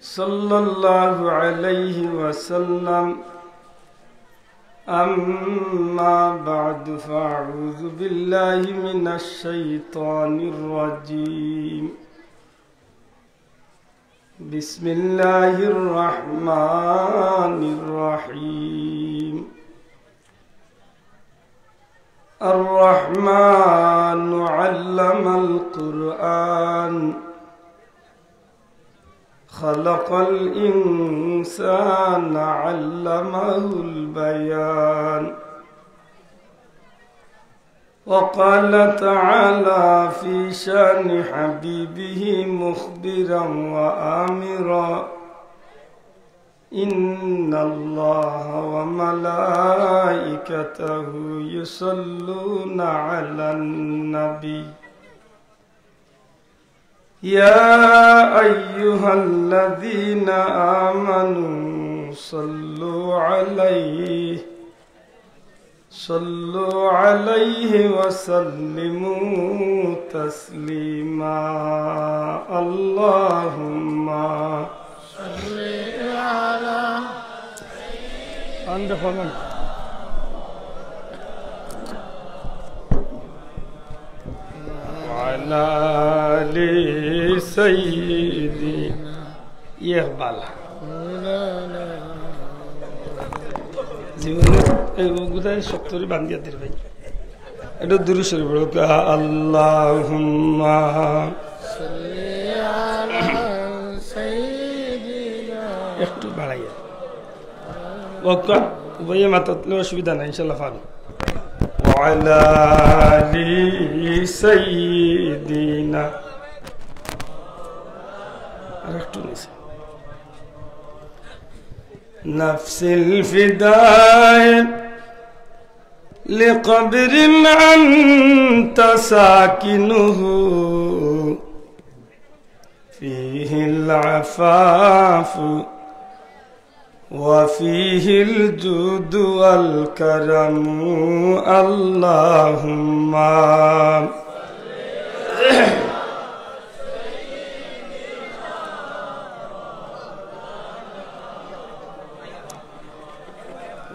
सल्लल्लाहु अलैहि वसल्लम अम्मा बअदु फ़अऊज़ु बिल्लाहि मिनश शैतानिर रजीम बिस्मिल्लाहिर रहमानिर रहीम अर्रहमानु अल्लमल कुरआन खलक़ल इंसान अल्लमहुल बयान वक़ाल तआला फ़ी शानि हबीबिही मुख़बिरन व आमिरा इन्नल्लाह व मलाइकतहु युसल्लूना अलन नबी या अय्युहल्लज़ीना आमनू सल्लु अलैहि व सल्लिमू तस्लीमा अल्लाहुम्मा सल्लि अला वअला आलि सय्यिदिना इक़बाला জীবনে এই গুদায় সত্তরে বান্ধিয়া দির ভাই এটা দূরে সরে পড়ো আল্লাহুম্মা সাল্লি আলা সাইয়্যিদিনা একটু বাড়াইয়া ওকা উভয়ে মাতাতলে অসুবিধা নাই ইনশাআল্লাহ পারো ওয়ালা আলি সাইয়্যিদিনা আর একটু নিচে نفس الفداء لقبر أنت ساكنه فيه العفاف وفيه الجود والكرم اللهم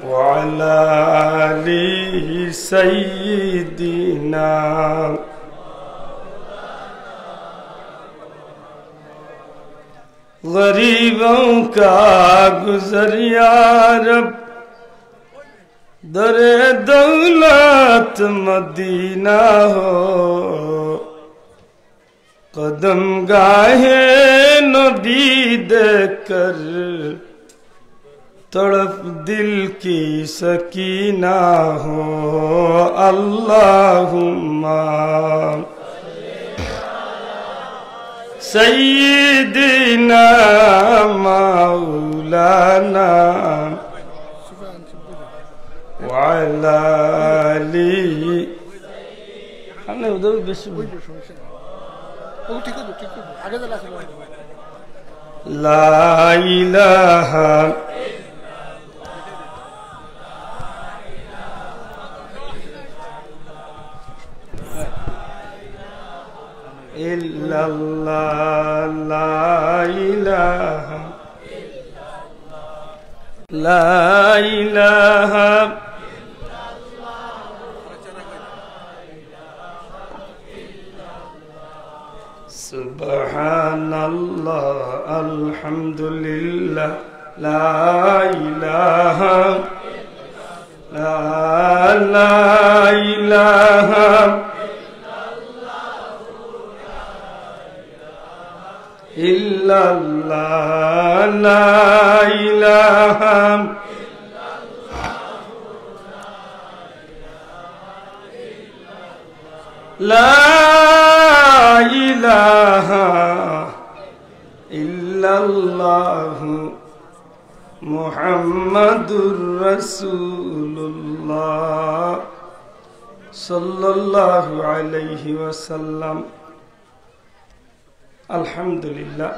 وعلى آل سيدنا गरीबों का गुजर या रब दरे दौलत मदीना हो कदम गाहे नबी देकर तड़प दिल की सकीना हो अल्लाहुम्मा सय्यिदिना मौलाना वाला आली हमने उधर बेशु ला इलाहा इल्लल्लाह ला इलाहा सुब्हानल्लाह अल्हम्दुलिल्लाह ला इलाहा इल्लल्लाह ला इलाहा ला इलाहा इल्लल्लाह मुहम्मदुर रसूलुल्लाह सल्लल्लाहु अलैहि वसल्लम আলহামদুলিল্লাহ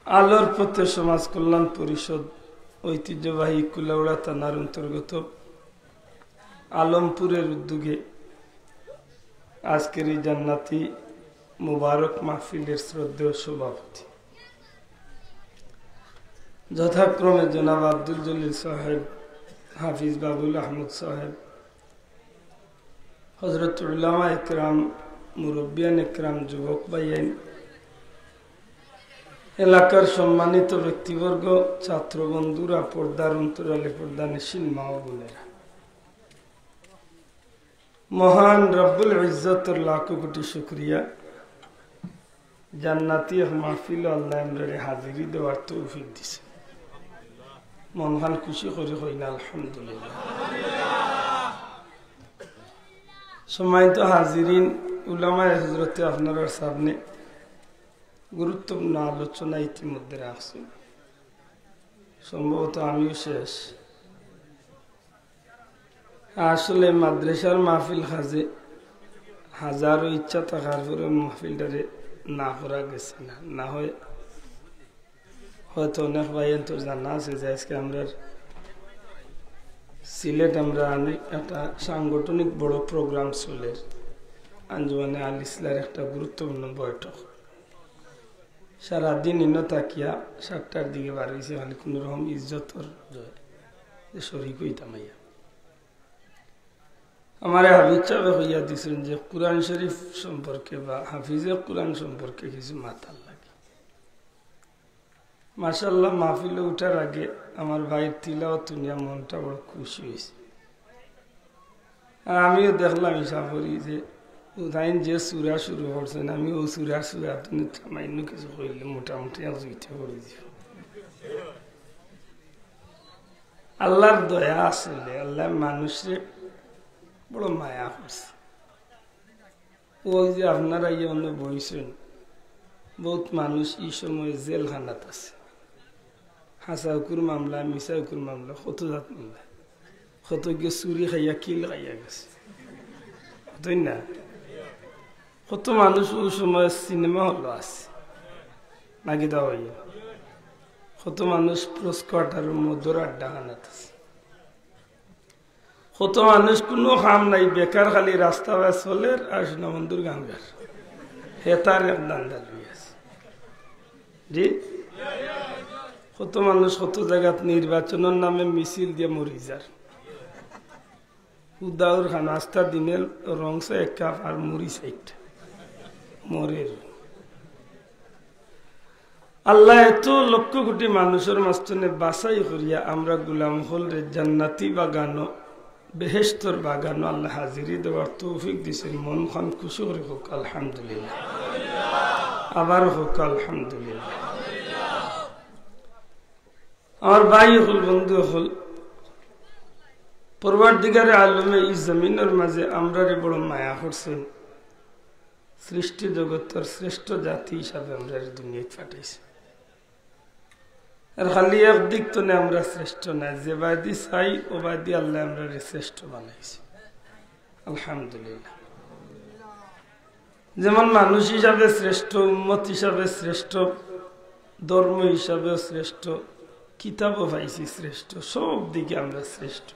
আলোর পথে সমাজ কল্যাণ পরিষদ ঐতিহ্যবাহী কুলাউড়া থানার অন্তর্গত আলমপুরের উদ্যোগে আজকের এই জান্নাতি মুবারক মাহফিলের শ্রদ্ধেয় সভাপতি যথাক্রমে জনাব আব্দুল জলিল সাহেব, হাফিজ বাবুল আহমদ সাহেব, হযরত উলামা ইকরাম, মুরব্বিয়ান ইকরাম, যুবক ভাইয়েন, এলাকার সম্মানিত ব্যক্তিবর্গ, ছাত্র বন্ধুরা, পর্দার অন্তরালে পর্দানশীল মা ও বোনেরা, মহান রব্বুল ইজ্জতের লাখো কোটি শুকরিয়া, জান্নাতি মাহফিল আল্লাহ আমরারে হাজিরি দেওয়ার তৌফিক দিছে। মন খান খুশি করে হইনা আলহামদুলিল্লাহ। সম্মানিত হাজিরিন, উলামায়ে হযরতে আপনার সামনে গুরুত্বপূর্ণ আলোচনা ইতিমধ্যে রাখছি, সম্ভবত আমিও শেষ। আসলে মাদ্রাসার মাহফিল খাজে হাজারো ইচ্ছা থাকার পরে মাহফিলটারে না করা গেছে না হয় হয়তো অনেক ভাইয়ের তো জানা আছে যে আজকে আমরা সিলেট আমরা একটা সাংগঠনিক বড় প্রোগ্রাম চলে, আঞ্জুমানে আল ইসলার একটা গুরুত্বপূর্ণ বৈঠক। সারাদিন ইনো তাকিয়া 7টার দিকে বার হয়েছে, খালি কোন রকম ইজ্জতর জয় শরীক হইতাম। আমার হাবিজ সাহেব হইয়া দিয়েছেন যে কুরআন শরীফ সম্পর্কে বা হাফিজে কুরআন সম্পর্কে কিছু মাথার লাগে। মাশাআল্লাহ, মাহফিলে উঠার আগে আমার ভাইয়ের তিলাওয়াত শুনিয়া মনটা বড় খুশি হয়েছে। আর আমিও দেখলাম হিসাব করি যে উদাইন যে সুরা শুরু করছেন, আমি ও সুরা তুমি থামাইন্য কিছু কইলে মোটামুটি জুইতে করে দিব। আল্লাহর দয়া আসলে আল্লাহ মানুষের বড় মায়া করছে। ওই যে আপনারা ইয়ে অন্য বইছেন, বহুত মানুষ এই সময় জেলখানাত আছে। হাসাউকুর মামলা, মিসাউকুর মামলা, কত জাত মামলা, কত গিয়ে চুরি খাইয়া কিল খাইয়া গেছে, কতই না। কত মানুষ ওই সময় সিনেমা হলো আছে নাকি দেওয়া হইয়া, কত মানুষ প্রস্কট আর মধুর আড্ডা খানাত আছে, কত মানুষ কোনো কাম নাই, বেকার খালি রাস্তা বাই চলে আর সোনাবন্ধুর গান গার হেতার এক দান্দাল আছে। জি, কত মানুষ কত জায়গাত নির্বাচনের নামে মিছিল দিয়ে মরি যার, উদাউর খান আস্তা দিনের রংস এক কাপ আর মুড়ি সাইট মরের। আল্লাহ এত লক্ষ কোটি মানুষের মাঝখানে বাছাই করিয়া আমরা গুলাম হলরে জান্নাতি বাগানো, বেহেশতর বাগানো আল্লাহ হাজিরি দেওয়ার তৌফিক দিছেন। মন খান খুশি করে হোক আলহামদুলিল্লাহ, আবার হোক আলহামদুলিল্লাহ। আমার ভাই হল, বন্ধু হল, পরওয়ারদিগারে আলমে এই জমিনের মাঝে আমরারে বড় মায়া করছেন। সৃষ্টি জগতের শ্রেষ্ঠ জাতি হিসাবে আমরা দুনিয়ায় পাঠাইছি। আর খালি একদিক তো না আমরা শ্রেষ্ঠ না, যে বাদি চাই ও বাদি আল্লাহ আমরা শ্রেষ্ঠ বানাইছি আলহামদুলিল্লাহ। যেমন মানুষ হিসাবে শ্রেষ্ঠ, উম্মত হিসাবে শ্রেষ্ঠ, ধর্ম হিসাবে শ্রেষ্ঠ, কিতাবও পাইছি শ্রেষ্ঠ, সব দিকে আমরা শ্রেষ্ঠ,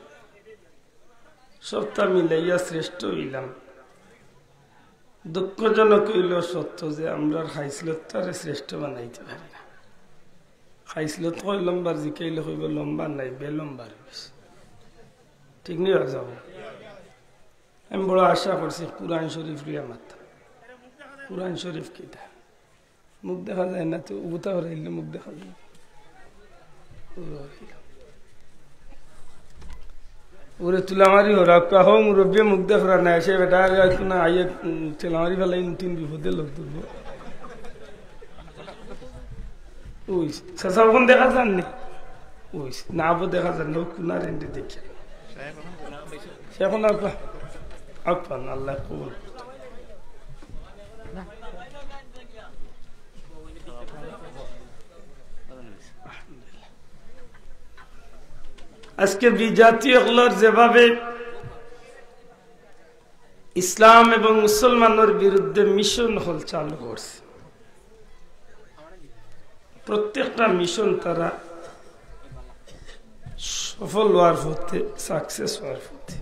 সবটা মিলাইয়া শ্রেষ্ঠ হইলাম। দুঃখজনক হইল সত্য যে আমরা খাইসলতারে শ্রেষ্ঠ বানাইতে পারি না। খাইসলত কয় লম্বার জিকাইলে হইব লম্বা নাই, বেলম্বার হয়েছে, ঠিক নিয়ে যাব। আমি বড় আশা করছি কুরআন শরীফ রিয়া মাথা। কুরআন শরীফ কিটা মুখ দেখা যায় না, তো উবুতা হরাইলে মুখ দেখা যায়। ওরে তুলামারি হরা কাহ মুরব্বী মুখ দেখা না, এসে বেটা আইয়ে তুলামারি ফেলাই নতুন বিপদে লোক তুলব। ওই শেষাখন দেখা যাননি, ওই না আবো দেখা যান না, কুনার এন্ডে দেখি এখন আপান আল্লাহ কবুল। আজকে বিজাতীয় হলার যেভাবে ইসলাম এবং মুসলমানের বিরুদ্ধে মিশন হল চালু করছে, প্রত্যেকটা মিশন তারা সফল হওয়ার পথে, সাকসেস হওয়ার পথে।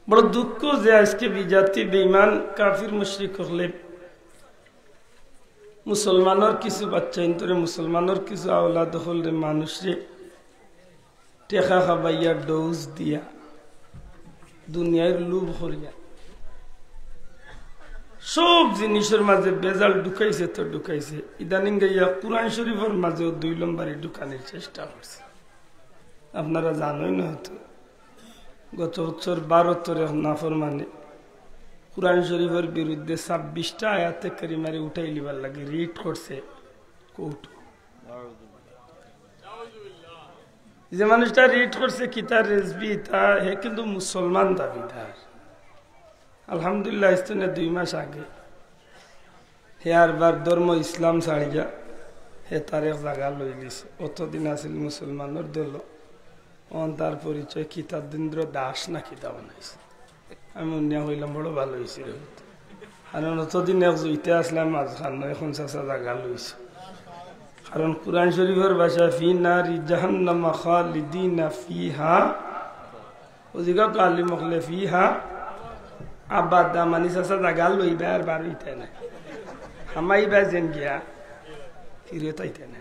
বড় দুঃখ যে আজকে বিজাতি বেঈমান কাফির মুশরিক হলে মুসলমানের কিছু বাচ্চা ইন্তরে মুসলমানের কিছু আওলাদ হলে মানুষরে টেকা খাবাইয়া ডোজ দিয়া দুনিয়ার লোভ করিয়া সব জিনিসের মাঝে বেজাল ঢুকাইছে তো ঢুকাইছে ইদানিং গাইয়া কুরআন শরীফের মাঝেও 2 নম্বরে ঢুকানোর চেষ্টা করছে। আপনারা জানোই না হয়তো গত বছর 12 নাফরমানে কুরআন শরীফের বিরুদ্ধে 26টা আয়াতে কারিমারে উঠাই লিবার লাগে রিড করছে কোর্ট। যে মানুষটা রিড করছে কি তার রেজবি তা হে কিন্তু মুসলমান দাবিদার। আলহামদুলিল্লাহ ইস্তনে 2 মাস আগে হে আরবার ধর্ম ইসলাম ছাড়িয়া হে তার এক জায়গা লই দিছে। অতদিন আসিল মুসলমানের দল তার পরিচয় কিতাবেন্দ্র দাস না কিতাব বানাইছে। আমি উন্নিয়া হইলাম বড় ভালো হয়েছিল কারণ অতদিন এক জইতে আসলাম মাঝখান এখন চাষা জায়গা লইছে। কারণ কুরআন শরীফের ভাষা ফি নারি জাহান্নাম খালিদিনা ফিহা ওদিকে কালি মখলে ফিহা আবাদা মানি চাষা জায়গা লইবা আর বার হইতে না হামাইবা যেন গিয়া ফিরে তাইতে না।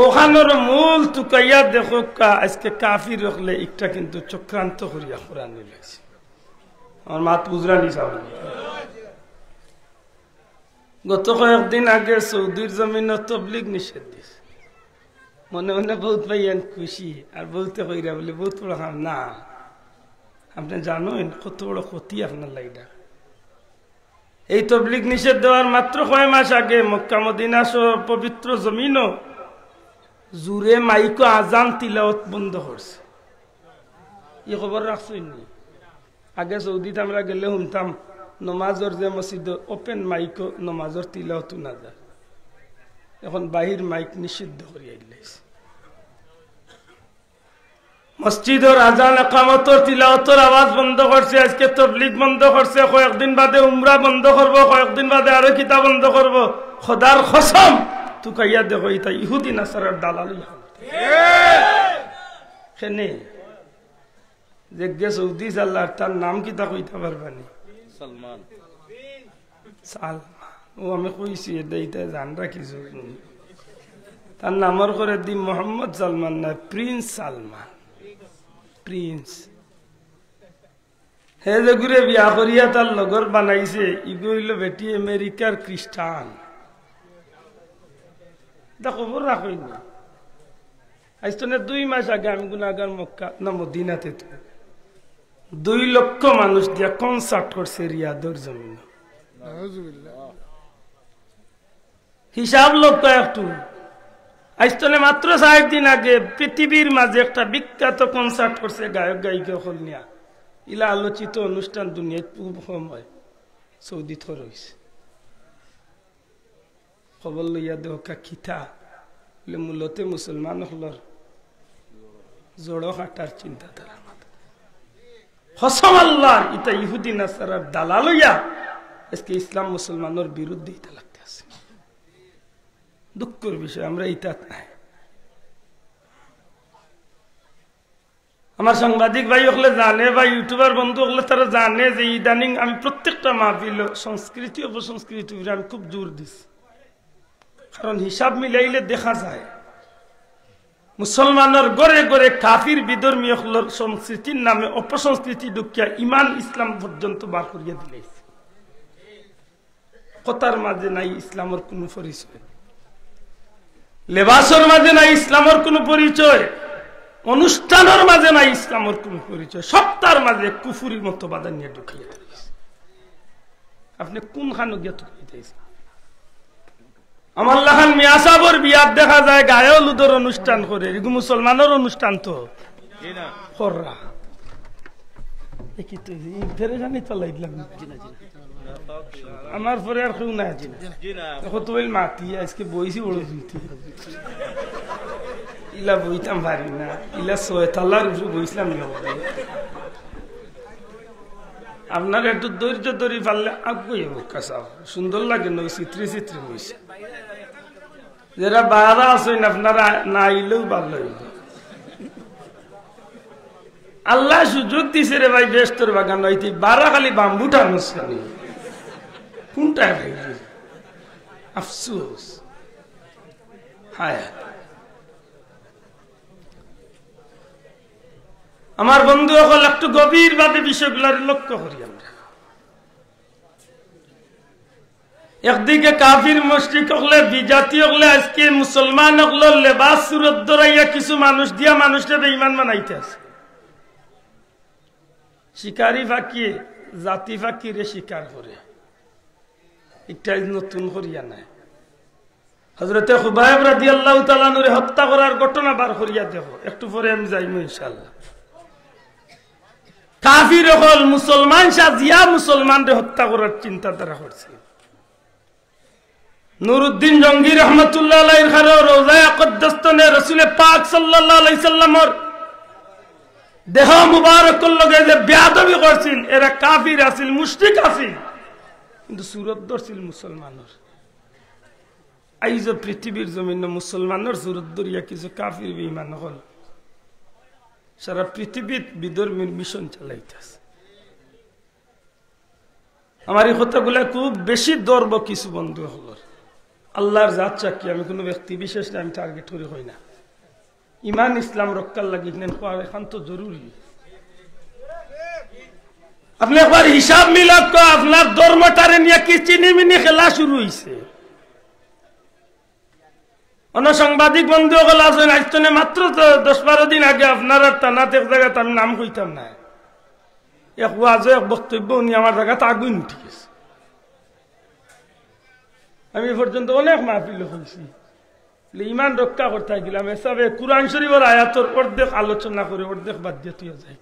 ওখানোর মূল তুকাইয়া দেখো আজকে কাফির রখলে একটা কিন্তু চক্রান্ত করিয়া কোরআন নিয়েছে। আমার মাত বুঝরা নিছাব গত কয়েকদিন আগে সৌদির জমিন তবলিগ নিষেধ দিছে। মনে মনে বহুত ভাইয়ান খুশি আর বলতে কইরা বলে বহুত বড় কাম না। আপনি জানেন কত বড় ক্ষতি আপনার লাইডা। এই তবলিগ নিষেধ দেওয়ার মাত্র কয় মাস আগে মক্কা মদিনা পবিত্র জমিনও জুড়ে মাইকো আজান তিলাওয়াত বন্ধ করছে। এই খবর রাখছনি? আগে সৌদিতে আমরা গেলে শুনতাম নমাজর যে মসজিদ ওপেন মাইকো নমাজর তিলাওয়াত না যায়। এখন বাহির মাইক নিষিদ্ধ করিয়া দিয়েছে। মসজিদের আজান একামতর তিলাওয়াতের আওয়াজ বন্ধ করছে। আজকে তবলিগ বন্ধ করছে। কয়েকদিন বাদে উমরা বন্ধ করবো, কয়েকদিন বাদে আরো কিতাব বন্ধ করবো। খোদার কসম তুকাইয়া দেখো এটা ইহুদি নাসারার দালালি খেনে যে সৌদি সাল্লার তার নাম কিতা কইতে পারবানি? সালমান। ও আমি কইছি এটা জান রাখিস তার নামের করে দি মোহাম্মদ সালমান না প্রিন্স সালমান। প্রিন্স হে যে ঘুরে বিয়া করিয়া তার লগর বানাইছে ইগো হইল বেটি আমেরিকার খ্রিস্টান। খবর রাখই না। আজ তো 2 মাস আগে আমি গুনাগার মক্কা না মদিনাতে 2 লক্ষ মানুষ দিয়া কনসার্ট করছে রিয়াদর জমিন। হিসাব লক্ষ একটু। আজ তো মাত্র 4 দিন আগে পৃথিবীর মাঝে একটা বিখ্যাত কনসার্ট করছে গায়ক গায়িকা হল নিয়া। ইলা আলোচিত অনুষ্ঠান দুনিয়ায় খুব কম হয়, সৌদিত রয়েছে। খবর লইয়া দেখা খিতা বলে মূলতে মুসলমান হলর জড়ো কাটার চিন্তাধারা হসম আল্লাহ ইটা ইহুদি নাসারার দালা লইয়া আজকে ইসলাম মুসলমানের বিরুদ্ধে ইটা লাগতে আছে। দুঃখের বিষয় আমরা ইটা নাই। আমার সাংবাদিক ভাই হলে জানে বা ইউটিউবার বন্ধু হলে তারা জানে যে ইদানিং আমি প্রত্যেকটা মাহফিল সংস্কৃতি অপসংস্কৃতি আমি খুব জোর দিছি। কারণ হিসাব মিলাইলে দেখা যায় মুসলমানের গড়ে গড়ে কাফির বিধর্মী সংস্কৃতির নামে অপসংস্কৃতি ঢুকিয়া ইমান ইসলাম পর্যন্ত বার করিয়া দিলাইছে। কথার মাঝে নাই ইসলামের কোন পরিচয়, লেবাসের মাঝে নাই ইসলামের কোন পরিচয়, অনুষ্ঠানের মাঝে নাই ইসলামের কোন পরিচয়। সপ্তাহের মাঝে কুফুরির মতো বাধা নিয়ে ঢুকিয়া দিলাইছে। আপনি কোন খানো গিয়া ঢুকিয়েছেন? আমার লাহান মিয়া সাহর বিয়ার দেখা যায় গায়ে লুদর অনুষ্ঠান করে। এগুলো মুসলমানের অনুষ্ঠান তো কররা আমার পরে আর কেউ না কত মাতি আজকে বইছি বড় ইলা বইতাম পারি না। ইলা 6 তলার উপরে বইছিলাম। আপনার একটু ধৈর্য ধরি পারলে আগুয়ে কাসাও সুন্দর লাগে না। চিত্রে চিত্রে বইছে যারা বারা আছেন আপনারা না আইলেও ভালো হইল। আল্লাহ সুযোগ দিছে রে ভাই বেস্তর বাগান হইতে 12 খালি বাম্বু টানুস খালি কোনটা ভাই আফসোস হায় আমার বন্ধু হল একটু গভীরভাবে বিষয়গুলোর লক্ষ্য করি আমরা একদিকে কাফির মুশরিক হলে বিজাতি হলে আজকে মুসলমান হলে লেবাস সুরত ধরাইয়া কিছু মানুষ দিয়া মানুষকে বেঈমান বানাইতে আছে শিকারি ফাঁকিয়ে জাতি ফাঁকিরে শিকার করে এটা নতুন করিয়া নাই হযরত খুবাইব রাদিয়াল্লাহু তাআলা নূরে হত্যা করার ঘটনা বার করিয়া দেখো একটু পরে আমি যাইমু ইনশাআল্লাহ কাফির হল মুসলমান সাজিয়া মুসলমানদের হত্যা করার চিন্তাধারা করছে নুরউদ্দিন জঙ্গি রহমাতুল্লাহ আলাইহির ঘরে রওজায়ে আকদ্দাসতনে রাসূল পাক সাল্লাল্লাহু আলাইহি সাল্লামের দেহ মুবারক লগে যে বেয়াদবি করছিল এরা কাফির আছিল মুশরিক আছিল কিন্তু সুরত ধরছিল মুসলমানের আইজ পৃথিবীর জমিনে মুসলমানের সুরত ধরিয়া কিছু কাফির বেঈমান হল সারা পৃথিবীত বিধর্মীর মিশন চালাইতেছে আমার এই কথাগুলা খুব বেশি দর্ব কিছু বন্ধু হল আল্লাহর জাত চাকি আমি কোনো ব্যক্তি বিশেষ আমি টার্গেট করে হই না ইমান ইসলাম রক্ষার লাগি এখন তো জরুরি আপনি একবার হিসাব মিলাপ আপনার ধর্মটারে নিয়ে কি চিনিমিনি খেলা শুরু হয়েছে সাংবাদিক বন্ধু হল আছেন আজনে মাত্র 10-12 দিন আগে আপনারা টানাতে এক জায়গাতে আমি নাম কইতাম না এক ওয়াজে এক বক্তব্য উনি আমার জায়গাতে আগুন উঠে গেছে আমি পর্যন্ত অনেক মাহফিল হয়েছি ইমান রক্ষা করতে গেলাম এসবে কুরআন শরীফের আয়াতের অর্ধেক আলোচনা করে অর্ধেক বাদ দিয়ে তুই যায়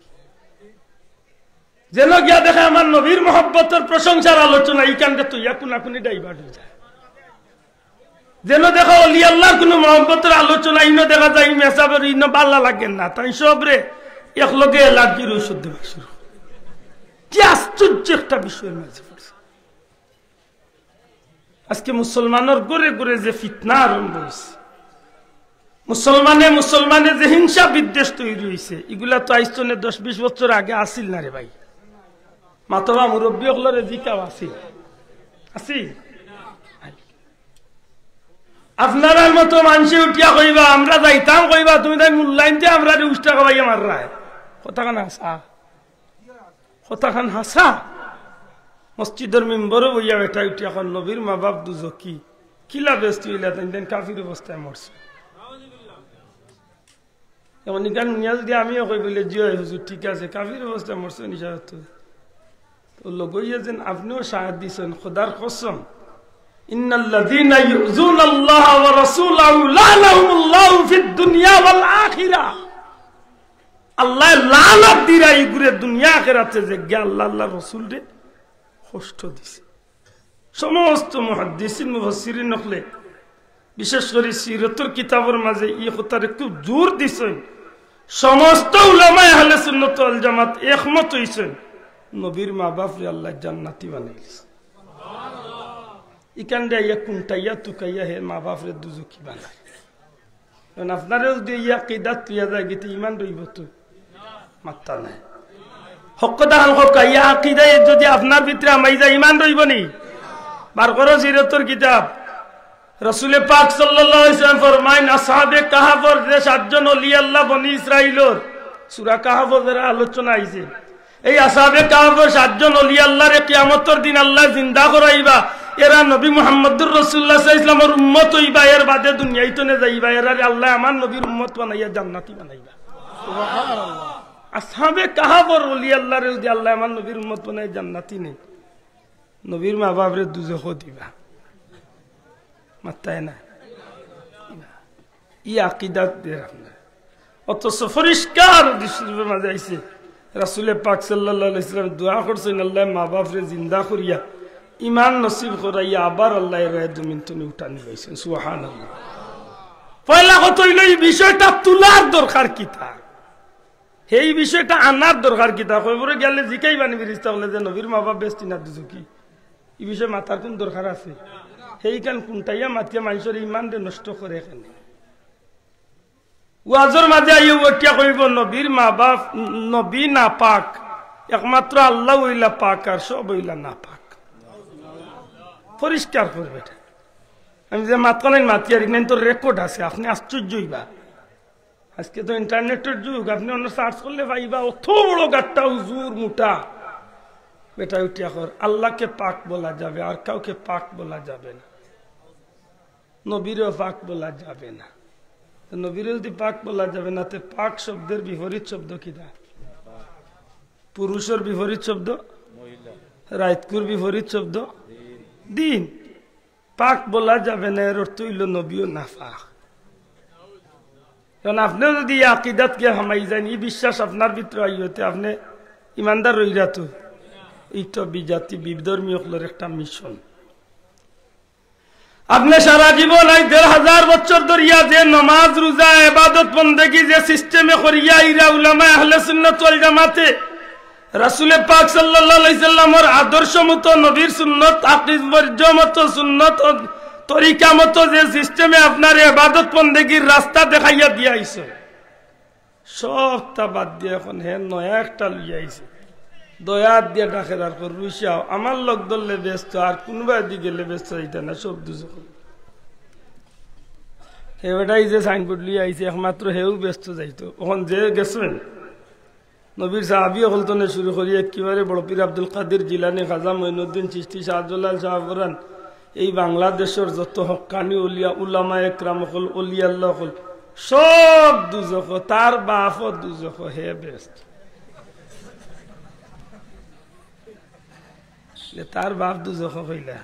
যেন গিয়া দেখে আমার নবীর মহব্বতের প্রশংসার আলোচনা এইখানটা তুই কোনাকুনি ডাইভার্ট হয়ে যায় যেন দেখো অলি আল্লাহর কোন মহব্বতের আলোচনা ইনো দেখা যায় মেসাবের ইনো বাল্লা লাগে না তাই সবরে একলগে এলার্জির ঔষধ দেওয়া শুরু কি আশ্চর্য একটা বিষয়ের মাঝে পড়ছে আজকে মুসলমানের ঘরে ঘরে যে ফিতনা আরম্ভ হয়েছে মুসলমানে যে হিংসা বিদ্বেষ তৈরি হয়েছে এগুলা তো আইসনে 10-20 বছর আগে আসিল না রে ভাই মাতবা মুরব্বী হলরে জিকাও আসিল আসিল আপনার মতো মানুষে উঠিয়া কইবা আমরা যাইতাম কইবা তুমি তাই মূল্যায়নতে আমরা উষ্টা কবাইয়া মার রায় কথাখান হাসা কথাখান হাসা মসজিদের মেম্বরও বইয়া বেটা উঠিয়া এখন নবীর মা বাপ দুজকি কিলা ব্যস্ত হইলা তেন কাফির অবস্থায় মরছে এমন গান নিয়া যদি আমিও কই বলে জিও হুজুর ঠিক আছে কাফির অবস্থায় মরছে নিশা তো লগইয়া যেন আপনিও সাহায্য দিচ্ছেন খোদার কসম ইন্নাল্লাযীনা ইউযুনাল্লাহ ওয়া রাসূলাহু লা'নাহুমুল্লাহু ফিদ দুনিয়া ওয়াল আখিরা আল্লাহ লানত দিরা ইগুরে দুনিয়া আখিরাতে যে আল্লাহ আল্লাহর রাসূল রে কষ্ট দিছে সমস্ত মুহাদ্দিসিন মুফাসসিরিন নকলে বিশেষ করে সিরাতের কিতাবের মাঝে এই কথারে খুব জোর দিছেন সমস্ত উলামা আহলে সুন্নাত ওয়াল জামাত একমত হইছেন নবীর মা বাপ রে আল্লাহ জান্নাতি বানাইছে ইকান্ডা ইয়া কুনটাইয়া তুকাইয়া হে মা বাপ রে দুজকি বানায় কারণ আপনারা যদি ইয়া কিদাত তুইয়া যায় গিতে ইমান রইব তো মাত্তা নাই হকদান হক ইয়া আকিদায় যদি আপনার ভিতরে আমাই যায় ইমান রইব নি বার করো সিরাতের কিতাব রাসূল পাক সাল্লাল্লাহু আলাইহি ওয়াসাল্লাম ফরমায়েন আসহাবে কাহফের যে 7 জন ওলি আল্লাহ বনি ইসরাইলের সূরা কাহফের আলোচনা আইছে এই আসহাবে কাহফের 7 জন ওলি আল্লাহরে কিয়ামতের দিন আল্লাহ জিন্দা করাইবা এরা নবী মুহাম্মদুর রাসূলুল্লাহ সাল্লাল্লাহু আলাইহি ওয়াসাল্লামের উম্মত হইবা এর বাদে দুনিয়াতে নে যাইবা এরা আল্লাহ আমার নবীর উম্মত বানাইয়া জান্নাতি বানাইবা সুবহানাল্লাহ আসহাবে কাহফের ওলি আল্লাহরে যদি আল্লাহ আমার নবীর উম্মত বানাই জান্নাতি নেই নবীর মা বাপরে দুজখ দিবা মাত্তায় না ই আকীদাত দে আপনার অথচ পরিষ্কার দৃষ্টির মাঝে আইছে রাসূল পাক সাল্লাল্লাহু আলাইহি ওয়াসাল্লাম দোয়া করছেন আল্লাহ মা বাপরে জিন্দা করিয়া ইমান নসিব করাইয়া আবার আল্লাহ এর জমিন তুমি উঠানি হইছেন সুবহানাল্লাহ পয়লা কত হইল এই বিষয়টা তুলার দরকার কিতা এই বিষয়টা আনার দরকার কিতা কইবরে গেলে জিকাইবানি ফেরেশতা বলে যে নবীর মা বাপ বেস্তি না দুজকি এই বিষয়ে মাথার কোন দরকার আছে সেইখান কোনটাইয়া মাতিয়া মানুষের ইমান নষ্ট করে এখানে ওয়াজের মাঝে আইও ওটিয়া কইব নবীর মা বাপ নবী না পাক, একমাত্র আল্লাহ হইলা পাক আর সব হইলা না পাক। পরিষ্কার করবে এটা। আমি যে মাতকানাই মাতিয়ারি নাই তো রেকর্ড আছে, আপনি আশ্চর্য হইবা। আজকে তো ইন্টারনেটের যুগ, আপনি অন্য সার্চ করলে পাইবা অত বড় গাট্টা হুজুর মোটা বেটা উঠিয়া কর। আল্লাহকে পাক বলা যাবে, আর কাউকে পাক বলা যাবে না, নবীরও পাক বলা যাবে না। নবীর যদি পাক বলা যাবে না, তে পাক শব্দের বিপরীত শব্দ কিনা? পুরুষের বিপরীত শব্দ রাইতকুর বিপরীত শব্দ দিন। পাক বলা যাবে না, এর অর্থ হইল নবীও না পাক। কারণ আপনি যদি আকিদাত কে হামাই যান, এই বিশ্বাস আপনার ভিতরে আইতে, আপনি ইমানদার রইরা তো এইটা বিজাতি বিধর্মী হলের একটা মিশন। আপনি সারা জীবন ১,৫০০ বছর ধরিয়া যে নমাজ রোজা ইবাদত বন্দেগী যে সিস্টেমে করিয়া ইরা উলামায়ে আহলে সুন্নাত ওয়াল জামাতে রাসূল পাক সাল্লাল্লাহু আলাইহি সাল্লামের আদর্শ মতো নবীর সুন্নাত আকীদা মতো সুন্নাত তরিকা মতো যে সিস্টেমে আপনার ইবাদত বন্দেগীর রাস্তা দেখাইয়া দিয়া আইছে, সবটা বাদ দিয়ে এখন হে নয়া একটা লইয়া আইছে। দয়া দিয়ে ডাকের আর রুইসাও আমার লোক ধরলে ব্যস্ত, আর কোনোবা দিকে গেলে ব্যস্ত হইতে না, সব দুজন হেটাই যে সাইনবোর্ড লিয়ে আইছে একমাত্র হেও ব্যস্ত যাইতো। ওখান যে গেছেন নবীর সাহাবি হলতনে শুরু করি একেবারে বড় পীর আব্দুল কাদের জিলানি, খাজা মঈনুদ্দিন চিশতি, শাহজালাল শাহবরান, এই বাংলাদেশের যত হক্কানি উলিয়া উলামা একরাম হল অলিয়া আল্লাহ হল সব দুজখ, তার বাপও দুজখ, হে ব্যস্ত। তার বাপ দুজখ হইলা,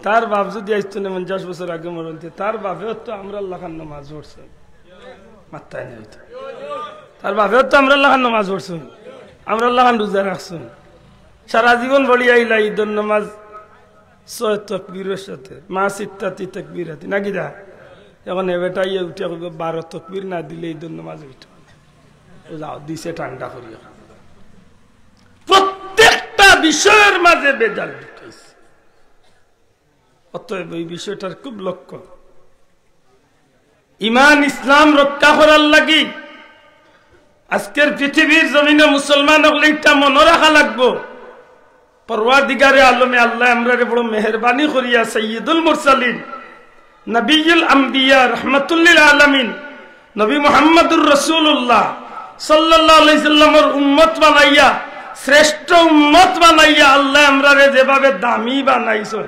তার বাপ যদি আসতো না 50 বছর আগে মরতে, তার বাপেও তো আমরা আল্লাহ খান নামাজ পড়ছে, মাত্রায় নাই তো। তার বাপেও তো আমরা আল্লাহ খান নামাজ পড়ছি, আমরা আল্লাহ খান রোজা রাখছি, সারা জীবন বলি আইলা ঈদের নামাজ 6 তাকবীরের সাথে, মা সিত্তাতি তাকবীরাতি নাকি দা। এখন এবেটা ইয়ে উঠে 12 তাকবীর না দিলে ঈদের নামাজ উঠে যাও দিছে ঠান্ডা করিয়া। প্রত্যেকটা বিষয়ের মাঝে বেজাল ঢুকাইছে। অতএব এই বিষয়টার খুব লক্ষ্য, ইমান ইসলাম রক্ষা করার লাগি আজকের পৃথিবীর জমিনে মুসলমান হলে একটা মনে রাখা লাগবো, পরওয়ারদিগারে আলমে আল্লাহ আমরারে বড় মেহেরবানি করিয়া সাইয়্যিদুল মুরসালিন নবিয়ুল আম্বিয়া রাহমাতুল লিল আলামিন নবী মুহাম্মদুর রাসূলুল্লাহ সাল্লাল্লাহু আলাইহি সাল্লামের উম্মত বানাইয়া, শ্রেষ্ঠ উম্মত বানাইয়া আল্লাহ আমরারে যেভাবে দামি বানাইছেন,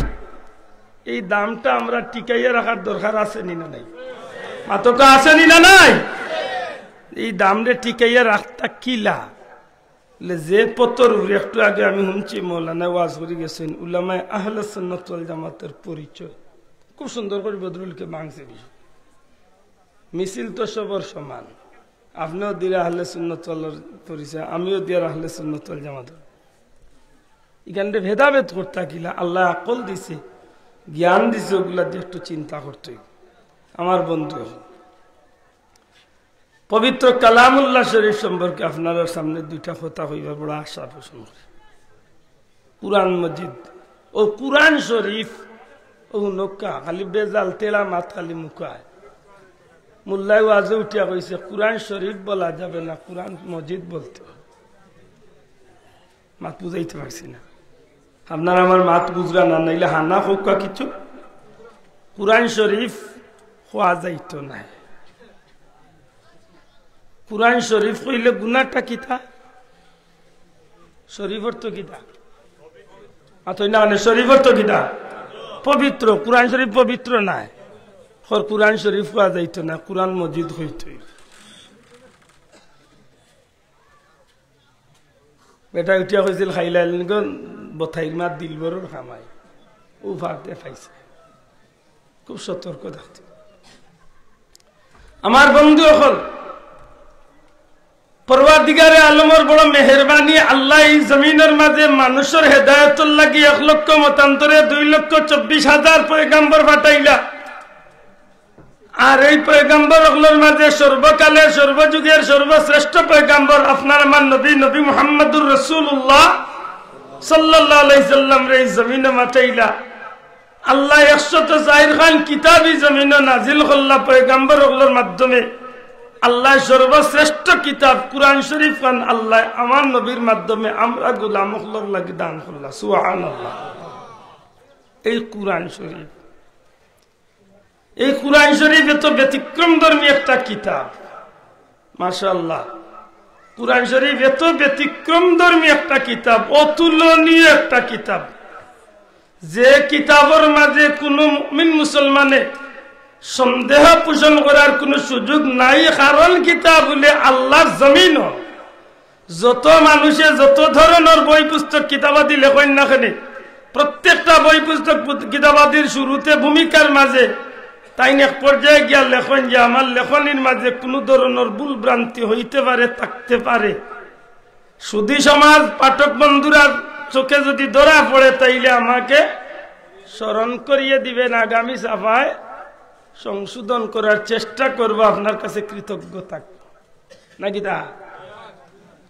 এই দামটা আমরা টিকাইয়া রাখার দরকার আছে নি না নাই? মাতকা আছে নি না নাই? এই দামরে টিকাইয়া রাখতা কিলা যে পতর একটু আগে আমি শুনছি মৌলানা ওয়াজ করে গেছেন, উলামায়ে আহলে সুন্নাত ওয়াল জামাতের পরিচয় খুব সুন্দর করে বদরুলকে মাংসে বিষয়। মিছিল তো সবার সমান, আপনিও দিলে আহলে সুন্নাত ওয়াল পরিচয়, আমিও দিয়ে আহলে সুন্নাত ওয়াল জামাতের। এখানে ভেদাভেদ করতে কিলা, আল্লাহ আকল দিছে, জ্ঞান দিছে, ওগুলা দিয়ে একটু চিন্তা করতে। আমার বন্ধু, পবিত্র কালামুল্লাহ শরীফ সম্পর্কে আপনার সামনে দুইটা কথা হইবার বড় আশা পোষণ করে। কুরআন মজিদ ও কুরআন শরীফ ও নৌকা খালি বেজাল তেলা মাত খালি মুখায়। মোল্লাই ওয়াজে উঠিয়া কইছে কুরআন শরীফ বলা যাবে না, কুরআন মজিদ বলতে হবে। মাত বুঝাইতে পারছি না, আপনার আমার মাত বুঝরা না, নাইলে হানা হোক কিছু। কুরআন শরীফ হওয়া যাইতো না। কুরআন শরীফ কইলে গুনাহটা কিতা? শরীফ অর্থ কিতা? আতই না মানে শরীফ অর্থ কিতা? পবিত্র। কুরআন শরীফ পবিত্র নাই, কুরআন শরীফ হওয়া যাইতো না, কুরআন মজিদ হইতো। বেটা উঠিয়া কইছিল খাইলা বথাইর মাত দিলবরের খামাই, ও ভাবতে পাইছে। খুব সতর্ক থাকতে আমার বন্ধু। এখন পরওয়ারদিগারে আলমের বড় মেহেরবানি, আল্লাহ এই জমিনের মাঝে মানুষের হেদায়েতের লাগি 1 লক্ষ মতান্তরে 2,24,000 পয়গাম্বর পাঠাইলা। আর এই পয়গাম্বর গুলোর মাঝে সর্বকালের সর্বযুগের সর্বশ্রেষ্ঠ পয়গাম্বর আপনার আমার নবী, নবী মুহাম্মদুর রাসূলুল্লাহ সাল্লাল্লাহু আলাইহি সাল্লাম রে জমিনে পাঠাইলা। আল্লাহ 104 খান কিতাবি জমিনে নাজিল করলা পয়গাম্বর গুলোর মাধ্যমে। আল্লাহ সর্বশ্রেষ্ঠ কিতাব কুরআন শরীফ খান আল্লাহ আমার নবীর মাধ্যমে আমরা গোলাম হলর লাগি দান করলাম সুবহানাল্লাহ। এই কুরআন শরীফ, এই কুরআন শরীফ এত ব্যতিক্রম ধর্মী একটা কিতাব, মাশাআল্লাহ। কুরআন শরীফ এত ব্যতিক্রম ধর্মী একটা কিতাব, অতুলনীয় একটা কিতাব, যে কিতাবের মাঝে কোনো মুমিন মুসলমানে সন্দেহ পোষণ করার কোনো সুযোগ নাই। কারণ কিতাব বলে আল্লাহর জমিন, যত মানুষে যত ধরনের বই পুস্তক কিতাবাদি লেখেন না কেন, প্রত্যেকটা বই পুস্তক কিতাবাদির শুরুতে ভূমিকার মাঝে তাই এক পর্যায়ে গিয়া লেখন যে আমার লেখনির মাঝে কোনো ধরনের ভুল ভ্রান্তি হইতে পারে, থাকতে পারে। সুধী সমাজ পাঠক বন্ধুরা চোখে যদি ধরা পড়ে তাইলে আমাকে স্মরণ করিয়ে দিবেন, আগামী সভায় সংশোধন করার চেষ্টা করব, আপনার কাছে কৃতজ্ঞ থাকব নাকি তা।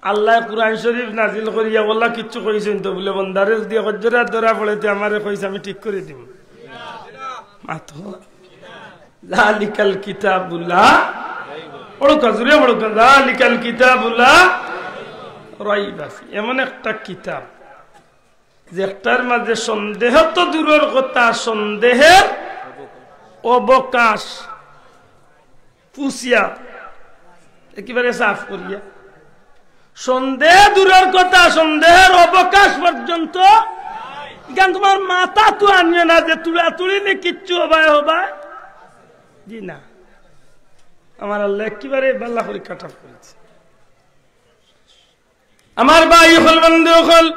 আল্লাহ কুরআন শরীফ নাজিল করিয়া বললা কিচ্ছু কইছেন তো বলে বন্দারে যদি হজরাত ধরা পড়েতে আমারে কইছে আমি ঠিক করে দিব মাত্র। জালিকাল কিতাবুল্লাহ বড় কাজুরে বড় জালিকাল কিতাবুল্লাহ রাইবা ফি, এমন একটা কিতাব যেটার মাঝে সন্দেহ তো দূরের কথা, সন্দেহের অবকাশ পুষিয়া একেবারে সাফ করিয়া, সন্দেহ দূরের কথা, সন্দেহের অবকাশ পর্যন্ত এখান তোমার মাথা তো আনিয়ে না যে তুলা তুলি নি কিচ্ছু হবায় হবায় জি না। আমার আল্লাহ একেবারে বাল্লা করে কাটা করেছে। আমার ভাই হল বন্ধু হল,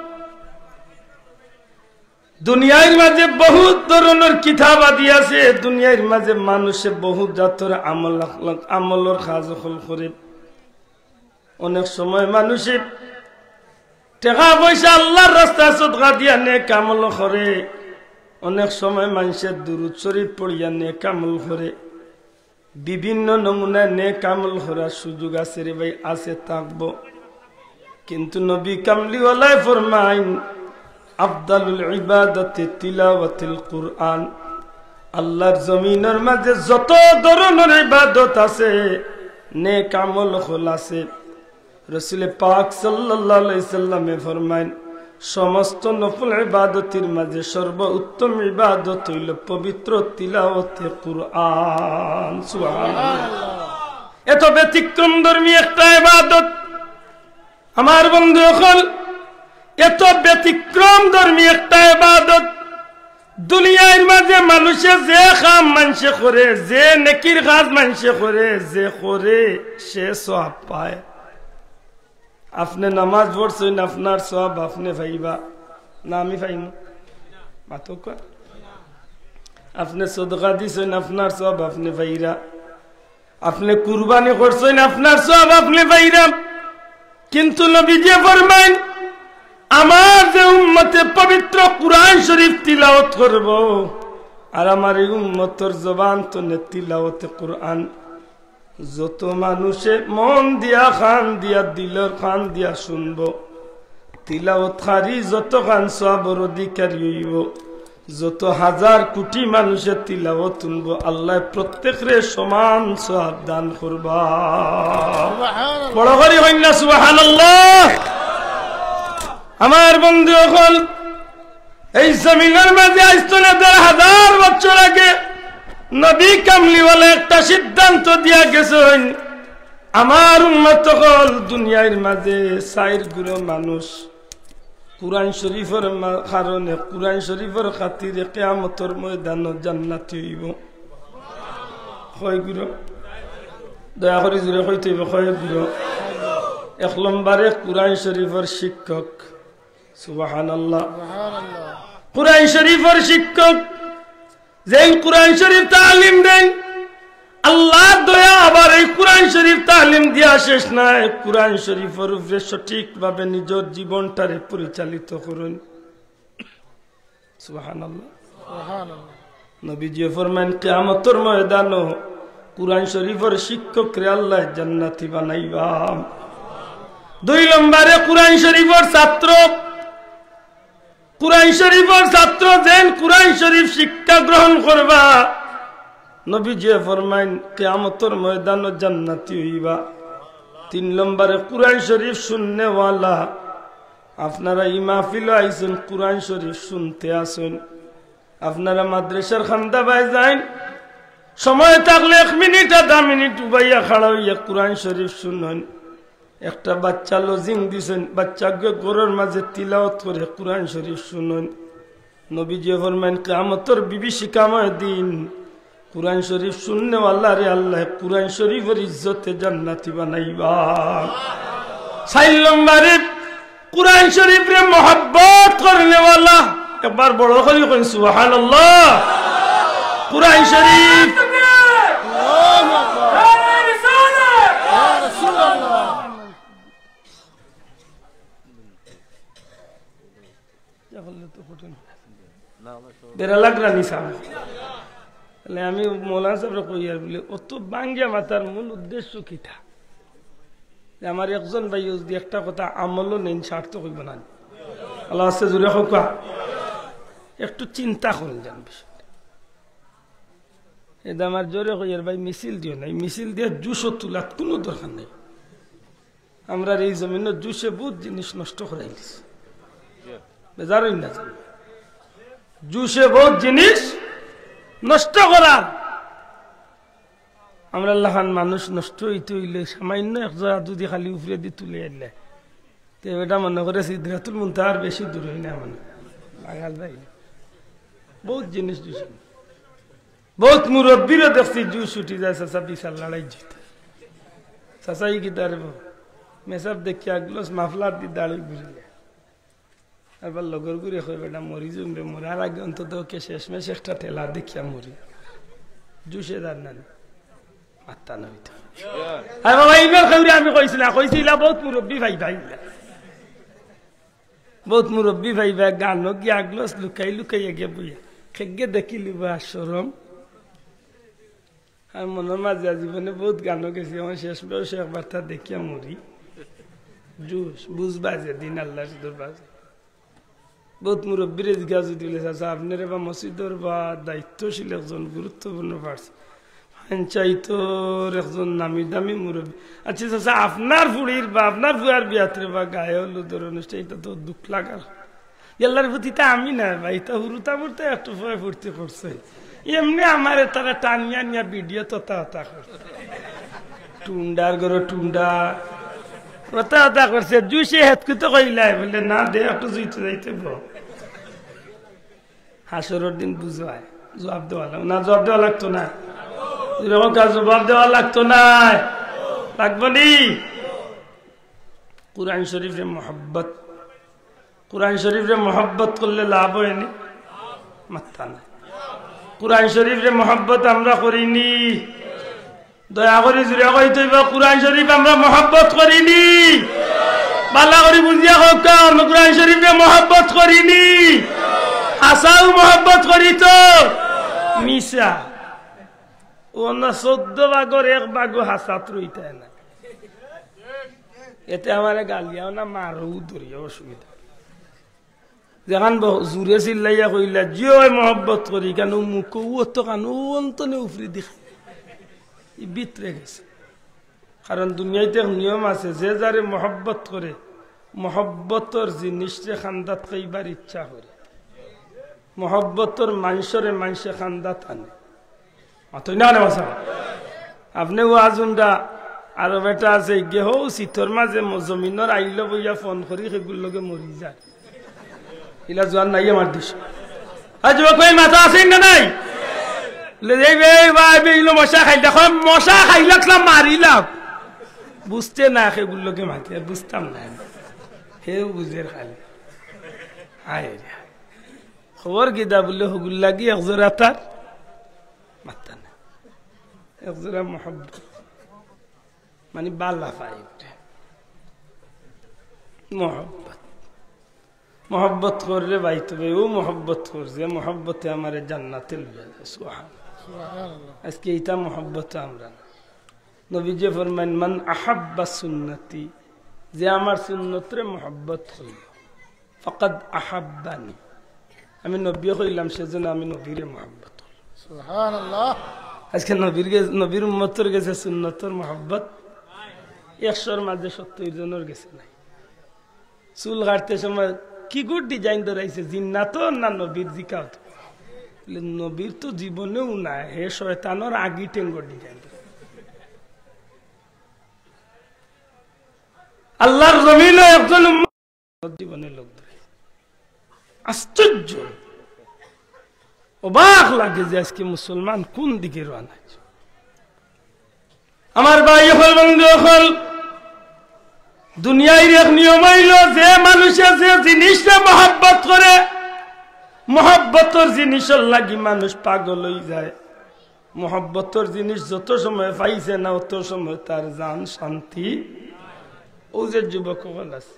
দুনিয়ার মাঝে বহুত ধরনের কিতাব আদি আছে, দুনিয়ার মাঝে মানুষে বহুত জাতের আমলের কাজ করে। অনেক সময় মানুষে টাকা পয়সা আল্লাহর রাস্তায় সদকা দিয়া নেক আমল করে, অনেক সময় মানুষের দুরূদ শরীফ পড়িয়া নেক আমল করে। বিভিন্ন নমুনায় নেক আমল করার সুযোগ আছে রে ভাই, আছে থাকবো। কিন্তু নবী কামলিওয়ালায় ফরমাইন আফদালুল ইবাদাতি তিলাওয়াতুল কুরআন, আল্লাহর জমিনের মাঝে যত ধরনের ইবাদত আছে, নেক আমল হল আছে, রাসূল পাক সাল্লাল্লাহু আলাইহি সাল্লামে ফরমাইন সমস্ত নফল ইবাদতের মাঝে সর্বোত্তম ইবাদত হইল পবিত্র তিলাওয়াতে কুরআন। সুবহানাল্লাহ। এত ব্যতিক্রম ধর্মী একটা ইবাদত আমার বন্ধু হল, এত ব্যতিক্রম ধর্মী একটা ইবাদত দুনিয়ার মাঝে মানুষে যে কাম মানুষে করে, যে নেকির কাজ মানুষে করে, যে করে সে সওয়াব পায়। আপনি নামাজ পড়ছেন, আপনার সওয়াব আপনি পাইবা না আমি পাইম মাতক। আপনি সদকা দিছেন, আপনার সওয়াব আপনি পাইরা। আপনি কুরবানি করছেন, আপনার সওয়াব আপনি পাইরা। কিন্তু নবীজি ফরমাইন আমার যে উম্মতে পবিত্র কুরআন শরীফ তিলাওয়াত করব, আর আমার এই উম্মতের জবান তো তিলাওয়াতে কুরআন যত মানুষে মন দিয়া খান দিয়া দিলের খান দিয়া শুনবো, তিলাওয়াত খারি যত খান সওয়াবের অধিকারী হইব। যত হাজার কোটি মানুষের তিলাওয়াত শুনবো, আল্লাহ প্রত্যেকরে সমান সওয়াব দান করবা। বড় করে হইন না সুবহানাল্লাহ। আমার বন্ধু হল, এই জমিনের মাঝে আসতো না ১০০০ বছর আগে নবী কামলিওয়ালা একটা সিদ্ধান্ত দিয়া গেছেন, আমার উম্মত হল দুনিয়ার মাঝে ৪ গুণ মানুষ কুরআন শরীফের কারণে, কুরআন শরীফের খাতিরে কিয়ামতের ময়দানে জান্নাতি হইব। কয় গুণ? দয়া করে জোরে কইতে হইব কয় গুণ? ১ নম্বরে কুরআন শরীফের শিক্ষক। সুবহানাল্লাহ। কুরআন শরীফের শিক্ষক যেই কুরআন শরীফ তালিম দেন, আল্লাহ দয়া আবার এই কুরআন শরীফ তালিম দিয়া শেষ নাই, কুরআন শরীফের উপরে সঠিকভাবে নিজের জীবনটারে পরিচালিত করুন। সুবহানাল্লাহ। নবীজি ফরমান কিয়ামতের ময়দানে কুরআন শরীফের শিক্ষকরে আল্লাহ জান্নাতি বানাইবা। ২ নম্বরে কুরআন শরীফের ছাত্র, কুরআন শরীফের ছাত্র যেন কুরআন শরীফ শিক্ষা গ্রহণ করবা, নবী যে ফরমাইন কিয়ামতের ময়দানে জান্নাতি হইবা 3 নম্বরে কুরআন শরীফ শুননে ওয়ালা আপনারা এই মাহফিলে আইছেন কুরআন শরীফ শুনতে আসেন আপনারা মাদ্রাসার খান্দা বাই যান সময় থাকলে 1 মিনিট আধা মিনিট উবাইয়া খাড়া হইয়া কুরআন শরীফ শুনুন একটা বাচ্চা লজিং দিছেন বাচ্চাকে ঘরের মাঝে তিলাওয়াত করে কুরআন শরীফ শুনুন নবী যে ফরমান কিয়ামতের বিভীষিকাময় দিন কুরআন শরীফ শুননে ওয়ালা রে আল্লাহ কুরআন শরীফের ইজ্জতে জান্নাতি বানাইবা 4 নম্বরে কুরআন শরীফ রে मोहब्बत करने वाला एक बार बड़ो করে কই সুবহানাল্লাহ কুরআন শরীফ বেরা লাগরা নিসা তাহলে আমি মৌলানা সাহেব কই আর বলে অত বাঙ্গিয়া মাতার মূল উদ্দেশ্য কিটা আমার একজন ভাই যদি একটা কথা আমলও নেই স্বার্থ কইব না আল্লাহ আছে জুড়ে হোক একটু চিন্তা করেন জান বিষয়টা এটা আমার জোরে কইয়ার ভাই মিছিল দিও নাই মিছিল দিয়ে জুসও তুলার কোনো দরকার নেই আমরা এই জমিনে জুসে বহুত জিনিস নষ্ট করাই দিছি বেজারই না জুসে বহুত জিনিস নষ্ট করা আমরা লাখান মানুষ নষ্ট হইতে হইলে সামান্য একজোড়া যদি খালি উপরে দিয়ে তুলে আনলে তো এটা মনে করে সিদ্ধাতুল মুনতাহার বেশি দূর হয় না মানে বাঙাল ভাই বহুত জিনিস জুসে বহুত মুরব্বীরও দেখছি জুস উঠি যায় চাচা বিশাল লড়াই জিতে চাচাই কি তার মেসাব দেখি আগলোস মাফলার দিয়ে দাঁড়িয়ে বুঝলে আবার লগর ঘুরে কই বেটা মরি জমবে মরার আগে অন্তত ওকে শেষমেশ একটা ঠেলা দেখিয়া মরি জুসে দার না মাত্তা নইতো আরে বাবা এইবার কইরে আমি কইছিলা বহুত মুরব্বী ভাই ভাই বহুত মুরব্বী ভাই ভাই গানো কি আগলোস লুকাই লুকাই গিয়ে বইয়া খেগে দেখিলি বা শরম আর মনের মাঝে জীবনে বহুত গানো গেছি আমার শেষ বয়সে একবার তা দেখিয়া মরি জুস বুঝবা যে দিন আল্লাহ সুদর বাজে বহুত মুরব্বীর জিজ্ঞাসা দিলে চাচা আপনার বা মসজিদের বা দায়িত্বশীল একজন গুরুত্বপূর্ণ পার্সন পঞ্চায়েতর একজন নামি দামি মুরব্বী আচ্ছা চাচা আপনার ফুড়ির বা আপনার ফুয়ার বিয়াত্রে বা গায়ে হলুদের অনুষ্ঠান এটা তো দুঃখ লাগার এল্লার প্রতি তা আমি না ভাই তা হুরুতা ফুরতে একটু ভয় ফুর্তি করছে এমনি আমার তারা টানিয়া নিয়া ভিডিও তথা হতা করছে টুন্ডার ঘরে টুন্ডা ওটা ওটা করছে জুসে হেতকুতে কইলাই বলে না দে একটু জুইতে যাইতে হাসরের দিন বুঝায় জবাব দেওয়া না জবাব দেওয়া লাগতো না জবাব দেওয়া লাগতো না লাগবো নি কুরআন শরীফের মোহাব্বত কুরআন শরীফের মোহাব্বত করলে লাভ হয়নি মাত্তা না কুরআন শরীফের মোহাব্বত আমরা করিনি দয়া করে জুড়ে কইতে কুরআন শরীফ আমরা মোহাব্বত করিনি বালা করে বুঝিয়া হোক কুরআন শরীফে মোহাব্বত করিনি হাসাও মোহাব্বত করি তো মিশা ও না 14 ভাগের 1 ভাগ হাসাত রইতে না এতে আমারে গালিয়াও না মারও ধরিয়া অসুবিধা যেখান জুড়ে চিল্লাইয়া কইলা জিও মোহাব্বত করি কেন মুখ তো কান অন্তনে উফরি দেখা ভিতরে গেছে কারণ দুনিয়াতে নিয়ম আছে যে যারে মোহাব্বত করে মোহাব্বতর জিনিসরে খান্দাত খাইবার ইচ্ছা করে মোহাব্বতর মানুষরে মানুষে খান্দাত আনে অতই না বাসা আপনি ও আজুনটা আরো বেটা আছে গেহ শীতর মাঝে জমিনের আইল বইয়া ফোন করি সেগুলোকে মরি যায় ইলা জোয়ান নাই আমার দিস আজ কই মাথা আছে না নাই মশা খাই দেখো মশা খাইলাম মারিলাম বুঝতে না সেগুলোকে মাতি আর বুঝতাম না সেও বুঝে খালি হায় খবর কিতা বললে হগুল লাগি একজোড়া তার মাত্তা না একজোড়া মোহাব্বত মানে বালা পাই মোহাব্বত মোহাব্বত করলে বাইতে ও মোহাব্বত করছে মোহাব্বতে আমার জান্নাতে লইয়া যায় সুবহানাল্লাহ আজকে এটা মোহাব্বত আমরা নবীজি ফরমান মান আহাব্বা সুন্নতি যে আমার সুন্নতরে মোহাব্বত হইল ফাকাদ আহাব্বানি আমি নবী হইলাম সেজন্য আমি নবীরে মোহাব্বত হইল সুবহানাল্লাহ আজকে নবীর উম্মতের গেছে সুন্নতর মহব্বত 100-র মাঝে 70 জনের গেছে নাই। চুল কাটতে সময় কি গুড ডিজাইন ধরাইছে, জিন্নাত না নবীর জিকাও? নবীর তো জীবনেও নাই, হে শয়তানোর আগি টেঙ্গো ডিজাইন। আল্লাহর জমিনে একজন জীবনের লোক ধরে আশ্চর্য, অবাক লাগে যে আজকে মুসলমান কোন দিকে রওনা। আমার ভাই হল, বন্ধু হল, দুনিয়ার এক নিয়ম হইল যে মানুষে যে জিনিসটা মহব্বত করে, মহব্বতর জিনিসের লাগি মানুষ পাগল হয়ে যায়। মহব্বতর জিনিস যত সময় পাইছে না অত সময় তার জান শান্তি। ও যে যুবক হল আছে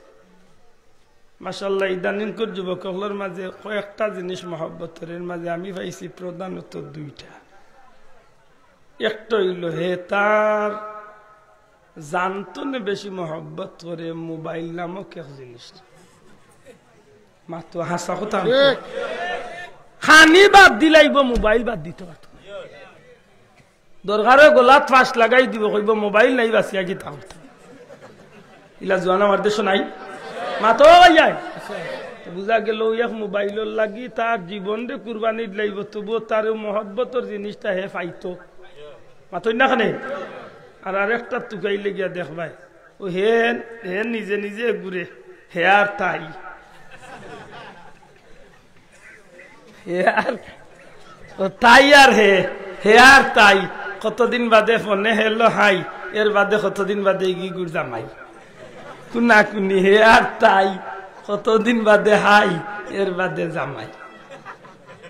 মাশাআল্লাহ, ইদানিংকর যুবক হলের মাঝে কয়েকটা জিনিস মহব্বতের মাঝে আমি পাইছি প্রধানত 2টা। একটা হইল হে তার জানতো না বেশি মহব্বত করে মোবাইল নামক এক জিনিস। মাত্র হাসা কথা, খানি বাদ দিলাইব মোবাইল বাদ দিতে পারত। দরকারে গোলাত ফাঁস লাগাই দিব, কইব মোবাইল নাই বাঁচিয়া কি তা ইলা জোয়ান আমার দেশ নাই মাতো যায়। বুঝা গেল এক মোবাইলের লাগি তার জীবন রে কুরবানি দিলাইব, তবুও তার মহব্বতর জিনিসটা হে পাইতো মাতই না খানে। আর আরেকটা তুকাইলে গিয়া দেখবাই ও হে হে নিজে নিজে ঘুরে হে আর তাই, হে আর তাই আর হে হে আর তাই। কতদিন বাদে ফোনে হেলো হাই, এর বাদে কতদিন বাদে গি গুড় জামাই কুনা কুনি, হে আর তাই। কতদিন বাদে হাই, এর বাদে জামাই।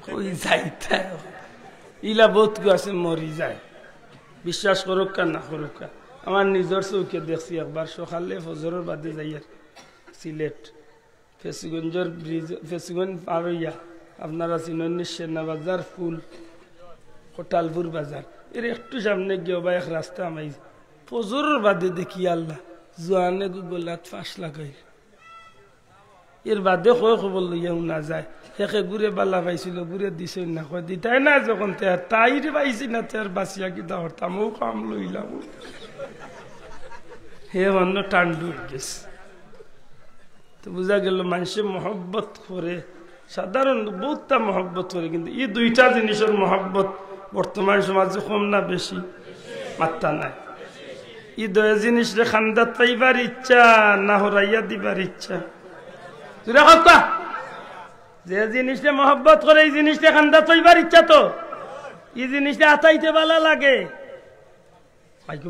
কই যাইতা ইলা বহুত আছে মরি যায়। বিশ্বাস করুক কা না করুক কা, আমার নিজের চৌকে দেখছি একবার সকালে ফজরের বাদে যাইয়ার সিলেট ফেসিগঞ্জের ব্রিজ, ফেসিগঞ্জ পার হইয়া আপনারা চিনেন সেনা বাজার ফুল কোটালপুর বাজার, এর একটু সামনে গিয়ে বা এক রাস্তা আমাই ফজরের বাদে দেখি আল্লাহ জোয়ানে গোলাত ফাঁস লাগাই। এর বাদে কয় খবর লইয়াও না যায়, সেকে ঘুরে বালা পাইছিল ঘুরে দিছে না, কয় দিতাই না যখন তাই পাইছি না তার বাঁচিয়া কি দাঁড়তামও কাম লইলাম। হে অন্য টান্ডু গেছে। তো বুঝা গেল মানুষে মহব্বত করে, সাধারণ বহুতটা মহব্বত করে, কিন্তু এই 2টা জিনিসের মহব্বত বর্তমান সমাজে কম না বেশি? মাত্রা নাই। এই 2 জিনিসরে খান্দাত পাইবার ইচ্ছা না হরাইয়া দিবার ইচ্ছা? যে জিনিসটা মহব্বত করে এই জিনিসটা খান্দাত পাইবার ইচ্ছা, তো এই জিনিসটা আতাইতে ভালো লাগে।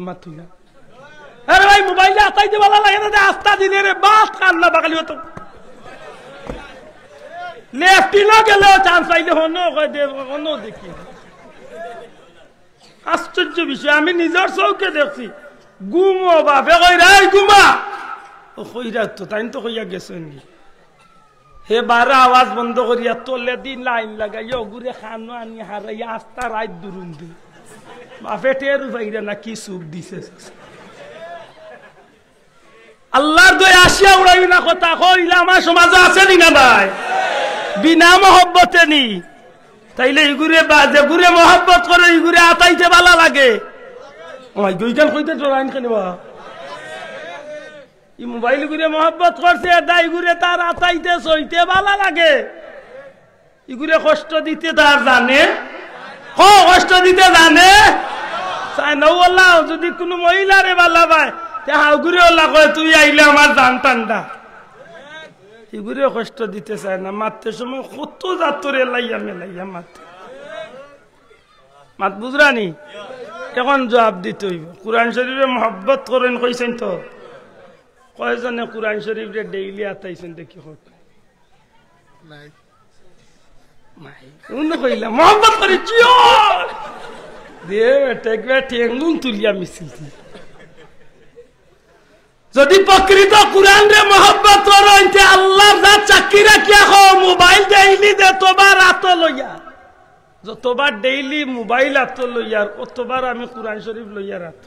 মাতুই না আরে ভাই মোবাইলে আতাইতে ভালো লাগে না, আস্তা দিনে রে বাস কান্না বাকালি হতো। লেফটিনও গেলে চান্স পাইলে হনো দেখি। আশ্চর্য বিষয়, আমি নিজের চৌকে দেখছি ঘুমো বাপে কই রাই ঘুমা ও কইরা তো তাই তো কইয়া গেছেন কি হে বারা আওয়াজ বন্ধ করিয়া তোলে দিন লাইন লাগাইয়া ঘুরে খানো আনি হারাইয়া আস্তা রাত দুরুন দি বাপে টের ভাইরা না কি সুখ দিছে। আল্লাহর দয়া আসিয়া উড়াই না কথা কইলা আমার সমাজে আছে নি না ভাই? বিনা মহব্বতে নি তাইলে ইগুরে বাজে ঘুরে মহব্বত করে ইগুরে আতাইতে ভালো লাগে। ওই দুইজন কইতে জোরাইন কেন বা ই মোবাইল ঘুরে মহব্বত করছে দাই ঘুরে তার আতাইতে সইতে ভালো লাগে। ইগুরে কষ্ট দিতে তার জানে, কষ্ট দিতে জানে চাই না। যদি কোনো মহিলারে ভালো পায় হাউগুরে ওলা কয় তুই আইলে আমার জান টান্ডা, এগুলো কষ্ট দিতে চায় না। মারতে সময় কত জাতরে লাইয়া মেলাইয়া মারতে মাত বুঝরানি। এখন জবাব দিতে হইব। কুরআন শরীফে মহব্বত করেন কইছেন তো কয়জনে কুরআন শরীফে ডেইলি আতাইছেন দেখি হোক নাই কইলা মহব্বত করে চিও দিয়ে টেকবে টেঙ্গুন তুলিয়া মিছিল। যদি প্রকৃত কুরআন রে মহব্বত করতে আল্লাহ যা চাকরি রাখিয়া হো মোবাইল ডেইলি দে তোবার আত লইয়া, যতবার ডেইলি মোবাইল আত লইয়া অতবার আমি কুরআন শরীফ লইয়া রাত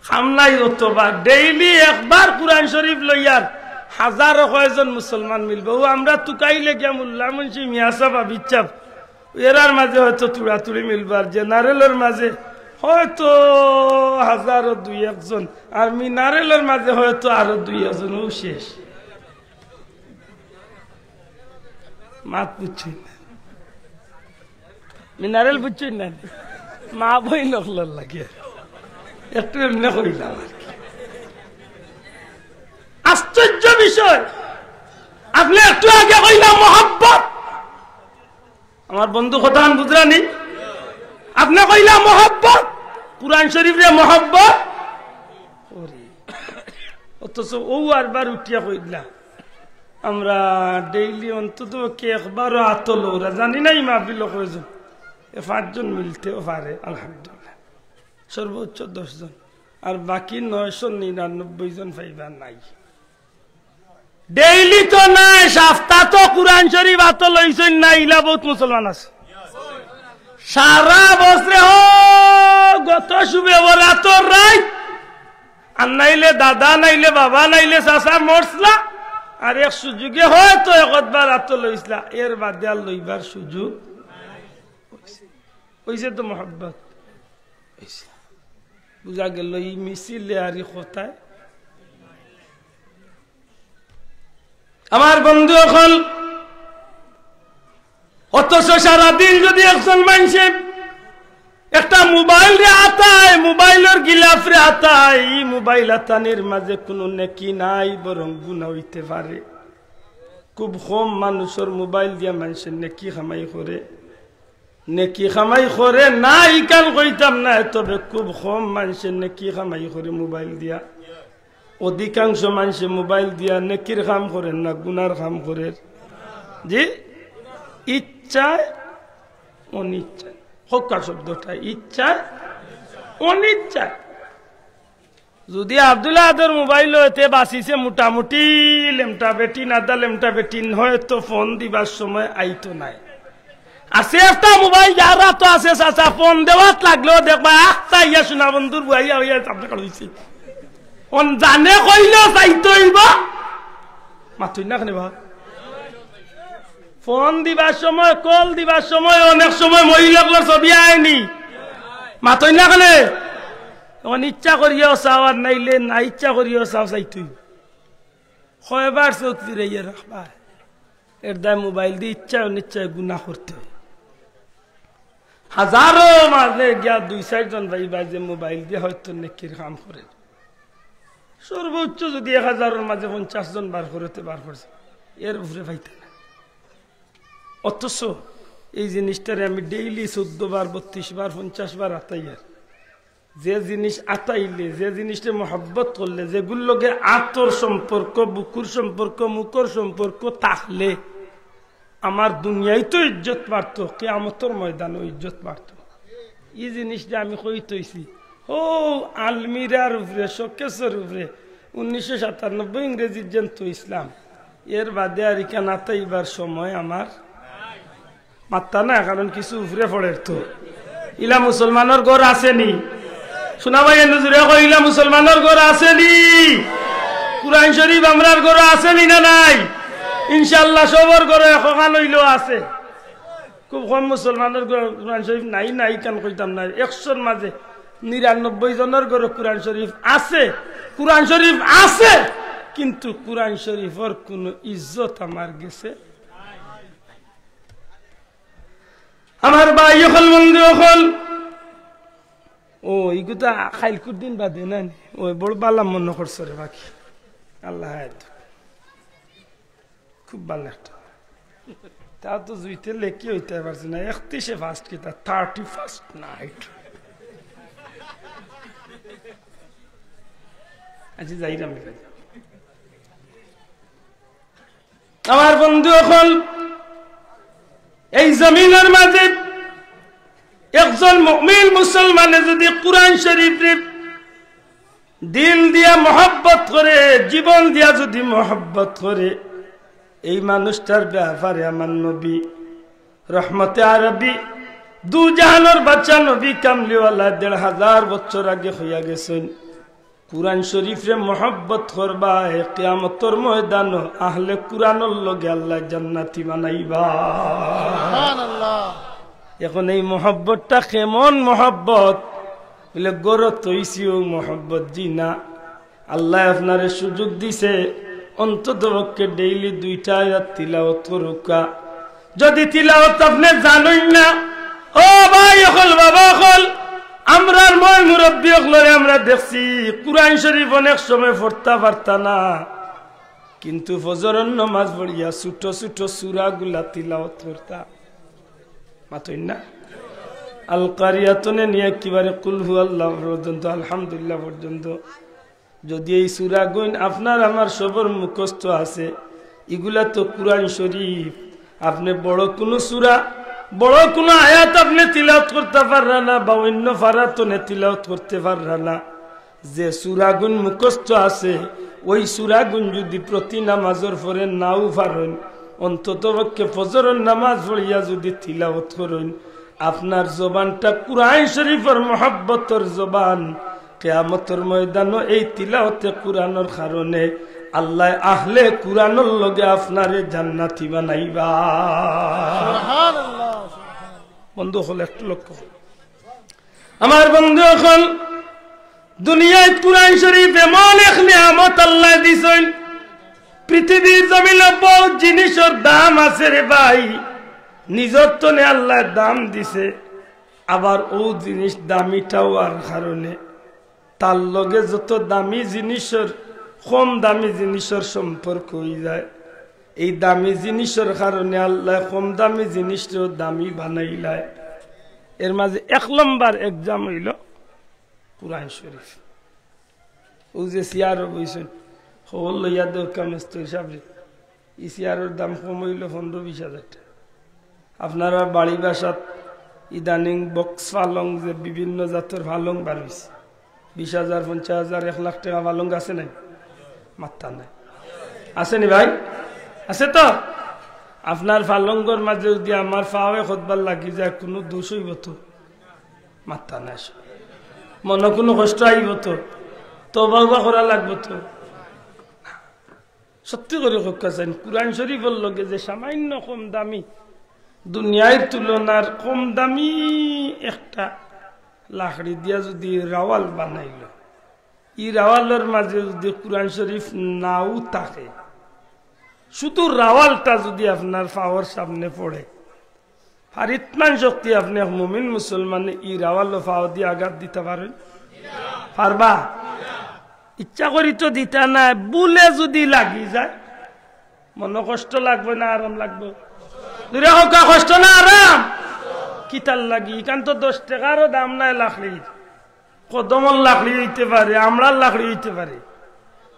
খামলাই, অতবার ডেইলি একবার কুরআন শরীফ লইয়ার হাজারো কয়জন মুসলমান মিলবে। ও আমরা তুকাইলে গিয়া মোল্লা মুন্সি মিয়া সাহেব আবিচাপ এরার মাঝে হয়তো তুড়াতুড়ি মিলবার, জেনারেলের মাঝে হয়তো 1000-2-1 আর মিনারেলের মাঝে হয়তো আরো 2-1 শেষ। মাত বুঝছি না, মিনারেল বুঝছি না, মা বই নকলার লাগে একটু এমনি কইলাম আর কি। আশ্চর্য বিষয়, আপনি একটু আগে কইলাম মহব্বত, আমার বন্ধু কথা বুঝরানি, আপনি কইলাম মহব্বত, কুরআন শরীফে মহব্বত, অথচ ও আরবার উঠিয়া কইলা আমরা ডেইলি অন্তত কে একবারও আতল ওরা জানি নাই মাহফিল কয়জন, 5 জন মিলতেও পারে আলহামদুলিল্লাহ, সর্বোচ্চ 10 জন, আর বাকি 999 জন পাইবার নাই। ডেইলি তো নাই, সপ্তাহ তো কুরআন শরীফ আতল হইছেন না, ইলা বহুত মুসলমান আছে সারা বছরে। ও গত শুবে বরাতর রাত, আর নাইলে দাদা নাইলে বাবা নাইলে চাচা মরসলা, আর এক সুযোগে হয়তো একবার আতল হইসলা, এর বাদে আর লইবার সুযোগ হইছে। তো মহব্বত হইছে, বুঝা গেল ই মিছিলে আর কথায়। আমার বন্ধু এখন অথচ সারাদিন যদি একজন মানুষে একটা মোবাইল রে আতায়, মোবাইলের গিলাফ রে আতায়, এই মোবাইল আতানের মাঝে কোনো নেকি নাই, বরং গুনাহ হইতে পারে। খুব কম মানুষের মোবাইল দিয়া মানুষের নেকি কামাই করে, নেকি কামাই করে না ইকান কইতাম না, তবে খুব কম মানুষের নেকি কামাই করে মোবাইল দিয়া। অধিকাংশ মানুষে মোবাইল দিয়া নেকির কাম করেন না, গুনার কাম করে। জি, ইচ্ছায় অনিচ্ছায়, হক্কা শব্দটা ইচ্ছায় অনিচ্ছায়। যদি আব্দুল্লাহ আদর মোবাইল হইতে বাঁচিছে মোটামুটি লেমটা বেটি না দা লেমটা বেটি হয়তো ফোন দিবার সময় আইতো নাই। আছে একটা মোবাইল যারা তো আছে চাচা, ফোন দেওয়াত লাগলেও দেখবা একটা ইয়া শোনা বন্ধুর বুয়াইয়া হইয়া আপনি কাছে জানে কইলেও চাইতো মাতুই না খানিবা। ফোন দিবার সময়, কল দিবার সময় অনেক সময় মহিলাগুলোর ছবি আয়নি, মাতুই না খানে। এখন ইচ্ছা করিও চাও আর নাইলে না ইচ্ছা করিও চাও, চাইতুই কয়বার চৌধুরী রে রাখবা। এর দায় মোবাইল দিয়ে ইচ্ছা অনিচ্ছায় গুনাহ করতে হাজারো মাঝে গিয়া 2-4 জন ভাইবা যে মোবাইল দিয়ে হয়তো নেকির কাম করে। সর্বোচ্চ যদি 1000-এর মাঝে 50 জন বার করতে বার করছে, এর উপরে পাইতে না। অথচ এই জিনিসটারে আমি ডেইলি 14 বার 32 বার 50 বার আতাই। আর যে জিনিস আতাইলে, যে জিনিসটা মহব্বত করলে, যেগুলোকে আতর সম্পর্ক, বুকুর সম্পর্ক, মুখর সম্পর্ক থাকলে আমার দুনিয়ায় তো ইজ্জত বাড়তো, কিয়ামতের ময়দানও ইজ্জত বাড়তো। এই জিনিসটা আমি কইতেছি ও আলমিরার উপরে, শোকেসের উপরে 1997 ইংরেজির জন্ত ইসলাম। এর বাদে আর ইকান আতাইবার সময় আমার মাত্তা না, কারণ কিছু উপরে পড়ে। তো ইলা মুসলমানের ঘর আসেনি, শোনা ভাই নজরে কইলা মুসলমানের ঘর আসেনি, কুরআন শরীফ আমরার ঘর আসেনি না নাই? ইনশাআল্লাহ সবার ঘরে এখন হইলেও আছে। খুব কম মুসলমানের ঘর কুরআন শরীফ নাই, নাই কেন কইতাম না, 100-র মাঝে 99 জনের ঘরে কুরআন শরীফ আছে। কুরআন শরীফ আছে, কিন্তু কুরআন শরীফের কোন ইজ্জত আমার গেছে। আমার ভাই হল বন্ধু হল ও এইগুলা খাইলকুর দিন বাদে না, ওই বড় বালা মনে করছে রে বাকি। আল্লাহ খুব ভালো একটা, তা তো জুইতে লেখি হইতে পারছে না। 31 ফার্স্ট কি তা 31st নাইট। আচ্ছা যাইরাম আমার বন্ধু এখন এই জমিনের মাঝে একজন মুমিন মুসলমানে যদি কুরআন শরীফের দিল দিয়া মহব্বত করে, জীবন দিয়া যদি মহব্বত করে, এই মানুষটার ব্যাপারে আমার নবী রহমতে আরবি দু জাহানের বাচ্চা নবী কামলিওয়ালা 1500 বছর আগে হইয়া গেছেন। কুরআন শরীফে মহব্বত করবা, কিয়ামতের ময়দান আহলে কুরআনের লগে আল্লাহ জান্নাতি বানাইবা। সুবহানাল্লাহ। এখন এই মহব্বতটা কেমন মহব্বত বলে গরত হইছিও মহব্বত জি না আল্লাহ আপনারে সুযোগ দিছে অন্ততপক্ষে ডেইলি 2টা আয়াত তিলাওয়াত করুকা যদি তিলাওয়াত আপনি জানেন না ও ভাই হল বাবা হল আমরার মই মুরব্বী হলরে আমরা দেখছি কুরআন শরীফ অনেক সময় পড়তে পারতা না কিন্তু ফজরের নামাজ পড়িয়া ছোট ছোট সূরাগুলা তিলাওয়াত করতা মাতই না আল কারিয়াতুনে নিয়ে কিবারে কুল হুয়াল্লাহ পর্যন্ত আলহামদুলিল্লাহ পর্যন্ত যদি এই সূরাগুন আপনার আমার সবার মুখস্থ আছে এগুলা তো কুরআন শরীফ আপনি বড় কোন সূরা বড় কোন আয়াত আপনি তিলাওয়াত করতে পাররা না বা অন্য ফারাতনে তিলাওয়াত করতে পাররা না যে সূরাগুন মুখস্থ আছে ওই সূরাগুন যদি প্রতি নামাজের পরে নাও পারেন অন্ততপক্ষে ফজরের নামাজ পড়িয়া যদি তিলাওয়াত করেন আপনার জবানটা কুরআন শরীফের মহব্বতের জবান কিয়ামতের ময়দানে এই তিলাওয়াতে কুরআনের কারণে আল্লাহ আহলে কুরআনের লগে আপনারে জান্নাতি বানাইবা সুবহানাল্লাহ বন্ধু হল একটু লক্ষ্য আমার বন্ধু এখন দুনিয়ায় কুরআন শরীফ এমন এক নিয়ামত আল্লাহ দিছেন পৃথিবীর জমিনে বহু জিনিসের দাম আছে রে ভাই নিজের তনে আল্লাহ দাম দিছে আবার ও জিনিস দামিটাও আর কারণে তার লগে যত দামি জিনিসের কম দামি জিনিসের সম্পর্ক হয়ে যায় এই দামি জিনিসের কারণে আল্লাহ কম দামি জিনিসটাও দামি বানাইলায় এর মাঝে 1 নম্বর এক্সাম হইল কুরআন শরীফ ও যে সিয়ারও বইছেন হল লইয়া দেও কামেস্ত হিসাবে এই সিয়ারের দাম কম হইল 15-20 হাজার টাকা আপনারা বাড়ি বাসাত ইদানিং বক্স পালং যে বিভিন্ন জাতের পালং বার হয়েছে 20,000 50,000 1 লাখ টাকা পালং আছে নাই মাত্রা নাই আছে নি ভাই আছে তো আপনার পালঙ্গর মাঝে যদি আমার পাওয়ে খোদবার লাগি যায় কোনো দোষ হইব তো মাত্রা নাই মনে কোনো কষ্ট আইব তো তওবা করা লাগবে তো সত্যি করে কথা চান কুরআন শরীফের লগে যে সামান্য কম দামি দুনিয়ার তুলনার কম দামি একটা লাকড়ি দিয়া যদি রাওয়াল বানাইল এই রাওয়ালের মাঝে যদি কুরআন শরীফ নাও থাকে শুধু রাওয়ালটা যদি আপনার পাওয়ার সামনে পড়ে আর ইতমান শক্তি আপনি মুমিন মুসলমান এই রাওয়াল পাওয়া দিয়ে আঘাত দিতে পারেন পারবা ইচ্ছা করি তো দিতা না বুলে যদি লাগি যায় মনে কষ্ট লাগবে না আরাম লাগবে দূরে হোক কষ্ট না আরাম কিতাল লাগি এখান তো 10 টাকারও দাম নাই লাকড়ির কদমর লাকড়ি হইতে পারে আমরার লাকড়ি হইতে পারে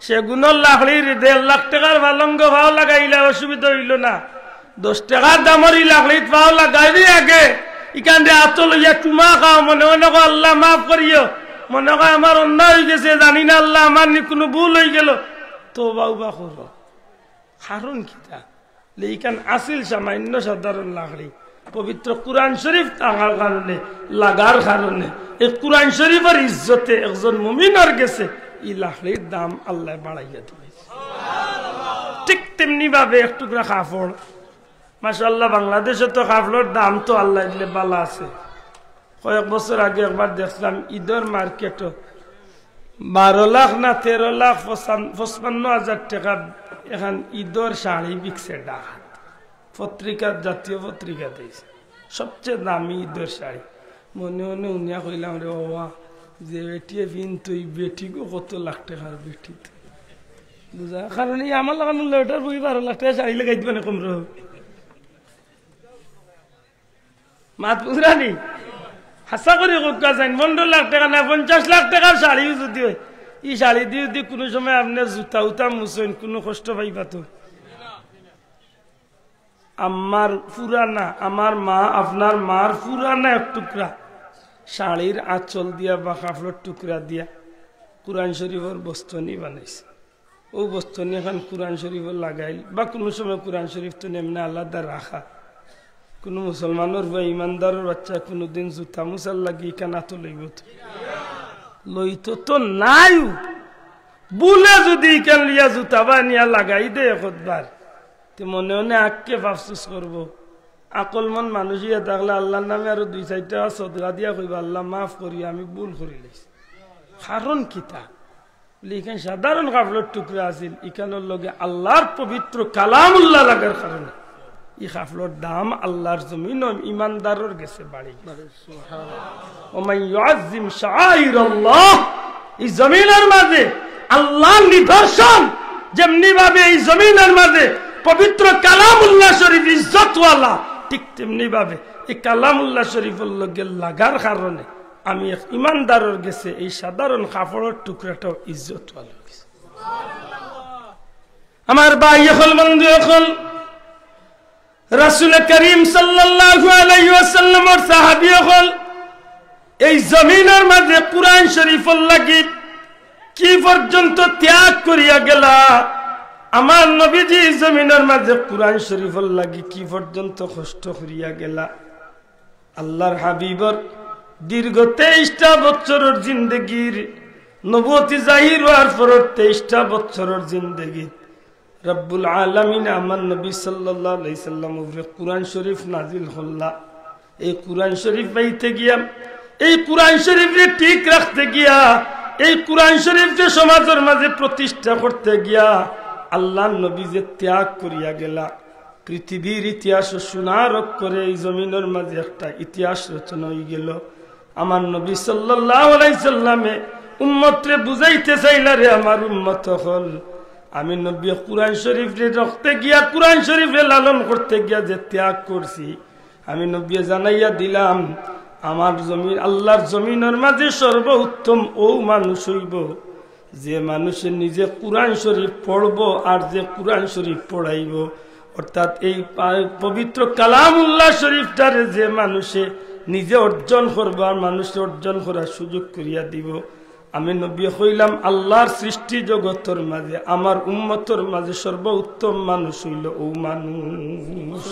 সেগুনোর লাকড়ির 1.5 লাখ টাকার ভালঙ্গ ভাও লাগাইলে অসুবিধা হইল না 10 টাকার দামরই লাকড়ি ভাও লাগাইবি আগে এখান দিয়ে হাত লইয়া চুমা খাও মনে মনে কো আল্লাহ মাফ করিও মনে কয় আমার অন্যায় হয়ে গেছে জানি না আল্লাহ আমার কোনো ভুল হয়ে গেল তো বাউবা করো কারণ কিতা এইখান আসিল সামান্য সাধারণ লাকড়ি পবিত্র কুরআন শরীফ থাকার কারণে লাগার কারণে এই কুরআন শরীফের ইজ্জতে একজন মুমিনের গেছে এই লাকড়ির দাম আল্লাহ বাড়াইয়া দিয়েছে ঠিক তেমনি ভাবে এক টুকরা কাপড় মাশাআল্লাহ বাংলাদেশে তো কাপড়ের দাম তো আল্লাহ দিলে বালা আছে কয়েক বছর আগে একবার দেখলাম ঈদের মার্কেট 12 লাখ না 13 লাখ 55,000 টাকা এখন ঈদের শাড়ি বিকছে ডাকাত পত্রিকা জাতীয় পত্রিকা দিয়েছে সবচেয়ে দামি ঈদের শাড়ি মনে মনে উনিয়া কইলাম রে বাবা যে বেটিয়ে বিন তুই বেটিকে কত লাখ টাকার বেটি বুঝা কারণ এই আমার লাগানো ওটার বই 12 লাখ টাকা শাড়ি লাগাই দিবে না কম রহ মাত বুঝরানি হাসা করে কোকা যান 15 লাখ টাকা না 50 লাখ টাকার শাড়ি যদি হয় এই শাড়ি দিয়ে যদি কোনো সময় আপনি জুতা উতা মুছেন কোনো কষ্ট পাইবা তো আমার পুরানা আমার মা আপনার মার পুরানা এক টুকরা শাড়ির আঁচল দিয়া বা কাপড়ের টুকরা দিয়া কুরআন শরীফের বস্তনি বানাইছে ও বস্তনি এখন কুরআন শরীফের লাগাইল বা কোনো সময় কুরআন শরীফ তো এমনি আলাদা রাখা কোনো মুসলমানের বা ইমানদারের বাচ্চা কোনোদিন জুতা মুসাল লাগি কেনা তো লইব তো লইতো তো নাই বুলে যদি কেন লিয়া জুতা বা নিয়া লাগাই দে একবার মনে মনে আঁককে আফসোস করবো আকলমন মানুষিয়া থাকলে আল্লাহর নামে আরো 2-4টা সদকা দিয়া কইবা আল্লাহ মাফ করি আমি ভুল করি লাইছি। কারণ কিতা এখানে সাধারণ কাপড়ের টুকরা আছিল, এখানের লগে আল্লাহর পবিত্র কালামুল্লাহ লাগার কারণে এই কাপড়ের দাম আল্লাহর জমিন ইমানদারের গেছে বাড়ি। ওমান ইউআযযিম শাআইরাল্লাহ, এই জমিনের মাঝে আল্লাহর নিদর্শন যেমনি ভাবে এই জমিনের মাঝে পবিত্র কালামুল্লাহ শরীফ ইজ্জতওয়ালা, ঠিক তেমনি ভাবে এই কালামুল্লাহ শরীফের লগে লাগার কারণে আমি এক ইমানদারের গেছে এই সাধারণ কাপড়ের টুকরাটাও ইজ্জতওয়ালা গেছে। আমার ভাই এখন বন্ধু এখন রাসূল করিম সাল্লাল্লাহু আলাইহি ওয়াসাল্লামের সাহাবী এখন এই জমিনের মাঝে কুরআন শরীফের লাগি কি পর্যন্ত ত্যাগ করিয়া গেলা। আমার নবীজি জমিনের মাঝে কুরআন শরীফের লাগি কি পর্যন্ত কষ্ট করিয়া গেলা। আল্লাহর হাবিবর দীর্ঘ 23টা বছরের জিন্দগির নবুয়তি জাহির হওয়ার পর 23টা বছরের জিন্দগি রব্বুল আলামিন আমার নবী সাল্লাল্লাহু আলাইহি সাল্লামের উপরে কুরআন শরীফ নাজিল হল্লা। এই কুরআন শরীফ পাইতে গিয়া, এই কুরআন শরীফকে ঠিক রাখতে গিয়া, এই কুরআন শরীফকে সমাজের মাঝে প্রতিষ্ঠা করতে গিয়া আল্লাহর নবী যে ত্যাগ করিয়া গেলা। পৃথিবীর ইতিহাস সোনার অক্ষরে এই জমিনের মাঝে একটা ইতিহাস রচনা হয়ে গেল। আমার নবী সাল্লাল্লাহু আলাইহি সাল্লামে উম্মতরে বুঝাইতে চাইলা, রে আমার উম্মত হল আমি নবী কুরআন শরীফে রাখতে গিয়া, কুরআন শরীফে লালন করতে গিয়া যে ত্যাগ করছি, আমি নবী জানাইয়া দিলাম আমার জমিন আল্লাহর জমিনের মাঝে সর্বোত্তম ও মানুষ হইব যে মানুষে নিজে কুরআন শরীফ পড়ব আর যে কুরআন শরীফ পড়াইব। অর্থাৎ এই পবিত্র কালামুল্লাহ শরীফটারে যে মানুষে নিজে অর্জন করবো আর মানুষে অর্জন করার সুযোগ করিয়া দিব। আমি নবী হইলাম আল্লাহর সৃষ্টি জগতের মাঝে আমার উম্মতের মাঝে সর্বোত্তম মানুষ হইল ও মানুষ।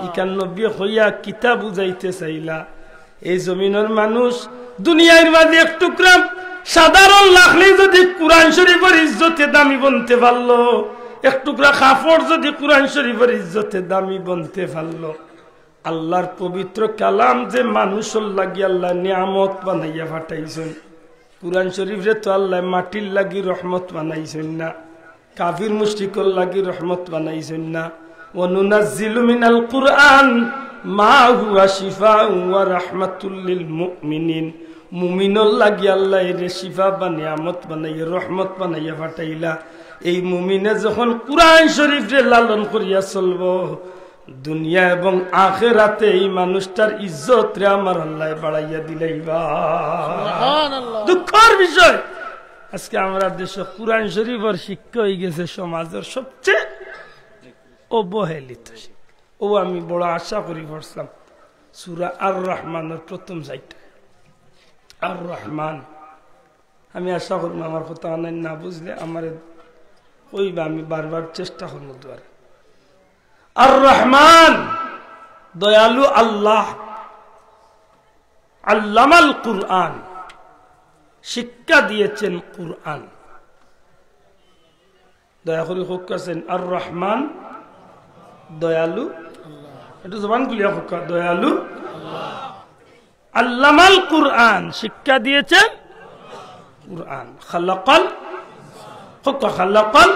ইকান নবী হইয়া কিতাব বুঝাইতে চাইলা এই জমিনের মানুষ দুনিয়ার মাঝে এক টুকরা সাধারণ লাগলে যদি কুরআন শরীফের ইজ্জতে দামি বনতে পারলো, এক টুকরা কাপড় যদি কুরআন শরীফের ইজ্জতে দামি বনতে পারলো, আল্লাহর পবিত্র কালাম যে মানুষের লাগি আল্লাহ নিয়ামত বানাইয়া পাঠাইছেন। কুরআন শরীফে তো আল্লাহ মাটির লাগি রহমত বানাইছেন না, কাফির মুশরিকর লাগি রহমত বানাইছেন না। ওয়ানুনাজ্জিলু মিনাল কুরআন মা হুয়া শিফাউ ওয়া রাহমাতুল লিল মুমিনিন, মুমিনের লাগি আল্লাহ এর শিফা বা নিয়ামত বানাইয়া রহমত বানাইয়া পাঠাইলা। এই মুমিনে যখন কুরআন শরীফে লালন করিয়া চলব, দুনিয়া এবং আখিরাতে এই মানুষটার ইজ্জত রে আমার আল্লাহ বাড়াইয়া দিলাইবা। সুবহানাল্লাহ। দুঃখের বিষয় আজকে আমরা দেশে কুরআন শরীফের শিক্ষা হয়ে গেছে সমাজের সবচেয়ে অবহেলিত শিক্ষা। ও আমি বড় আশা করি পড়ছিলাম সূরা আর রহমানের প্রথম সাইটটা আর রহমান। আমি আশা করব আমার কথা না বুঝলে আমার কইবা, আমি বারবার চেষ্টা করব দ্বারা। আর রহমান দয়ালু আল্লাহ, আল্লামাল কুরআন শিক্ষা দিয়েছেন কুরআন। দয়া করে হোক কাছেন আর রহমান দয়ালু, একটু জবান খুলিয়া হোক, দয়ালু আল্লামাল কুরআন শিক্ষা দিয়েছেন কুরআন। খালাকাল হোক, খালাকাল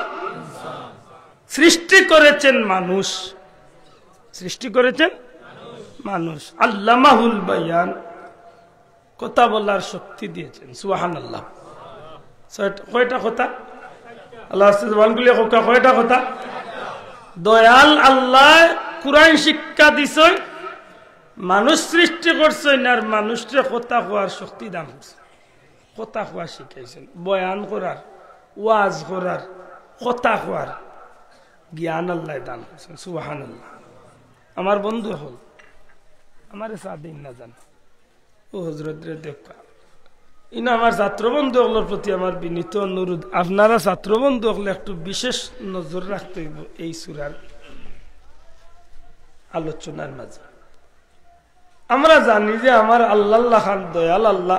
সৃষ্টি করেছেন মানুষ, সৃষ্টি করেছেন মানুষ। আল্লামাহুল বায়ান কথা বলার শক্তি দিয়েছেন। সুবহানাল্লাহ। কয়টা কথা আল্লাহ জবানগুলি কয়টা কথা? দয়াল আল্লাহ কুরআন শিক্ষা দিছেন, মানুষ সৃষ্টি করছেন আর মানুষকে কথা কোয়ার শক্তি দান করছেন, কথা কোয়া শিখাইছেন, বয়ান করার, ওয়াজ করার, কথা কোয়ার জ্ঞান আল্লাহ দান করছেন। সুবহানাল্লাহ। আমার বন্ধু হল আমার সাদিন না জান ও হযরত রে দেখা ইনা আমার ছাত্র বন্ধু হলোর প্রতি আমার বিনীত অনুরোধ, আপনারা ছাত্র বন্ধু হলে একটু বিশেষ নজর রাখতে হইব এই সূরার আলোচনার মাঝে। আমরা জানি যে আমার আল্লাহ খান দয়াল আল্লাহ,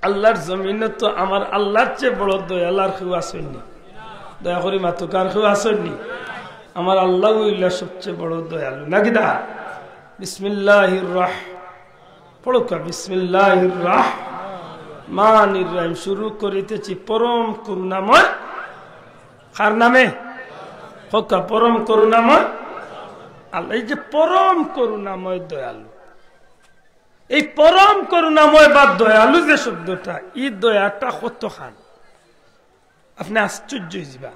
আল্লাহর জমিনে তো আমার আল্লাহর চেয়ে বড় দয়াল আর কেউ আসেননি। দয়া করি মাতুকার কেউ আসেননি। আমার আল্লাহ হইলা সবচেয়ে বড় দয়ালু নাকি দা বিসমিল্লাহির পড়ো বিসমিল্লাহির রহমানির রহিম শুরু করিতেছি পরম করুণাময় কার নামে হোকা পরম করুণাময় আল্লাহ এই যে পরম করুণাময় দয়ালু এই পরম করুণাময় বা দয়ালু যে শব্দটা এই দয়াটা কত খান আপনি আশ্চর্য হইবা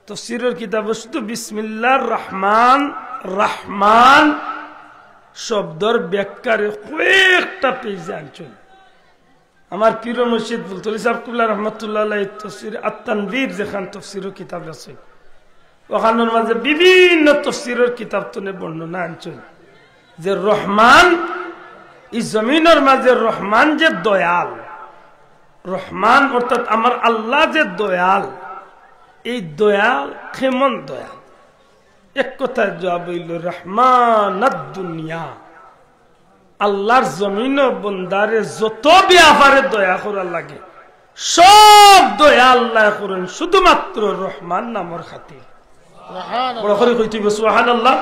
তাফসীরের কিতাব শুধু বিসমিল্লাহির রহমান শব্দের ব্যাখ্যার কয়েকটা পেজ আনছেন আমার পীর মুর্শিদ বুলতলি সাহেব কুল্লা রহমাতুল্লাহ আলাইহি তাফসীর আত-তানবীর যেখান তাফসীরের কিতাব আছে ওখানের মাঝে বিভিন্ন তাফসীরের কিতাব তনে বর্ণনা আনছেন যে রহমান এই জমিনের মাঝে রহমান যে দয়াল রহমান অর্থাৎ আমার আল্লাহ যে দয়াল এই দয়াল কেমন দয়াল এক কথায় জবাব হইল রহমানাদ দুনিয়া আল্লাহর জমিন বন্দারে যত ব্যাপারে দয়া করার লাগে সব দয়া আল্লাহ করেন শুধুমাত্র রহমান নামের খাতির বড় করে কইতে সুবহানাল্লাহ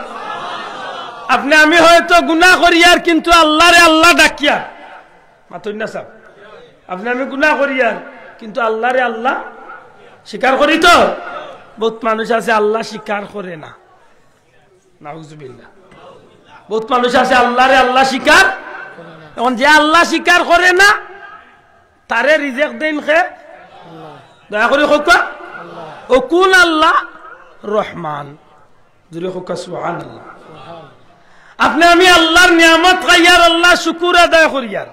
আপনি আমি হয়তো গুনাহ করি আর কিন্তু আল্লাহরে আল্লাহ ডাকিয়া মাতুন না সাহেব আপনি আমি গুনাহ করি আর কিন্তু আল্লাহরে আল্লাহ স্বীকার করি তো বহুত মানুষ আছে আল্লাহ স্বীকার করে না নাউজুবিল্লাহ বহুত মানুষ আছে আল্লাহরে আল্লাহ স্বীকার এখন যে আল্লাহ স্বীকার করে না তারে রিজেক্ট দেন খে দয়া করে হোক ও কোন আল্লাহ রহমান জুড়ে হোক সুবহানাল্লাহ আপনি আমি আল্লাহর নিয়ামত খাইয়ার আল্লাহ শুকুর আদায় করিয়ার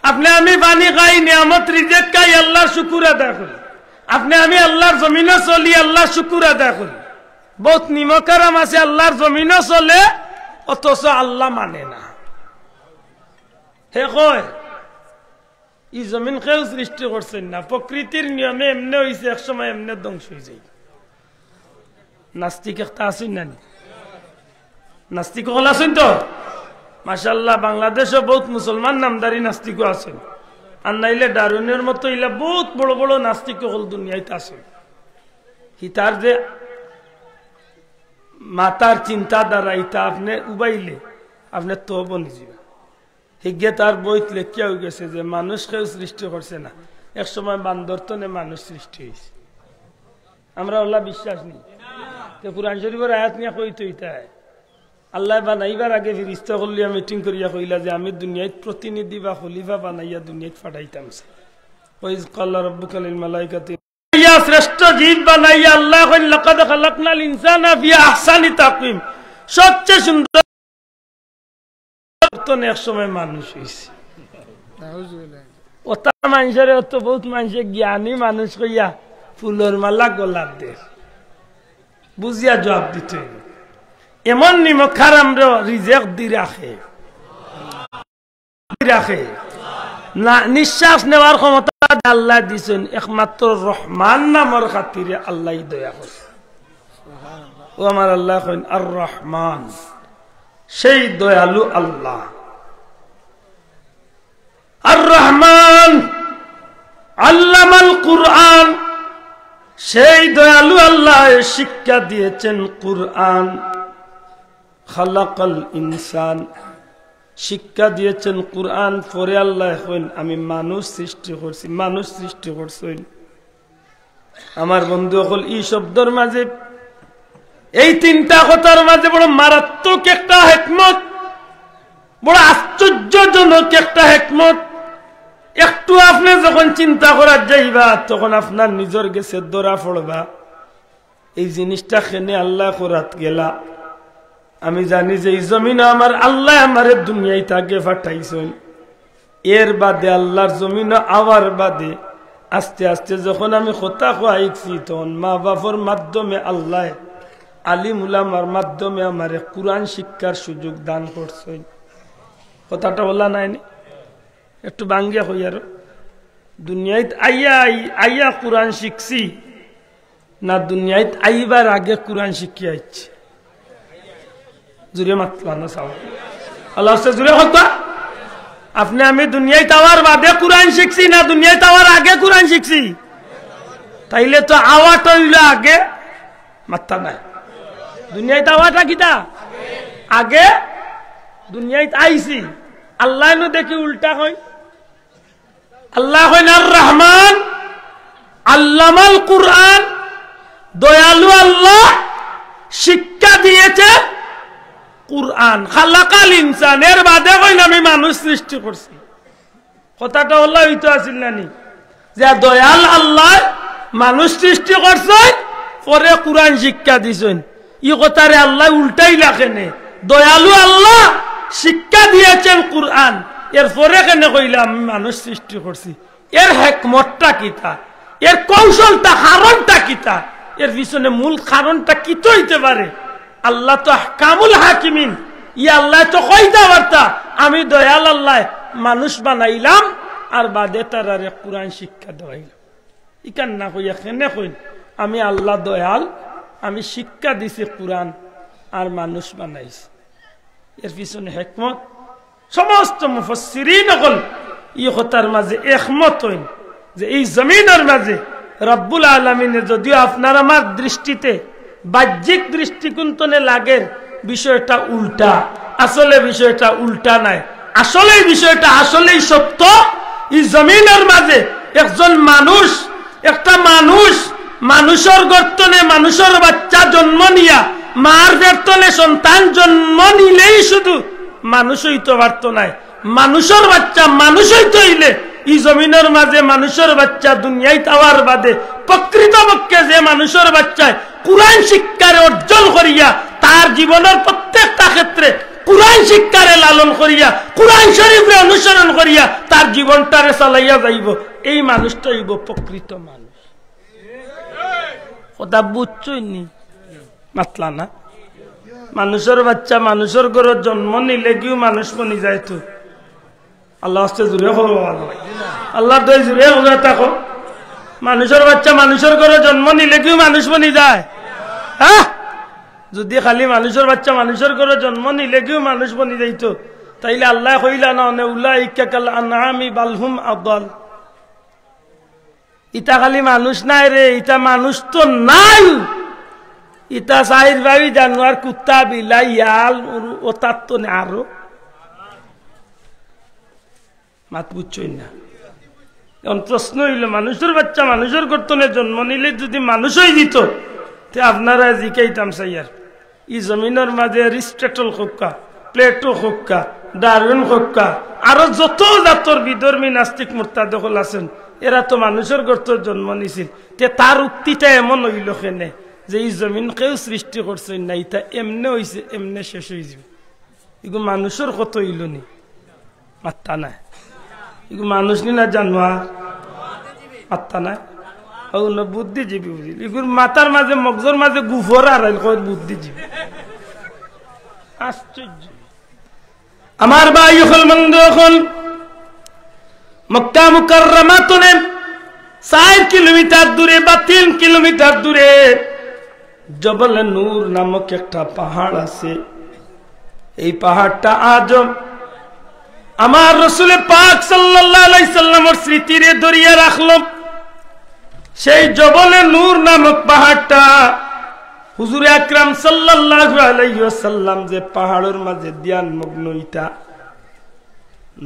আপনি আমি পানি খাই নিয়ামত রিজেক্ট খাই আল্লাহর শুকুর আদায় করি আপনি আমি আল্লাহর জমিনে চলি আল্লাহ শুকুর আদায় করি বহুত নিমকারাম আছে আল্লাহর জমিনে চলে অথচ আল্লাহ মানে না হে কয় এই জমিন কেউ সৃষ্টি করছেন না প্রকৃতির নিয়মে এমনি হয়েছে একসময় এমনি ধ্বংস হয়ে যায় নাস্তিক একটা আছেন না নাস্তিক হল আছেন তো মাশাআল্লাহ বাংলাদেশে বহুত মুসলমান নামদারি নাস্তিক আছেন আর নাইলে ডারুনের মতো ইলা বহুত বড় বড় নাস্তিক হল দুনিয়াতে আছে হিতার যে মাতার চিন্তা দ্বারা ইটা আপনি উবাইলে আপনি তো বনি যাবে হিগে তার বইত লেখিয়া হয়ে গেছে যে মানুষ কেউ সৃষ্টি করছে না এক সময় বান্দরতনে মানুষ সৃষ্টি হয়েছে আমরা আল্লাহ বিশ্বাস নেই তো কুরআন শরীফের আয়াত নিয়ে কইতে হইতায় আল্লাহ বানাইবার আগে ফিরিস্তা করলিয়া মিটিং করিয়া কইলা যে আমি দুনিয়াত প্রতিনিধি বা খলিফা বানাইয়া দুনিয়াত ফাটাইতাম ওয়াইজ ক্বালা রাব্বুকা লিল মালাইকাতি ইয়া শ্রেষ্ঠ জীব বানাইয়া আল্লাহ কইল লাকাদ খালাকনাল ইনসানা ফি আহসানি তাকওয়িম সবচেয়ে সুন্দর তো এক সময় মানুষ হইছে নাউজুবিল্লাহ ওটা মানুষের তো বহুত মানুষ জ্ঞানী মানুষ কইয়া ফুলের মালা গোলাপ দে বুঝিয়া জবাব দিতে এমন নিমখারাম রিজেক্ট দি রাখে না নিঃশ্বাস নেওয়ার ক্ষমতা আল্লাহ দিছেন একমাত্র রহমান নামের খাতিরে আল্লাহ দয়া করছে ও আমার আল্লাহ কইন আর রহমান সেই দয়ালু আল্লাহ আর রহমান আল্লামাল কুরআন সেই দয়ালু আল্লাহ শিক্ষা দিয়েছেন কুরআন খালাকাল ইনসান শিক্ষা দিয়েছেন কুরআন পরে আল্লাহ কইন আমি মানুষ সৃষ্টি করছি মানুষ সৃষ্টি করছেন আমার বন্ধু সকল এই শব্দের মাঝে এই তিনটা কথার মাঝে বড় মারাত্মক একটা হিকমত বড় আশ্চর্যজনক একটা হিকমত একটু আপনি যখন চিন্তা করার যাইবা তখন আপনার নিজের গেছে ধরা পড়বা এই জিনিসটা খেনে আল্লাহ করাত গেলা আমি জানি যে এই জমিনে আমার আল্লাহ আমারে দুনিয়ায় তাকে পাঠাইছেন এর বাদে আল্লাহর জমিনে আওয়ার বাদে আস্তে আস্তে যখন আমি কথা কইছি তখন মা বাবার মাধ্যমে আল্লাহ আলিম উলামার মাধ্যমে আমারে কুরআন শিক্ষার সুযোগ দান করছেন কথাটা বলা নাই একটু বাঙ্গিয়া কই আর দুনিয়ায় আইয়া কুরআন শিখছি না দুনিয়ায় আইবার আগে কুরআন শিখিয়া আইছি জুড়ে মাতলা না সাও আল্লাহ সে জুড়ে কথা আপনি আমি দুনিয়ায় তাওয়ার বাদে কুরআন শিখছি না দুনিয়ায় তাওয়ার আগে কুরআন শিখছি তাইলে তো আওয়াটা হইল আগে মাত্তা নাই দুনিয়ায় আওয়াটা কিতা আগে দুনিয়ায় আইছি আল্লাহ নো দেখি উল্টা হয় আল্লাহ হয় আর রহমান আল্লামাল কুরআন দয়ালু আল্লাহ শিক্ষা দিয়েছে কুরআন খালাকাল ইনসানের বাদে কইন আমি মানুষ সৃষ্টি করছি কথাটা হলো হইতো আছিল নানি যে দয়াল আল্লাহ মানুষ সৃষ্টি করছে পরে কুরআন শিক্ষা দিছেন ই কথারে আল্লাহ উল্টাই লাখেনে দয়ালু আল্লাহ শিক্ষা দিয়েছেন কুরআন এর পরে কেন কইলাম আমি মানুষ সৃষ্টি করছি এর হিকমতটা কিতা এর কৌশলটা কারণটা কিতা এর পিছনে মূল কারণটা কি হইতে পারে আল্লাহ তো আহকামুল হাকিমিন ই আল্লাহ তো কইতা বার্তা আমি দয়াল আল্লাহ মানুষ বানাইলাম আর বাদে তারারে কুরআন শিক্ষা দেওয়াইলাম ইকান না কইয়া কেনে কইন আমি আল্লাহ দয়াল আমি শিক্ষা দিছি কুরআন আর মানুষ বানাইছি এর পিছনে হিকমত সমস্ত মুফাসসিরিন হল ই কথার মাঝে একমত হইন যে এই জমিনের মাঝে রব্বুল আলামিন যদিও আপনার আমার দৃষ্টিতে বাহ্যিক দৃষ্টিকোণে লাগে বিষয়টা উল্টা আসলে বিষয়টা উল্টা নাই আসলে বিষয়টা আসলেই সত্য এই জমিনের মাঝে একজন মানুষ একটা মানুষের গর্তনে মানুষের বাচ্চা জন্ম নিয়া মার গর্তনে সন্তান জন্ম নিলেই শুধু মানুষ হইতে পারত নাই মানুষের বাচ্চা মানুষ হইতে হইলে এই জমিনের মাঝে মানুষের বাচ্চা দুনিয়ায় তাওয়ার বাদে প্রকৃতপক্ষে যে মানুষের বাচ্চায় কুরআন শিক্ষারে অর্জন করিয়া তার জীবনের প্রত্যেকটা ক্ষেত্রে কুরআন শিক্ষারে লালন করিয়া কুরআন শরীফে অনুসরণ করিয়া তার জীবনটারে চালাইয়া যাইব এই মানুষটা হইব প্রকৃত মানুষ কথা বুঝছইনি মাতলা না মানুষের বাচ্চা মানুষের ঘরে জন্ম নিলে কিও মানুষ বনি যায় তো আল্লাহ আস্তে জুড়ে হলো আল্লাহ দই জুড়ে হয়ে থাকো মানুষের বাচ্চা মানুষের ঘরে জন্ম নিলে কিও মানুষ বনি যায় হ্যাঁ যদি খালি মানুষের বাচ্চা মানুষের ঘরে জন্ম নিলে কিও মানুষ বনি যাইতো তাইলে আল্লাহ কইলা না উলাইকা কাল আনআমি বাল হুম আদাল ইটা খালি মানুষ নাই রে ইটা মানুষ তো নাই ইটা সাইর ভাবি জানোয়ার কুত্তা বিলাই ইয়াল ও তার তো আরো মাত বুঝছই না এখন প্রশ্ন হইল মানুষের বাচ্চা মানুষের গর্তনে জন্ম নিলে যদি মানুষই দিত তে আপনারা জিকাইতাম সাইয়ার ই জমিনের মাঝে অ্যারিস্টটল হোক্কা প্লেটো হোক্কা ডারউইন হোক্কা আরো যত জাতর বিধর্মী নাস্তিক মুরতাদ হল আছেন এরা তো মানুষের গর্ত জন্ম নিছিল তে তার উক্তিটা এমন হইল কেনে যে এই জমিন কেউ সৃষ্টি করছে না ইটা এমনে হইছে এমনে শেষ হয়ে যাবে এগুলো মানুষের কত হইল নি মাত্তা নাই এগুলো মানুষ নি না জানোয়ার মাত্তা নাই ও না বুদ্ধিজীবী বুঝিল এগুলো মাথার মাঝে মগজর মাঝে গুফর আর বুদ্ধিজীবী আশ্চর্য আমার ভাই হল মন্দ হল মক্কা মুকাররমা তো 4 কিলোমিটার দূরে বা 3 কিলোমিটার দূরে জবল নূর নামক একটা পাহাড় আছে এই পাহাড়টা আজ আমার রাসূল পাক সাল্লাল্লাহু আলাইহি সাল্লামের স্মৃতিরে ধরিয়া রাখলো সেই জবল নূর নামক পাহাড়টা হুজুর আকরাম সাল্লাল্লাহু আলাইহি ওয়াসাল্লাম যে পাহাড়ের মাঝে ধ্যান মগ্ন ইটা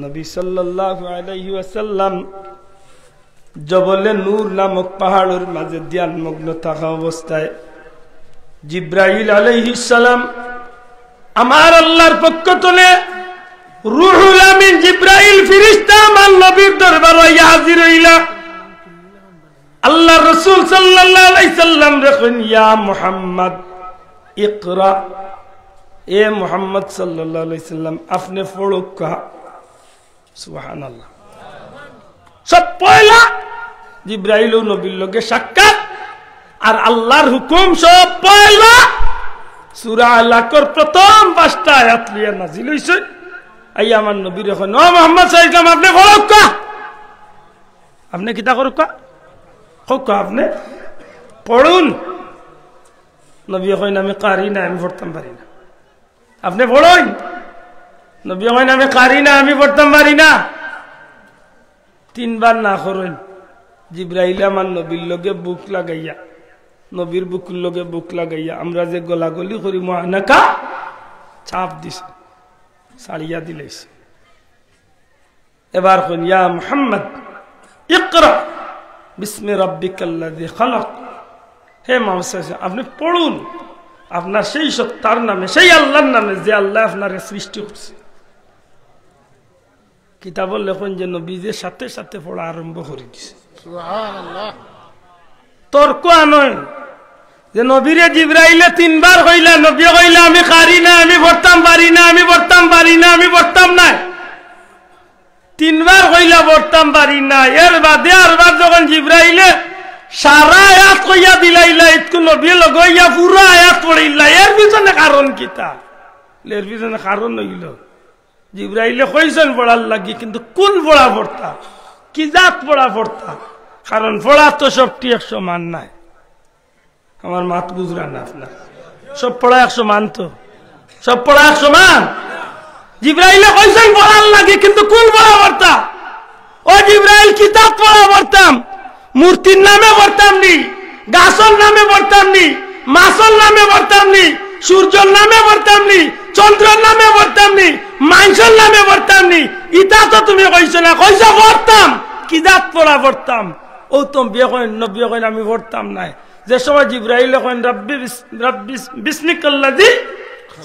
নবী সাল্লাল্লাহু আলাইহি ওয়াসাল্লাম জবলে নূর নামক পাহাড়ের মাঝে ধ্যান মগ্ন থাকা অবস্থায় জিব্রাইল আলাইহিস সালাম আমার আল্লাহর পক্ষ থেকে রূহুল আমিন জিব্রাইল ফেরেশতা আমার নবীর দরবারে হাজির হইলা আল্লাহর রাসূল সাল্লাল্লাহু আলাইহি সাল্লাম দেখেন ইয়া মুহাম্মদ ইকরা এ মুহাম্মদ সাল্লাল্লাহু আলাইহি সাল্লাম আপনি পড়ো কা সুবহানাল্লাহ সব পয়লা জিব্রাইল ও নবীর লগে সাক্ষাৎ আর আল্লাহর হুকুম সব পয়লা সূরা আলাকর প্রথম 5টা আয়াত লিয়া নাজিল হইছে আই আমার নবীর এখন ও মুহাম্মদ সাল্লাল্লাহু আলাইহি আপনি পড়ো কা আপনি কিটা করো কা হোক আপনি পড়ুন নবী কইন আমি কারি না আমি পড়তাম পারি না আপনি পড়ুন নবী কইন আমি কারি না আমি পড়তাম পারি না 3 বার না করেন জিব্রাইল আমার নবীর লগে বুক লাগাইয়া নবীর বুকুর লগে বুক লাগাইয়া আমরা যে গলাগলি করি মুআনাকা চাপ দিছে সারিয়া দিলাইছে এবার কোন ইয়া মুহাম্মদ ইকরা বিসমি রাব্বিকাল্লাযী খালাক হে মুহাম্মদ আপনি পড়ুন আপনার সেই সত্তার নামে সেই আল্লাহর নামে যে আল্লাহ আপনারে সৃষ্টি করছে কিতাবুল লেখন যে নবীদের সাথে সাথে পড়া আরম্ভ করে দিছে সুবহানাল্লাহ তর্ক আনয় যে নবীরে জিবরাইলে তিনবার কইলা নবী কইলা আমি পারি না আমি পড়তাম পারি না আমি পড়তাম পারি না আমি পড়তাম না তিনবার কইলা পড়তাম পারি না এর বাদে আরবার যখন জিবরাইলে সারা আয়াত কইয়া দিলাইলা ইতকু নবী লগইয়া পুরো আয়াত পড়িলা এর পিছনে কারণ কিতা এর পিছনে কারণ হইল জিবরাইলে কইছেন পড়ার লাগি কিন্তু কোন পড়া পড়তা কি জাত পড়া পড়তা কারণ পড়া তো সবটি 100 মান নাই আমার মাত বুঝরা না আপনার সব পড়া 100 মান তো সব পড়া 100 মান জিবরাইলে কইছেন পড়ার লাগি কিন্তু কোন পড়া পড়তা ও জিবরাইল কিতাব পড়া পড়তাম মূর্তির নামে পড়তাম নি গাছর নামে পড়তাম নি মাছর নামে পড়তাম নি সূর্যর নামে পড়তাম নি চন্দ্রের নামে পড়তাম নি মানুষের নামে পড়তাম নি ইটা তো তুমি কইছো না কইছো পড়তাম কি জাত পড়া পড়তাম ও তুমি বিয়ে কইন নবী কইন আমি পড়তাম না যে সময় জিবরাইল কইন রব্বি বিসমিকাল্লাযী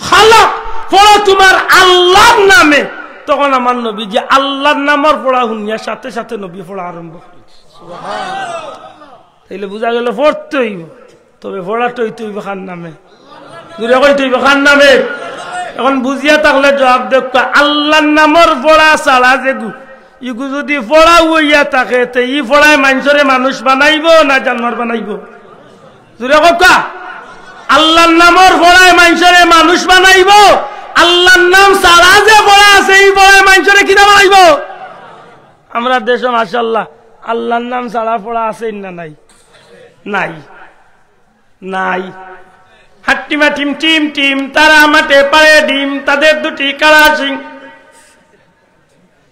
খালাক পড়ো তোমার আল্লাহর নামে তখন আমার নবী যে আল্লাহর নামের পড়া শুনিয়া সাথে সাথে নবী পড়া আরম্ভ করেছে সুবহানাল্লাহ তাইলে বুঝা গেল পড়তে হইব তবে পড়াটা হইতে হইব কার নামে দূরে কইতে হইব কার নামে এখন বুঝিয়া থাকলে জবাব দেখ আল্লাহর নামের পড়া ছাড়া যে ইগু যদি পড়া হইয়া থাকে তে ই পড়ায় মানুষরে মানুষ বানাইব না জানোয়ার বানাইব দূরে কথা আল্লাহর নামের পড়ায় মানুষরে মানুষ বানাইব আল্লাহর নাম ছাড়া যে পড়া আছে এই পড়ায় মানুষরে কিনা বানাইব আমরা দেশে মাশাআল্লাহ আল্লাহর নাম ছাড়া পড়া আছে না নাই নাই নাই হাট্টিমা টিম টিম টিম তারা মাঠে পারে ডিম তাদের দুটি কালা সিং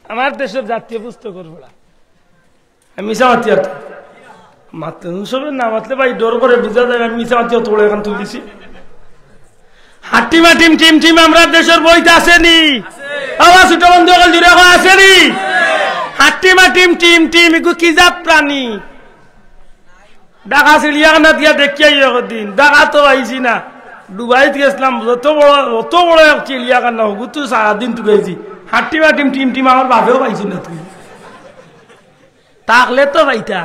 আমার দেশের জাতীয় পুস্তক আমি মিশামাতি মাত্র সবের না মাতলে ভাই ডর করে বুঝা যায় আমি মিশামাতি তোলে এখন তুলতেছি হাট্টিমা টিম টিম টিম আমরা দেশের বইতে আসেনি আবার ছোট বন্ধু জুড়ে আসেনি হাট্টিমা টিম টিম টিম এগুলো কি জাত প্রাণী ঢাকা চিড়িয়াখানা দিয়া দেখিয়াই দিন ঢাকা তো আইছি না ডুবাইত গেছিলাম অত বড় চিড়িয়াখানা হোক তুই সারাদিন তুই গেছি হাট্টিমা টিম টিম টিম আমার বাপেও পাইছি না তুই তাকলে তো পাইতা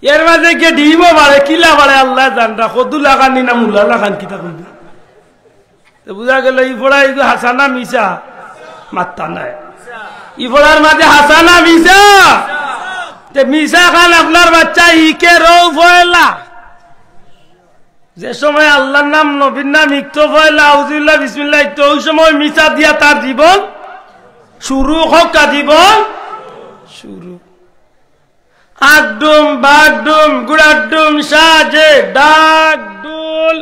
এর মাঝে গিয়ে ডিমও বাড়ে কিলা বাড়ে আল্লাহ জানরা কদু লাগানি না মুলা লাগান কিতা কইবে বুঝা গেল ই পড়া এগুলো হাসানা মিশা মাত্তা নাই ই পড়ার মাঝে হাসানা মিশা মিশা খান আপনার বাচ্চা ইকে রৌ ফয়লা যে সময় আল্লাহর নাম নবীর নাম ইকতো ফয়লা আউযুবিল্লাহ বিসমিল্লাহ ইকতো ওই সময় মিশা দিয়া তার জীবন শুরু হোক জীবন শুরু আগডুম বাগডুম গুড়াডুম সাজে ডাক ডুল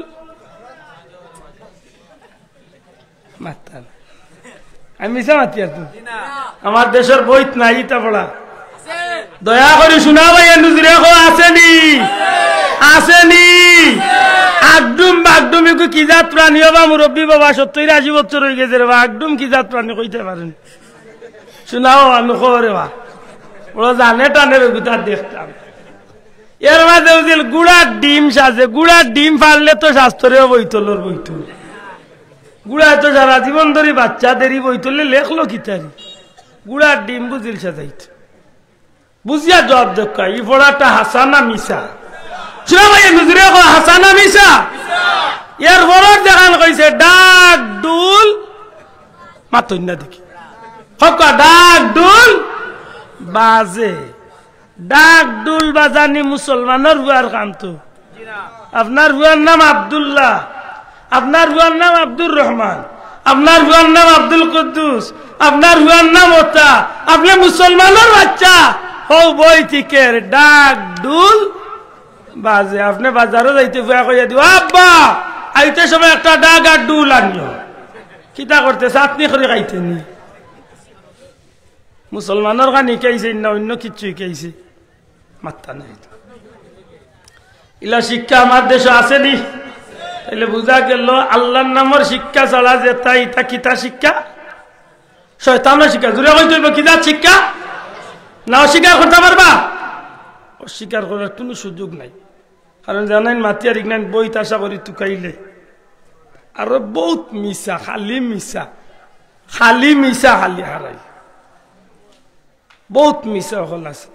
মাতাল আমি মিশা মাতি আর আমার দেশের বইত নাই ইটা পড়া দয়া করে শোনা ভাই নুজরে আসেনি আসেনি আগডুম বাগডুম এগুলো কি জাত প্রাণী হবা মুরব্বী বাবা 70-80 বছর হয়ে গেছে রে বা আগডুম কি জাত প্রাণী কইতে পারেন শোনাও আমি খবরে বা ওরা জানে টানে তার দেখতাম এর মাঝে বুঝল গুড়ার ডিম সাজে গুড়ার ডিম পারলে তো শাস্ত্রেও বইতলর বইতল গুড়ায় তো সারা জীবন ধরে বাচ্চাদেরই বইতলে লেখলো কি তারি গুড়ার ডিম বুঝিল সাজাইত বুঝিয়া জবাব দেখা ই পড়াটা হাসানা মিশা শুনা ভাই নুজরে হাসানা মিশা এর বড় দেখান কইছে ডাক ডুল মাতই না দেখি হকা ডাক ডুল বাজে ডাক ডুল বাজানি মুসলমানের বুয়ার কাম তো আপনার বুয়ার নাম আব্দুল্লাহ আপনার বুয়ার নাম আব্দুর রহমান আপনার বুয়ার নাম আব্দুল কুদ্দুস আপনার বুয়ার নাম ওতা আপনি মুসলমানের বাচ্চা হো বই থেকে ডাক ডুল বাজে আপনি বাজারও যাইতে বুয়া কইয়া দিব আব্বা আইতে সময় একটা ডাক আর ডুল আনিও কিতা করতে চাটনি করে খাইতে নি মুসলমানের গানি খাইছে না অন্য কিচ্ছুই খাইছে মাত্তা নাই ইলা শিক্ষা আমার দেশে আসেনি। তাহলে বুঝা গেল আল্লাহর নামের শিক্ষা ছাড়া যে তাই তা কিতা শিক্ষা, শয়তানের শিক্ষা। জুড়ে কই তুইব কিতা শিক্ষা না অস্বীকার করতে পারবা? অস্বীকার করার কোনো সুযোগ নাই। কারণ জানেন মাতিয়ার ইগনান বই তাসা করি টুকাইলে আর বহুত মিশা, খালি মিশা, খালি মিশা, খালি হারাই, বহুত মিশা হল আছে।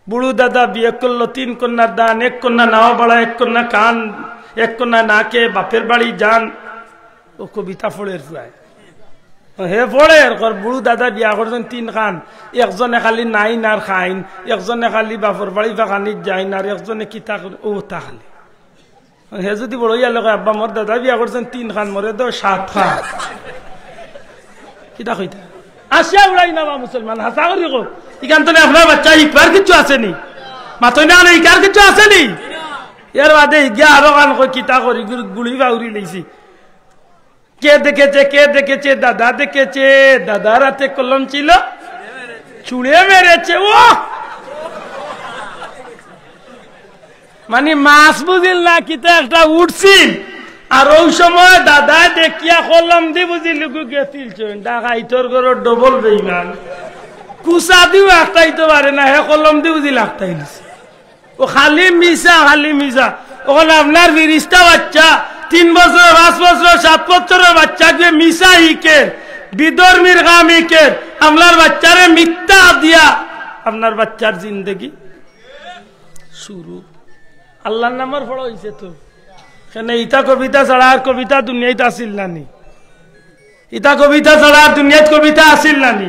বুড়ো দাদা বিয়ে করলো, 3 কন্যার দান, 1 কন্যা নাওয়া বাড়া, 1 কন্যা কান, 1 কন্যা নাকে বাপের বাড়ি যান। ও কবিতা ফোড়ের ফুয়ায় হে ফোড়ের কর। বুড়ো দাদা বিয়া করছেন 3 খান, একজনে খালি নাইন আর খাইন, একজনে খালি বাপর বাড়ি বা খানিত যাইন, আর একজনে কিতা ও তা খালি। হে যদি বড় ইয়া লোক আব্বা মোর দাদা বিয়া করছেন 3 খান, মরে তো 7 খান। কিতা কইতা আসিয়া উড়াই না মুসলমান হাসা করি গো। ইখান তো আপনার বাচ্চা ইকবার কিছু আসেনি, মাথই না ইকার কিছু আসেনি। এর বাদে গিয়া আরো গান কই কিতা করি গুড়ি বাউরি লইছি। কে দেখেছে, কে দেখেছে, দাদা দেখেছে, দাদার হাতে কলম ছিল, ছুঁড়ে মেরেছে। ও মানে মাছ বুঝিল না কিতা একটা উঠছিল, আর ওই সময় দাদা দেখিয়া কলম দি বুঝিল গেছিল ডাকাইতর ঘর ডবল বেইমান, কুচা দিও একটাইতে পারে না, হে কলম দি বুঝিল একটাই নিছে। ও খালি মিশা, খালি মিশা। ওখানে আপনার ফিরিস্তা বাচ্চা 3 বছর, 5 বছর, 7 বছরের বাচ্চাকে মিশা হিকে, বিধর্মীর গাম হিকে, আপনার বাচ্চারে মিথ্যা দিয়া আপনার বাচ্চার জিন্দগি শুরু। আল্লাহর নামের ফল হয়েছে তো। কেন ইটা কবিতা ছাড়া আর কবিতা দুনিয়াতে আসিল নানি? ইটা কবিতা ছাড়া আর দুনিয়াত কবিতা আসিল নানি?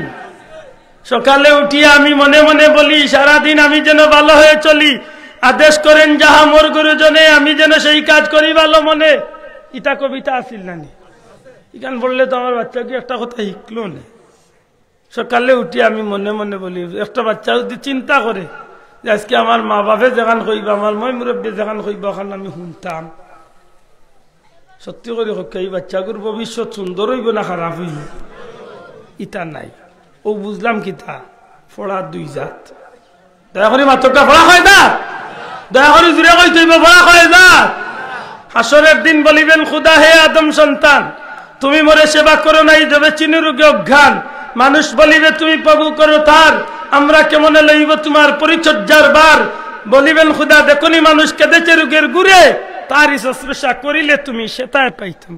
সকালে উঠিয়ে আমি মনে মনে বলি সারাদিন আমি যেন ভালো হয়ে চলি, আদেশ করেন যাহা মোর গুরুজনে, আমি যেন সেই কাজ করি ভালো মনে। ইটা কবিতা আসিল নানি? ইখান বললে তো আমার বাচ্চা কি একটা কথা শিখলো না। সকালে উঠি আমি মনে মনে বলি, একটা বাচ্চা যদি চিন্তা করে যে আজকে আমার মা বাপে যেখান কইব, আমার মই মুরব্বী যেখান কইব, ওখান আমি শুনতাম, সত্যি করে হোক এই বাচ্চাগুর ভবিষ্যৎ সুন্দর হইব না খারাপ হইব? ইটা নাই। ও বুঝলাম কিতা ফোড়া 2 জাত। দয়া করে মাত্রটা ফোড়া হয় না, দয়া করে জুড়ে কই তুইব ফোড়া হয় না। হাসরের দিন বলিবেন খুদা, হে আদম সন্তান, তুমি মরে সেবা করো নাই, দেবে চিনি রোগে অজ্ঞান। মানুষ বলিবে তুমি প্রভু করো তার, আমরা কেমনে লইব তোমার পরিচর্যার বার। বলিবেন খুদা, দেখনি মানুষ কেঁদেছে রোগের গুড়ে, তারই শুশ্রূষা করিলে তুমি সেটাই পাইতাম।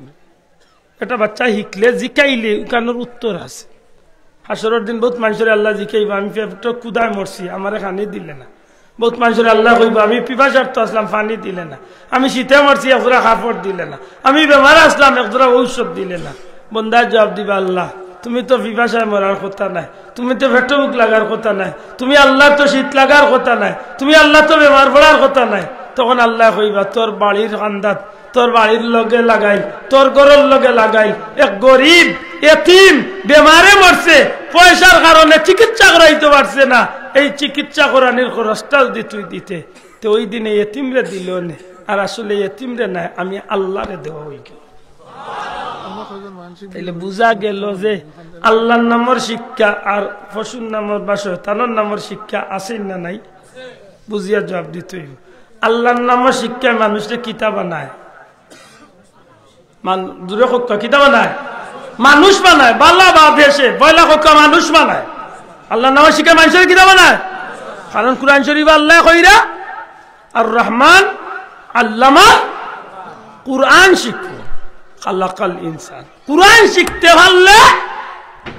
এটা বাচ্চা শিখলে জিকাইলে কানোর উত্তর আছে। হাসরের দিন বহুত মানুষের আল্লাহ জিকাইব, আমি কুদায় মরছি, আমার খানি দিলে না। বহুত মানুষের আল্লাহ কইব, আমি পিপাসার্থ আসলাম, পানি দিলে না। আমি শীতে মরছি, একজোড়া কাপড় দিলে না। আমি বেমার আসলাম, একজোড়া ঔষধ দিলে না। বন্দায় জবাব দিবা, আল্লাহ তুমি তো পিপাসায় মরার কথা নাই, তুমি তো পেটে বুক লাগার কথা নাই, তুমি আল্লাহ তো শীত লাগার কথা নাই, তুমি আল্লাহ তো বেমার পড়ার কথা নাই। তখন আল্লাহ কইবা, তোর বাড়ির কান্দাত, তোর বাড়ির লগে লাগাই, তোর ঘরের লগে লাগাই এক গরিব এতিম বেমারে মরছে, পয়সার কারণে চিকিৎসা করাইতে পারছে না, এই চিকিৎসা করানোর খরচটা যদি তুই দিতে, তো ওই দিনে এতিমরে দিল না। আর আসলে এতিমরে নাই, আমি আল্লাহরে দেওয়া হয়ে গেল। তাইলে বুঝা গেল যে আল্লাহর নামের শিক্ষা আর পশুর নামের বা শয়তানের নামের শিক্ষা আছে না নাই? বুঝিয়া জবাব দিতে হইব। আল্লাহর নামের শিক্ষা মানুষকে কিতা বানায়, দূরে কক্কা কিতা বানায়, মানুষ বানায়। বাল্লা বা দেশে বয়লা কক্কা মানুষ বানায়। আল্লাহর নামের শিক্ষা মানুষের কিতা বানায়? কারণ কুরআন শরীফ আল্লাহ কইরা আর রহমান আল্লামা কুরআন শিখো, খালাকাল ইনসান। কুরআন শিখতে পারলে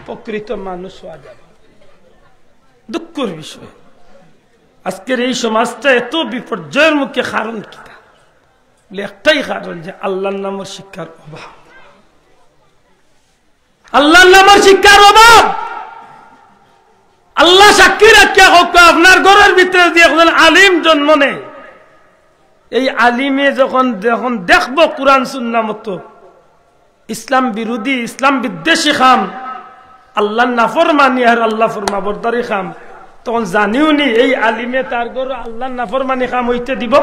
প্রকৃত মানুষ হওয়া যাবে। দুঃখের বিষয় আজকের এই সমাজটা এত বিপর্যয়ের মুখে কারণ কিটা? একটাই কারণ যে আল্লাহর নামের শিক্ষার অভাব। আল্লাহর নামের শিক্ষার অভাব। আল্লাহ সাক্ষী রাখিয়া হোক, আপনার ঘরের ভিতরে যদি একজন আলিম জন্ম নেয়, এই আলিমে যখন দেখবো কুরআন সুন্নাহ মতো ইসলাম বিরোধী, ইসলাম বিদ্বেষী খাম, আল্লাহ নাফরমানি আর আল্লাহ ফরমাবরদারি খাম, তখন জানিও নি এই আলিমে তার ঘর আল্লাহ নাফরমানি খাম হইতে দিব?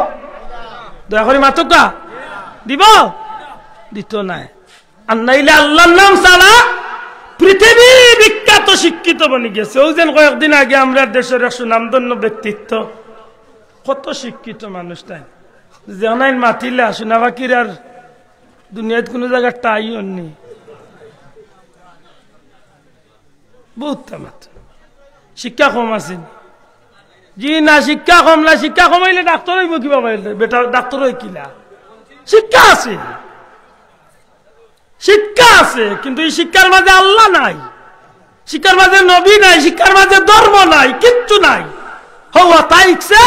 দয়া করে মাতকা দিব? দিত নাই। আর নাইলে আল্লাহর নাম ছাড়া পৃথিবী বিখ্যাত শিক্ষিত বনি গেছে। ওই যেন কয়েকদিন আগে আমরা দেশের এক সুনামধন্য ব্যক্তিত্ব, কত শিক্ষিত মানুষ, তাই জানাই মাতিলে আসুন বাকির আর দুনিয়াত কোনো জায়গায় টাই হননি বহুত তামাত শিক্ষা কম আছে জি না শিক্ষা কম না শিক্ষা কমাইলে ডাক্তার হইব কিবা বেটা ডাক্তার হই কিলা শিক্ষা আছে শিক্ষা আছে কিন্তু এই শিক্ষার মাঝে আল্লাহ নাই শিক্ষার মাঝে নবী নাই শিক্ষার মাঝে ধর্ম নাই কিচ্ছু নাই হওয়া তাইকছে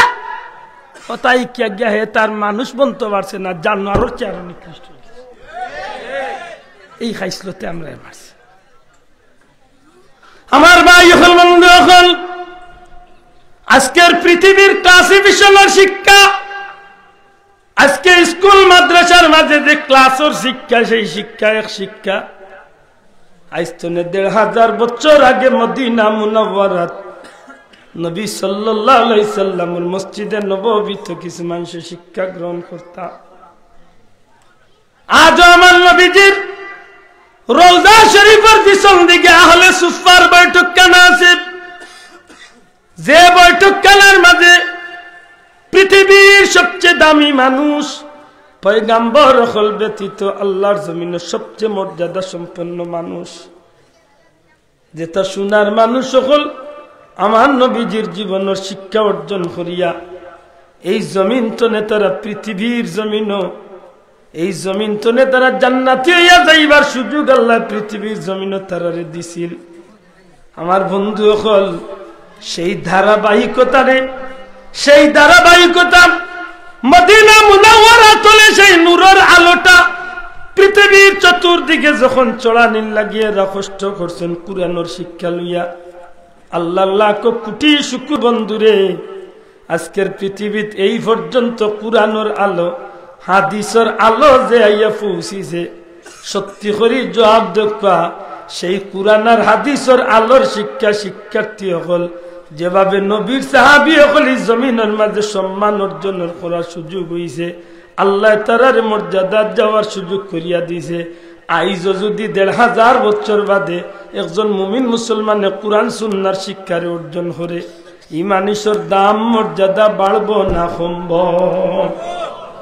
ও তাই কে গিয়া হে তার মানুষ বলতে পারছে না জানোয়ারের চেহারা নিকৃষ্ট এই খাইসলতে আমরা মারছি আমার ভাই হল বন্ধু হল আজকের পৃথিবীর ক্লাসিফিকেশনের শিক্ষা আজকে স্কুল মাদ্রাসার মাঝে যে ক্লাসের শিক্ষা সেই শিক্ষা এক শিক্ষা আজ তো ১৫০০ বছর আগে মদিনা মুনাওয়ারাত নবী সাল্লাল্লাহু আলাইহি সাল্লামের মসজিদে নববীতে কিছু মানুষ শিক্ষা গ্রহণ করতা আজ আমার নবীজির রওজা শরীফের পিছন দিকে আহলে সুফার বৈঠকখানা আছে যে বৈঠকখানার মাঝে পৃথিবীর সবচেয়ে দামি মানুষ পয়গম্বর হল ব্যতীত আল্লাহর জমিনের সবচেয়ে মর্যাদা সম্পন্ন মানুষ যেটা সোনার মানুষ হল আমার নবীজির জীবনের শিক্ষা অর্জন করিয়া এই জমিন তো নেতারা পৃথিবীর জমিনও এই জমিন তো নেতারা জান্নাতি হইয়া যাইবার সুযোগ আল্লাহ পৃথিবীর জমিনও তারারে দিছিল আমার বন্ধু হল সেই ধারাবাহিকতা মদিনা মুনাওয়ারা তলে সেই নূরের আলোটা পৃথিবীর চতুর্দিকে যখন চড়ানির লাগিয়ে কষ্ট করছেন কুরআনের শিক্ষা লইয়া আল্লাহ লাখ কোটি শুকর বন্ধুরে আজকের পৃথিবীত এই পর্যন্ত কুরআনের আলো হাদিসের আলো যে আইয়া পৌঁছিছে সত্যি করে জবাব দেখা সেই কুরআন আর হাদিসের আলোর শিক্ষার্থী হল যেভাবে নবীর সাহাবী হল জমিনের মাঝে সম্মান অর্জন করার সুযোগ হইছে আল্লাহ তারার মর্যাদা যাওয়ার সুযোগ করিয়া দিয়েছে আইজ যদি ১৫০০ বছর বাদে একজন মুমিন মুসলমানে কুরআন সুন্নাহর শিক্ষারে অর্জন করে এই মানুষের দাম মর্যাদা বাড়বো না কমবো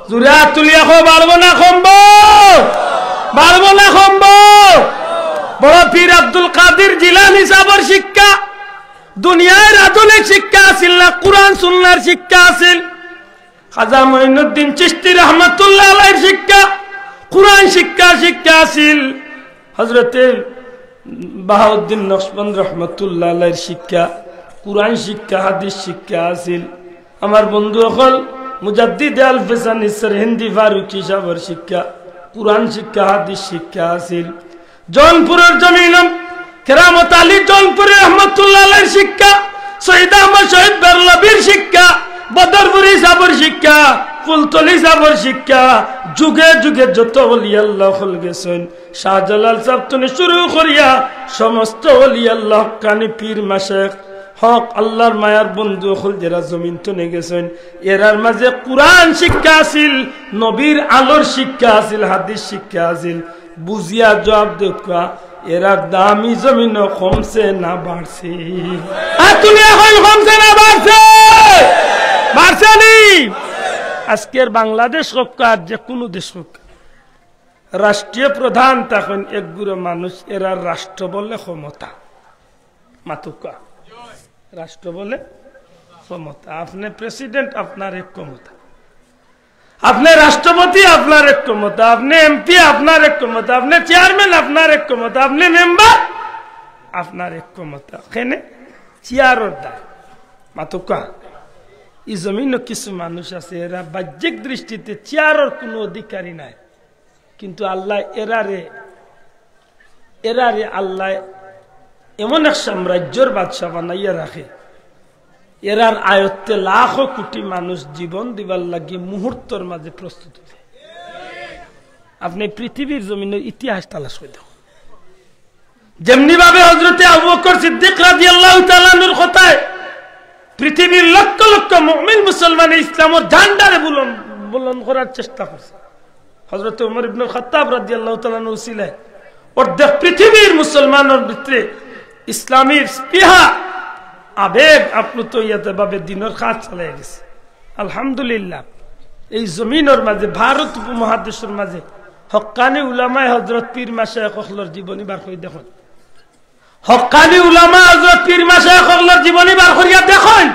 জুরা তুলিয়া বাড়বো না কমবো বাড়বো না কমবো বড় পীর আব্দুল কাদের জিলানী সাহেবের শিক্ষা দুনিয়ার আধুনিক শিক্ষা আছিল না কুরআন সুন্নাহর শিক্ষা আছিল খাজা মঈনুদ্দিন চিশতি রহমাতুল্লাহ আলাইহির শিক্ষা কুরআন শিক্ষা আছিল হযরত বাহাউদ্দিন নকশবন্দ রহমাতুল্লাহ আলাইহির শিক্ষা কুরআন শিক্ষা হাদিস শিক্ষা আছিল আমার বন্ধু হল মুজাদ্দিদ আল ফিসানি সরহিন্দি ফারুকি সাহেবের শিক্ষা কুরআন শিক্ষা হাদিস শিক্ষা আছিল জৌনপুরের জমিন কেরামত আলী জৌনপুরের রহমাতুল্লাহ আলাইহির শিক্ষা শহীদ আহমদ শহীদ বেরলভীর শিক্ষা বদরপুরি সাহেবের শিক্ষা ফুলতলি সাহেবের শিক্ষা যুগে যুগে যত ওলি আল্লাহ হল গেছেন শাহজালাল সাহেব থেকে শুরু করিয়া সমস্ত ওলি আল্লাহ কানি পীর মাশায়েখ হক আল্লাহর মায়ার বন্ধু হল যারা জমিন তনে গেছেন এরার মাঝে কুরআন শিক্ষা আছিল নবীর আলোর শিক্ষা আছিল হাদিস শিক্ষা আছিল বুঝিয়া জবাব দেখা এরা দামি জমিন কমছে না বাড়ছে তুমি এখন কমছে না বাড়ছে বাড়ছে নি আজকের বাংলাদেশ হোক আর যে কোনো দেশ হোক রাষ্ট্রীয় প্রধান তখন একগুলো মানুষ এরা রাষ্ট্র বলে ক্ষমতা মাতুকা রাষ্ট্র বলে ক্ষমতা আপনি প্রেসিডেন্ট আপনার এক ক্ষমতা আপনি রাষ্ট্রপতি আপনার এক ক্ষমতা আপনি এমপি আপনার এক ক্ষমতা আপনি চেয়ারম্যান আপনার এক ক্ষমতা আপনি মেম্বার আপনার এক ক্ষমতা এখানে চেয়ারের দায় মাতুকা এই জমিনও কিছু মানুষ আছে এরা বাহ্যিক দৃষ্টিতে চেয়ারের কোনো অধিকারী নাই কিন্তু আল্লাহ এরারে আল্লাহ এমন এক সাম্রাজ্যের বাদশা বানাইয়া রাখে এরার আয়ত্তে লাখো কোটি মানুষ জীবন দিবার লাগে মুহূর্তের মাঝে প্রস্তুত হয়েছে আপনি পৃথিবীর জমিনের ইতিহাস তালাশ করে দেখুন যেমনি ভাবে হযরত আবু বকর সিদ্দিক রাদিয়াল্লাহু তাআলা আনহুর কথায় পৃথিবীর লক্ষ লক্ষ মুমিন মুসলমান ইসলামের ঝান্ডারে বুলন্দ করার চেষ্টা করছে হযরত ওমর ইবনে খাত্তাব রাদিয়াল্লাহু তাআলা আনহু ছিলেন অর্ধেক পৃথিবীর মুসলমানের ভিতরে ইসলামের স্পৃহা আবেগ আপ্লুত ইয়াতে ভাবে দিনের কাজ চালিয়ে গেছে আলহামদুলিল্লাহ এই জমিনের মাঝে ভারত উপমহাদেশের মাঝে হক্কানি উলামায়ে হযরত পীর মাশায়েখ হলর জীবনী বার করে দেখুন হক্কানি উলামা হযরত পীর মাশায়েখ হলর জীবনী বার করিয়া দেখুন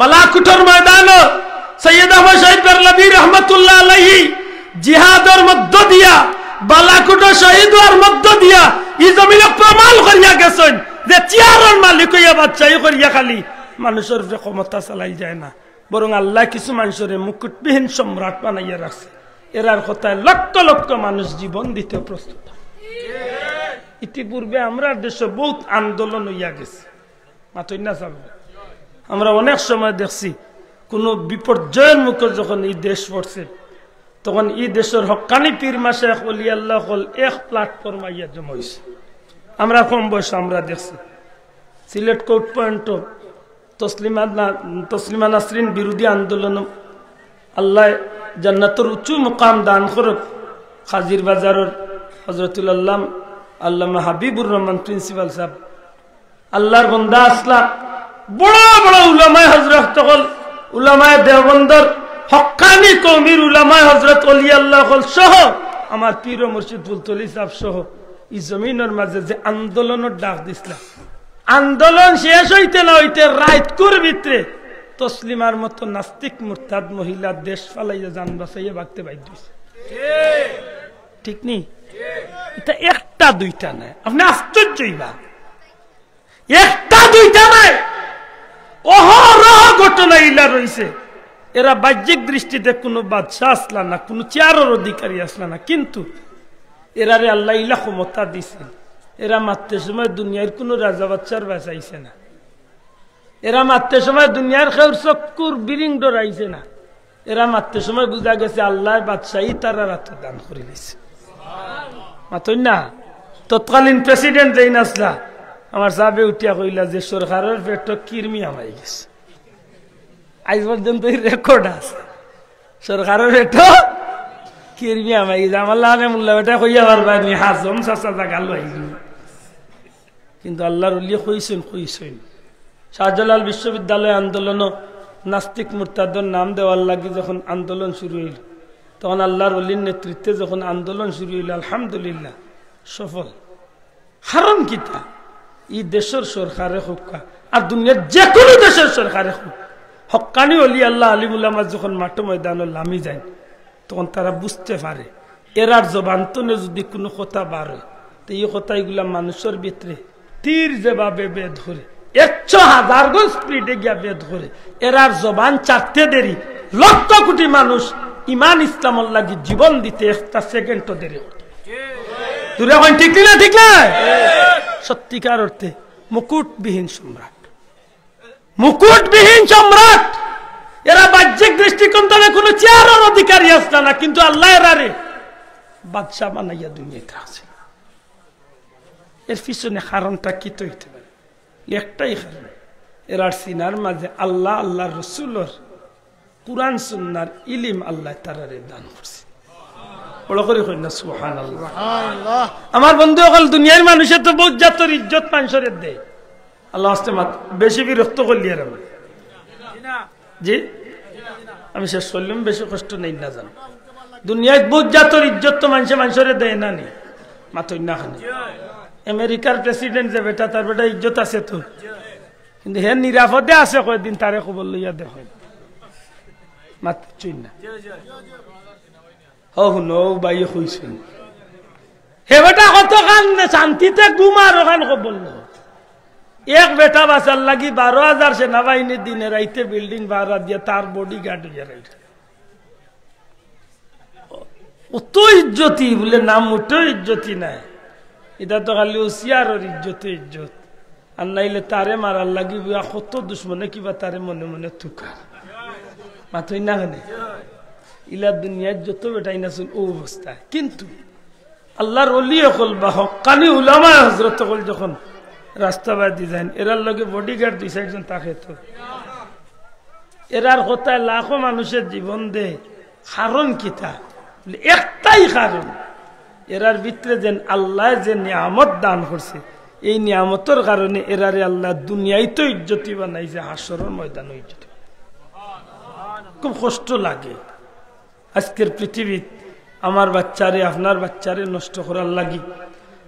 বালাকুটর ময়দানে সৈয়দ আহমদ শহীদ বেরলভী রহমাতুল্লাহ আলাইহি জিহাদের মধ্য দিয়া বালাকুট শহীদ হওয়ার মধ্য দিয়া এই জমিনে প্রমাণ করিয়া গেছেন যে চেয়ারের মালিক হইয়া বাদশাহী করিয়া খালি মানুষের ক্ষমতা চালাই যায় না বরং আল্লাহ কিছু মানুষের মুকুটবিহীন সম্রাট বানাইয়া রাখছে এরার কথায় লক্ষ লক্ষ মানুষ জীবন দিতে প্রস্তুত ইতিপূর্বে আমরা দেশে বহুত আন্দোলন হইয়া গেছে মাতই না চাব আমরা অনেক সময় দেখছি কোন বিপর্যয়ের মুখে যখন এই দেশ পড়ছে তখন এই দেশের হক্কানি পীর মাশায়েখ ওলি আল্লাহ হল এক প্ল্যাটফর্ম আইয়া জমা হয়েছে আমরা কম বয়সে আমরা দেখছি সিলেট কোর্ট পয়েন্ট তসলিমা নাসরিন বিরোধী আন্দোলন আল্লাহ জান্নাতের উঁচু মুকাম দান করুক হাজির বাজারের হযরতুল আল্লামা হাবিবুর রহমান প্রিন্সিপাল সাহেব আল্লাহর বন্দা আসলা বড় বড় উলামায়ে হযরত হল উলামায়ে দেওবন্দর হক্কানি কওমির উলামায়ে হযরত ওলি আল্লাহ হল সহ আমার পীর ও মুর্শিদ ফুলতলি সাহেব সহ এই জমিনের মাঝে যে আন্দোলনের ডাক দিছিল আন্দোলন শেষ হইতে না হইতে রাতকুর ভিতরে তসলিমার মতো নাস্তিক মুরতাদ মহিলা দেশ ফালাইয়া জান বাঁচাইয়া ভাগতে বাধ্য হইছে ঠিক নি এটা একটা দুইটা নাই আপনি আশ্চর্য হইবা একটা দুইটা নাই অহরহ ঘটনা ইলা রইছে এরা বাহ্যিক দৃষ্টিতে কোনো বাদশাহ আসলা না কোনো চেয়ারের অধিকারী আসলা না কিন্তু এরারে আল্লাহ ইলা ক্ষমতা দিছেন এরা মারতে সময় দুনিয়ার কোন রাজা বাচ্চার বাঁচাইছে না এরা মারতে সময় দুনিয়ার খেউর চক্কুর বিরিং ডরাইছে না এরা মারতে সময় বুঝা গেছে আল্লাহর বাদশাহী তারা রাত দান করে দিয়েছে মাতই না তৎকালীন প্রেসিডেন্ট যেই নাসলা আমার সাহেবে উঠিয়া কইলা যে সরকারের পেট কিরমি আমাই গেছে আজ পর্যন্ত রেকর্ড আছে সরকারের পেট কিরমি আমাই গেছে আমার লাগানে মোল্লা বেটা কইয়া পারবা নি হাজম চাচা জাগাল কিন্তু আল্লাহর উলিয়ে কইছেন শাহজালাল বিশ্ববিদ্যালয় আন্দোলন নাস্তিক মুরতাদের নাম দেওয়ার লাগে যখন আন্দোলন শুরু হইল তখন আল্লাহর উলির নেতৃত্বে যখন আন্দোলন শুরু হইল আলহামদুলিল্লাহ সফল কারণ কিতা এই দেশের সরকারে হোক আর দুনিয়ার যে কোনো দেশের সরকারে হোক হক্কানি অলি আল্লাহ আলিমুল্লামা যখন মাঠ ময়দানে নামি যায় তখন তারা বুঝতে পারে এরার জবান্তনে যদি কোনো কথা বার হয় তো এই কথা এগুলা মানুষের ভিতরে তীর যেভাবে বেদ ধরে 100,000 গজ স্পিডে গিয়া বেদ করে এরার জবান চারতে দেরি লক্ষ কোটি মানুষ ইমান ইসলামর লাগি জীবন দিতে একটা সেকেন্ডও দেরি দূরে এখন ঠিক না ঠিক না সত্যিকার অর্থে মুকুটবিহীন সম্রাট মুকুটবিহীন সম্রাট এরা বাহ্যিক দৃষ্টিকোণ থেকে কোনো চেয়ারের অধিকারী আসছে না কিন্তু আল্লাহ এরারে বাদশাহ বানাইয়া দুনিয়াতে আছে এর পিছনে কারণটা কি তো হইতে পারে একটাই কারণ এরার সিনার মাঝে আল্লাহ আল্লাহর রসুলের কুরআন সুন্নাহর ইলম আল্লাহ তারারে দান করছে বড় করে কই না সুবহানাল্লাহ সুবহানাল্লাহ আমার বন্ধু সকল দুনিয়ার মানুষের তো বহুত জাতের ইজ্জত মানুষের দেয় আল্লাহ আস্তে বেশি বিরক্ত করলি আর জি আমি শেষ করলাম বেশি কষ্ট নেই না জানো দুনিয়ায় বহুত জাতের ইজ্জত তো মানুষের দেয় না নি মাতই না খানে আমেরিকার প্রেসিডেন্ট যে বেটা তার বেটা ইজ্জত আছে তো কিন্তু হে নিরাপদে আছে কয়েকদিন তারে খবর লইয়া দেখ মাতই না বাইয়ে হইছেন হে বেটা কত কান শান্তিতে ঘুমার ওখান খবর এক বেটা বাঁচার লাগি 12,000 সেনাবাহিনী দিনে রাইতে বিল্ডিং ভাড়া দিয়ে তার বডি গার্ড হইয়া রাইতে অত ইজ্জতি বলে নাম উঠে ইজ্জতি নাই এটা তো খালি ওসিয়ারের ইজ্জতে ইজ্জত আর নাইলে তারে মারার লাগি কত দুশ্মনে কিবা তারে মনে মনে থুকা মাথই না খানে ইলা দুনিয়ার যত বেটাই নাছিল ও অবস্থায় কিন্তু আল্লাহর ওলি হল বা হক্কানি উলামা হযরত হল যখন রাস্তাবাদী যান এরার লগে বডিগার্ড 2-4 জন থাকে তো এরার কথায় লাখো মানুষের জীবন দে কারণ কিতা একটাই কারণ এরার ভিতরে যেন আল্লাহ যে নিয়ামত দান করছে এই নিয়ামতের কারণে এরারে আল্লাহ দুনিয়ায় তো ইজ্জতি বানাইছে হাসরের ময়দানে ইজ্জতি খুব কষ্ট লাগে আজকের পৃথিবী আমার বাচ্চারে আপনার বাচ্চারে নষ্ট করার লাগি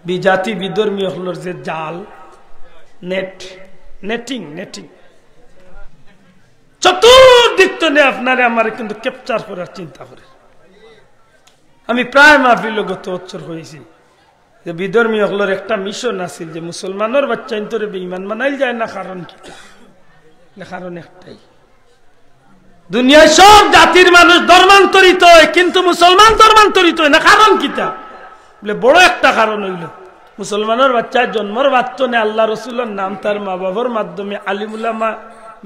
বিজাতি বিধর্মী হলোর যে জাল নেটিং চতুর্দিক তো আপনারে আমার কিন্তু ক্যাপচার করার চিন্তা করে। আমি প্রায় মাহফিল গত বছর হয়েছি যে বিধর্মী হলোর একটা মিশন আছিল যে মুসলমানের বাচ্চা ইন্তরে বেঈমান বানাইল যায় না, কারণ কি? কারণ একটাই, দুনিয়ায় সব জাতির মানুষ ধর্মান্তরিত হয় কিন্তু মুসলমান ধর্মান্তরিত হয় না, কারণ কিতা? বলে বড় একটা কারণ হইল মুসলমানের বাচ্চার জন্মর বাচ্চনে আল্লাহ রসুলের নাম তার মা বাবার মাধ্যমে আলিমুল্লামা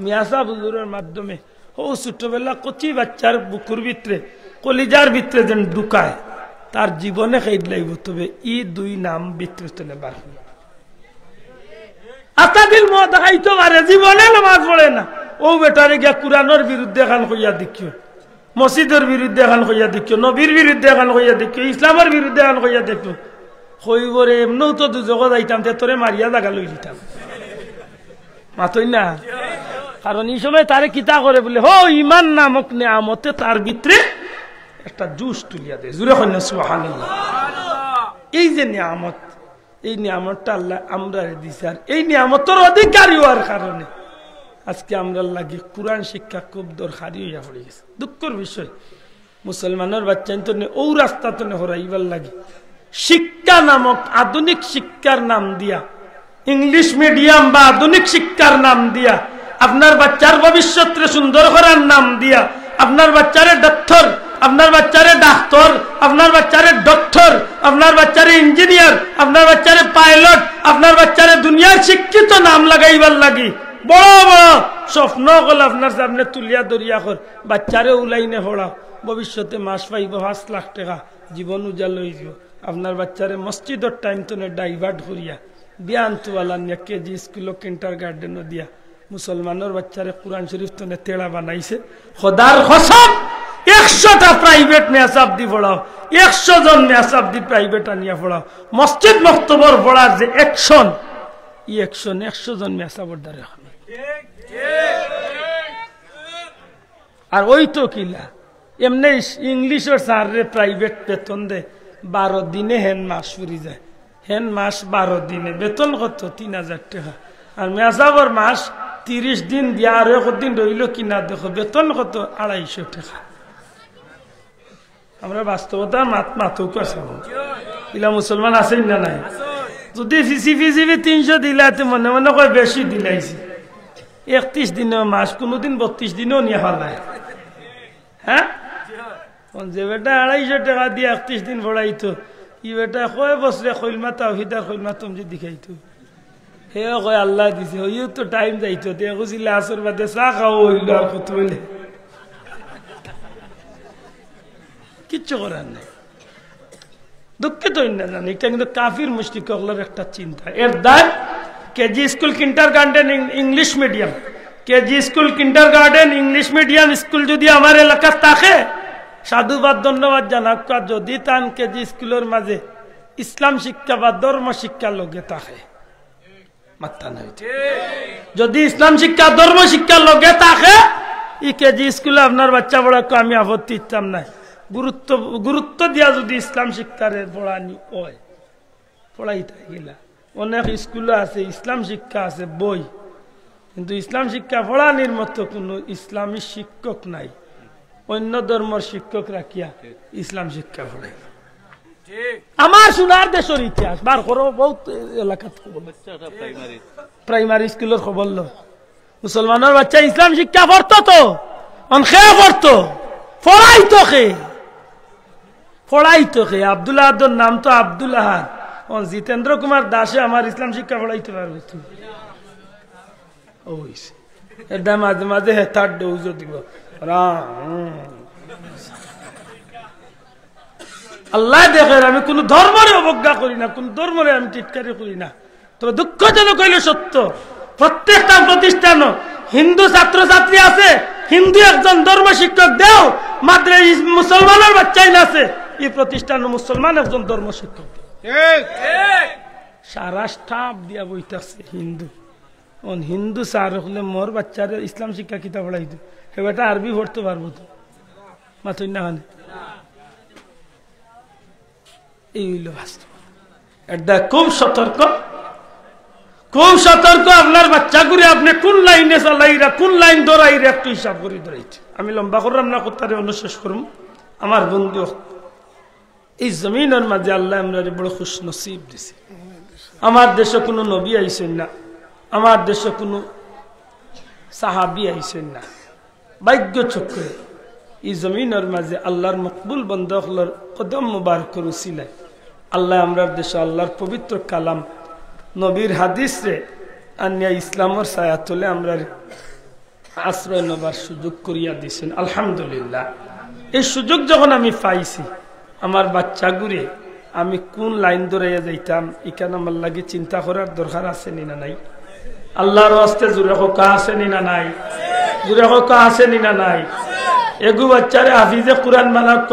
মিয়াসা হুজুরের মাধ্যমে ও ছোটবেলা কচি বাচ্চার বুকুর ভিতরে কলিজার ভিতরে যেন ঢুকায় তার জীবনে খেয়ে লাগব, তবে ই দুই নাম ভিতরে চলে বার আতাদিল মত দেখাইতে পারে, জীবনে নামাজ পড়ে না, ও বেটারে গিয়া কোরআনের বিরুদ্ধে এখন কইয়া দেখিও, মসজিদের বিরুদ্ধে এখন কইয়া দেখিও, নবীর বিরুদ্ধে এখন কইয়া দেখিও, ইসলামের বিরুদ্ধে এখন কইয়া দেখিও, কইবরে এমনও তো দুজক যাইতাম তে তোরে মারিয়া জাগা লই দিতাম, মাতই না। কারণ এই সময় তারে কিতা করে বলে হো ইমান নামক নিয়ামতে তার ভিতরে একটা জুস তুলিয়া দেয়, জুড়ে কন্যা সুবহানাল্লাহ। এই যে নিয়ামত, এই নিয়ামতটা আল্লাহ আমরা দিছে, আর এই নিয়ামতের অধিকারী হওয়ার কারণে আজকে আমরা লাগি কোরআন শিক্ষা খুব দরকারি হইয়া পড়ে গেছে। দুঃখের বিষয় মুসলমানের বাচ্চা তো ও রাস্তা তো হরাইবার লাগে শিক্ষা নামক আধুনিক শিক্ষার নাম দিয়া, ইংলিশ মিডিয়াম বা আধুনিক শিক্ষার নাম দিয়া, আপনার বাচ্চার ভবিষ্যৎরে সুন্দর করার নাম দিয়া, আপনার বাচ্চারে ডাক্তার, আপনার বাচ্চারে ডাক্তার, আপনার বাচ্চারে ডক্টর, আপনার বাচ্চারে ইঞ্জিনিয়ার, আপনার বাচ্চারে পাইলট, আপনার বাচ্চারে দুনিয়ার শিক্ষিত নাম লাগাইবার লাগি বড় বড় স্বপ্ন হল আপনার সামনে তুলিয়া দরিয়া কর, বাচ্চারে উলাইনে পড়াও, ভবিষ্যতে মাস পাইব 5 লাখ টাকা, জীবন উজাল হয়ে যাব। আপনার বাচ্চারে মসজিদের টাইম তো ডাইভার্ট করিয়া বিয়ান তোয়ালা নিয়ে কেজি স্কুল কিন্টার গার্ডেনও দিয়া মুসলমানের বাচ্চারে কোরআন শরীফ তো তেড়া বানাইছে। খোদার কসম 100টা প্রাইভেট মেসাব দি পড়াও, 100 জন মেসাব দি প্রাইভেট আনিয়া পড়াও, মসজিদ মক্তবর পড়ার যে অ্যাকশন, এই অ্যাকশন 100 জন মেসাবর দ্বারা হবে। আর ওই তো কিলা এমনি ইংলিশের স্যারে প্রাইভেট বেতন দে 12 দিনে হেন মাস ফুরি যায়, হেন মাস 12 দিনে বেতন কত 3000 টাকা, আর মেসাবর মাস 30 দিন দিয়া আর একদিন রইল কিনা দেখো বেতন কত 250 টাকা। আমরা বাস্তবতা মাথুক আছে, ইলা মুসলমান আছেন না নাই? যদি ফিসিবি 300 দিলাতে মনে মনে কয় বেশি দিলাইছি, 31 দিনে মাস, কোনদিন 32 দিনেও নিয়ে ফেলায়। হ্যাঁ, যে বেটা 250 টাকা দিয়ে 31 দিন পড়াইতো, ই বেটা কয় বছরে খৈলমা তাওহীদার খৈলমা তুমি দেখাইতো, হে কয় আল্লাহ দিছে, হইও তো টাইম যাইতো, দেখছিল আসর বাদে চা খাও হইল আর কত বলে কিচ্ছু করার নাই। দুঃখিত না জানি, এটা কিন্তু কাফির মুশরিক হলোর একটা চিন্তা। এর দায় KG school kinder garden English medium, KG school kinder garden English medium school যদি আমার এলাকার থাকে সাধুবাদ ধন্যবাদ জানাক, যদি তান কেজি স্কুলের মাঝে ইসলাম শিক্ষা বা ধর্ম শিক্ষা লগে থাকে, মাত্রা নাই, যদি ইসলাম শিক্ষা ধর্ম শিক্ষা লগে থাকে ই কেজি স্কুলে আপনার বাচ্চা পড়াকে আমি আপত্তি দিতাম না। গুরুত্ব দিয়া যদি ইসলাম শিক্ষারে পড়ানি হয়, পড়াইতে গেলা অনেক স্কুলে আছে ইসলাম শিক্ষা আছে বই, কিন্তু ইসলাম শিক্ষা পড়ানির মতো কোনো ইসলামী শিক্ষক নাই, অন্য ধর্মের শিক্ষক রাখিয়া ইসলাম শিক্ষা পড়ে। আমার সোনার দেশের ইতিহাস বার করো, বহুত এলাকাত প্রাইমারি স্কুলের খবর লো, মুসলমানের বাচ্চা ইসলাম শিক্ষা পড়তো তো খেয়ে পড়তো, পড়াইতো খে আব্দুল আহাদের নাম তো আব্দুল আহাদ, জিতেন্দ্র কুমার দাসে আমার ইসলাম শিক্ষা পড়াইতে পারবে তুমি, এটা মাঝে মাঝে হেতার ডৌজো দিব। আল্লাহ দেখেন আমি কোন ধর্মরে অবজ্ঞা করি না, কোন ধর্মরে আমি টিটকারি করি না, তবে দুঃখজনক হইলে সত্য প্রত্যেকটা প্রতিষ্ঠান হিন্দু ছাত্র ছাত্রী আছে, হিন্দু একজন ধর্ম শিক্ষক দেও, মাত্র মুসলমানের বাচ্চাই না আছে এই প্রতিষ্ঠান মুসলমান একজন ধর্ম শিক্ষক, সারা স্টাফ দিয়া বইতেছে হিন্দু। হিন্দু স্যার হলে মোর বাচ্চারে ইসলাম শিক্ষা কিতাব পড়াইতো, সে বেটা আরবি পড়তে পারবো তো, মাথুই না এই হইল বাস্তব। এটা খুব সতর্ক আপনার বাচ্চাগুলি আপনি কোন লাইনে চালাইরা কোন লাইন ধরাইরা একটু হিসাব করে ধরাইছে। আমি লম্বা করলাম না, কথারে অনুশেষ করুন। আমার বন্ধু, এই জমিনের মাঝে আল্লাহ আমরা বড় খুশ নসিব দিছে। আমার দেশে কোনো নবী আইছেন না, আমার দেশে কোনো সাহাবি আইছেন না। ভাগ্য চক্রে এই জমিনের মাঝে আল্লাহর মকবুল বন্দর কদম মুবারক উসিলায় আল্লাহ আমরা দেশে আল্লাহর পবিত্র কালাম নবীর হাদিস রে আনিয়া ইসলামের ছায়া তোলে আমরা আশ্রয় নেবার সুযোগ করিয়া দিয়েছেন। আলহামদুলিল্লাহ। এই সুযোগ যখন আমি পাইছি, আমার বাচ্চাগুড়ে আমি কোন লাইন ধরাইয়া যাইতাম এখানে আমার লাগে চিন্তা করার দরকার আছে নি না নাই? আল্লাহর হস্তে জুড়ে হোকা আছে নি না নাই? জুড়ে হোকা আছে নি না নাই? এগু বাচ্চারে হাফিজে কোরআন বানাক,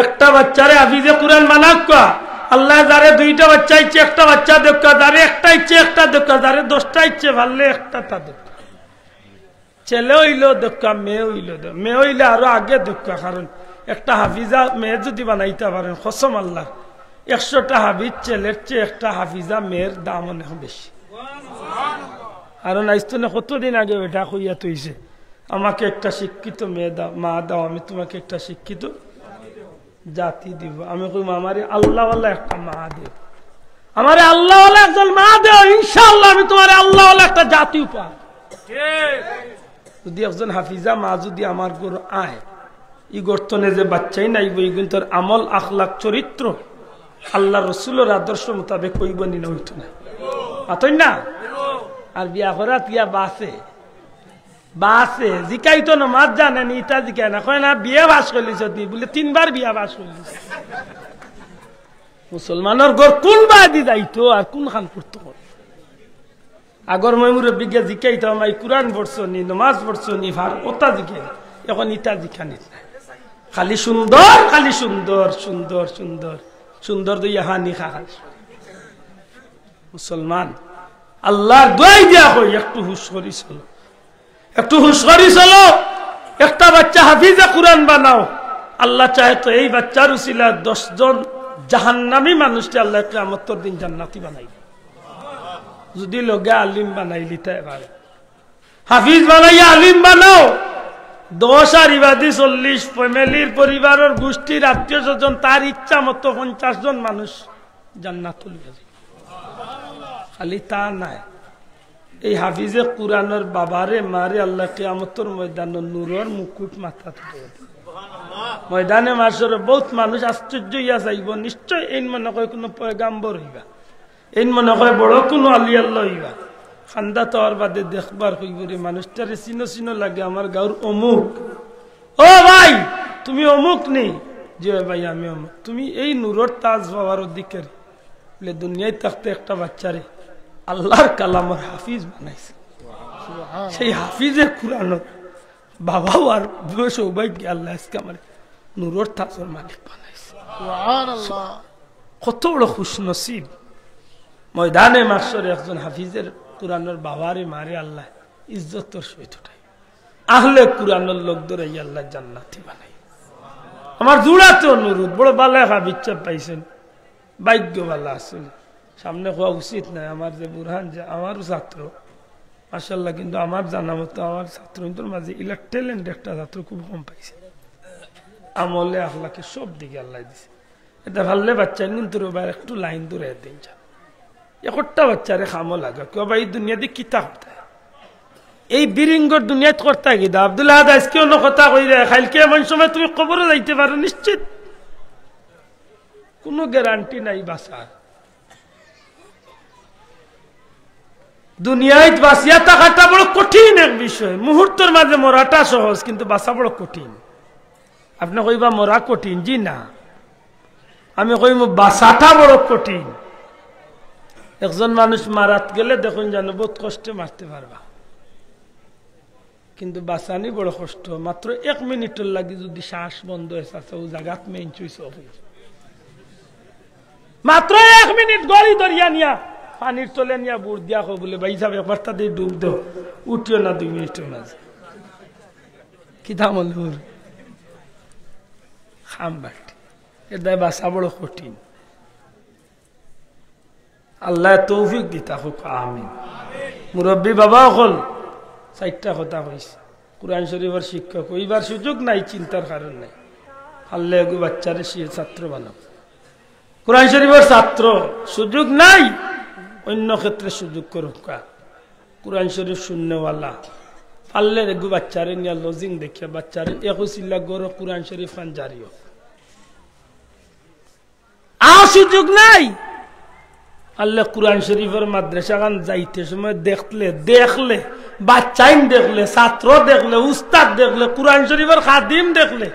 একটা বাচ্চারে হাফিজে কোরআন বানাক। আল্লাহ যারে দুইটা বাচ্চা ইচ্ছে একটা বাচ্চা দেখা, যারে একটা ইচ্ছে একটা দেখা, যারে 10টা ইচ্ছে ভাললে একটা তা দেখা। ছেলে হইল দেখা, মেয়ে হইল মেয়ে হইলে আরো আগে দেখা। কারণ একটা হাফিজা মেয়ে যদি বানাইতে পারেন, কসম আল্লাহ 100টা হাফিজ ছেলের চেয়ে একটা হাফিজা মেয়ের দাম অনেক বেশি। কারণ আইস্তনে কতদিন আগে এটা কইয়া তৈছে, আমাকে একটা শিক্ষিত মেয়ে দাও, মা দাও, আমি তোমাকে একটা শিক্ষিত জাতি দিব। আমি কইম আমারে আল্লাহওয়ালা একটা মা দেব, আমারে আল্লাহওয়ালা একজন মা দেও, ইনশাআল্লাহ আমি তোমার আল্লাহওয়ালা একটা জাতি উপহার। যদি একজন হাফিজা মা যদি আমার গরু আয়, ই গর্তনে যে বাচ্চাই নাইব, এই কিন্তু আমল আখলাক চরিত্র আল্লাহ রসুলের আদর্শ মোতাবেক কইব নি না, হইতো না, আতই না। আর বিয়া করা তিয়া বাসে জিকাইতো না, মাত জানেন ইটা জিকায় না, কয় না বিয়ে বাস করলিস বলে 3বার বিয়া বাস করলিস। মুসলমানের ঘর কোন বাদি যাইতো আর কোন খান করতো? আগর মই মুরব্বীকে জিকাইতাম এই কোরআন পড়ছো নি, নমাজ পড়ছো নি, ভার ওটা জিকাই। এখন ইটা জিখানি খালি সুন্দর, খালি সুন্দর সুন্দর সুন্দর সুন্দর দুই হানি খালি। মুসলমান আল্লাহর দোয়াই দিয়া কই একটু হুশ করি চলো, একটু হুশ করি চলো। একটা বাচ্চা হাফিজে কোরআন বানাও, আল্লাহ চাহে তো এই বাচ্চার উসিলা 10 জন জাহান্নামী মানুষকে আল্লাহ কিয়ামতের দিন জান্নাতি বানাইবে। যদি লগে আলিম বানাইলি তাই পারে, হাফিজ বানাইয়া আলিম বানাও, 10 আর ইবাদি 40 ফ্যামিলির পরিবারের গোষ্ঠীর আত্মীয় স্বজন তার ইচ্ছা মতো 50 জন মানুষ জান্নাত লইয়া যাবে। খালি তা নাই, এই হাফিজে কোরআনের বাবারে মারে আল্লাহ কিয়ামতের ময়দানে নূরের মুকুট মাথা তুলে ময়দানে মাসরে বহুত মানুষ আশ্চর্য হইয়া যাইব। নিশ্চয় এই মনে হয় কোনো পয়গাম্বর হইবা, এই মনে হয় বড় কোনো আলি আল্লাহ হইবা। খান্দা তো আর বাদে দেখবার হইব রে মানুষটারে চিনো চিনো লাগে, আমার গাঁর অমুক। ও ভাই তুমি অমুক নেই? যে ভাই আমি অমুক। তুমি এই নূরের তাজ বাবার অধিকারী বলে দুনিয়ায় থাকতে একটা বাচ্চারে আল্লাহর কালামের হাফিজ বানাইছে। সেই হাফিজের কোরআনের বাবাও আর সৌভাগ্য আল্লাহ আজকে আমার নূরের তাজের মালিক বানাইছে। কত বড় খুশনসিব। ময়দানে মাসরে একজন হাফিজের কোরআনের বাবারে মারে আল্লাহ ইজ্জতর সহিত উঠাই, আহলে কোরআনের লোক ধরে আল্লাহ জান্নাতি বানাই। আমার জুড়াতে অনুরোধ, বড় বালা হাফিজ পাইছেন, ভাগ্যবালা আসলে সামনে হওয়া উচিত নাই। আমার যে বুরহান যে আমারও ছাত্র মাশাআল্লাহ, কিন্তু আমার জানা মতো আমার ছাত্রদের মাঝে ইলা ট্যালেন্ট একটা ছাত্র খুব কম পাইছে। আমলে আখলাকে সব দিকে আল্লাহ দিছে। এটা ভাললে বাচ্চা কিন্তু একটু লাইন দূরে দিন যান, একটা বাচ্চারে খামো লাগা কেউ বা এই দুনিয়া দিয়ে কিতা করতে, এই বিরিঙ্গর দুনিয়াত করতে গিয়ে আব্দুল আহাদ আজকে অন্য কথা কই রে, খাইলকে এমন সময় তুমি কবরে যাইতে পারো নিশ্চিত, কোনো গ্যারান্টি নাই বাঁচার। দুনিয়ায় বাঁচিয়া থাকাটা বড় কঠিন এক বিষয়। মুহূর্তের মাঝে মরাটা সহজ, কিন্তু বাঁচা বড় কঠিন। আপনি কইবা মরা কঠিন, জি না, আমি কইব বাঁচাটা বড় কঠিন। একজন মানুষ মারাত গেলে দেখুন জানো বহুত কষ্টে মারতে পারবা, কিন্তু বাঁচানি বড় কষ্ট। মাত্র 1 মিনিটের লাগে যদি শ্বাস বন্ধ হয়েছে ও জায়গাত মেইন চুইস মাত্র 1 মিনিট গড়ি ধরিয়া নিয়া পানির তলে নিয়া বুড় দিয়া কো বলে ভাই সাহেব একবার তাদের ডুব দো, উঠিও না 2 মিনিটের মাঝে। কি দাম খাম বাটি এদায় বাসা বড় কঠিন আল্লাহ তৌফিক দিতা হোক আমিন মুরব্বী বাবা হল 4টা কথা কইছে কুরআন শরীফের শিক্ষক ওইবার সুযোগ নাই চিন্তার কারণ নাই আল্লাহ এগু বাচ্চারে ছাত্র বানাও কুরআন শরীফের ছাত্র সুযোগ নাই অন্য ক্ষেত্রে সুযোগ করুক কুরআন শরীফ শূন্যওয়ালা আল্লাহ এগু বাচ্চারে নিয়ে লজিং দেখিয়া বাচ্চারে 21 লাখ গড় কুরআন শরীফ খান জারিও সুযোগ নাই আল্লাহ কুরআন শরীফের মাদ্রাসা গান যাইতে সময় দেখলে বাচ্চাইন দেখলে ছাত্র দেখলে উস্তাদ দেখলে কুরআন শরীফের খাদিম দেখলে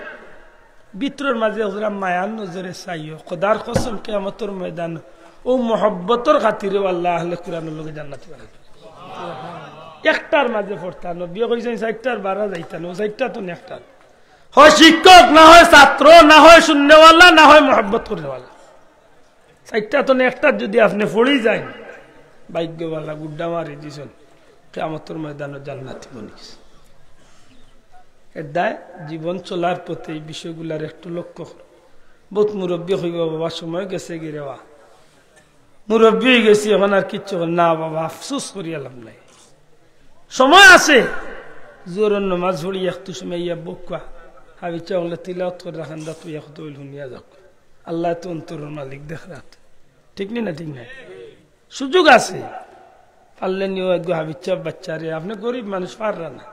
ভিতরের মাঝে ওরা মায়ার নজরে চাইও খোদার কসম কিয়ামতের ময়দান ও মহব্বতের খাতিরে আল্লাহ আহলে কুরআনের লগে জান্নাত বানাবে একটার মাঝে পড়তা নবী কইছেন 4টার 12 যাইতানো 4টা তো একটা হয় শিক্ষক না হয় ছাত্র না হয় শূন্যওয়ালা না হয় মহব্বত করেওয়ালা 4টা তো একটা যদি আপনি পড়ি যান ভাগ্যওয়ালা গুড্ডা মারি দিছেন কিয়ামতের ময়দানে জান্নাতি বনিস এদায় জীবন চলার পথে এই বিষয়গুলার একটু লক্ষ্য কর বহুত মুরব্বী হইব বাবা সময় গেছে গিরেওয়া মুরব্বী হয়ে গেছি এখন আর কিচ্ছু না বাবা আফসোস করি আলাম নাই সময় আছে জোর নামাজ পড়ি একটু সময় ইয়া বকা হাবি চাওলে তিলাওয়াত করে রাখান দা তুই একটু শুনিয়া যাক আল্লাহ তো অন্তরের মালিক দেখ রাত ঠিক নেই না ঠিক নাই সুযোগ আছে পারলে নিও একগু হাবিচ্ছা বাচ্চারে আপনি গরিব মানুষ পাররা না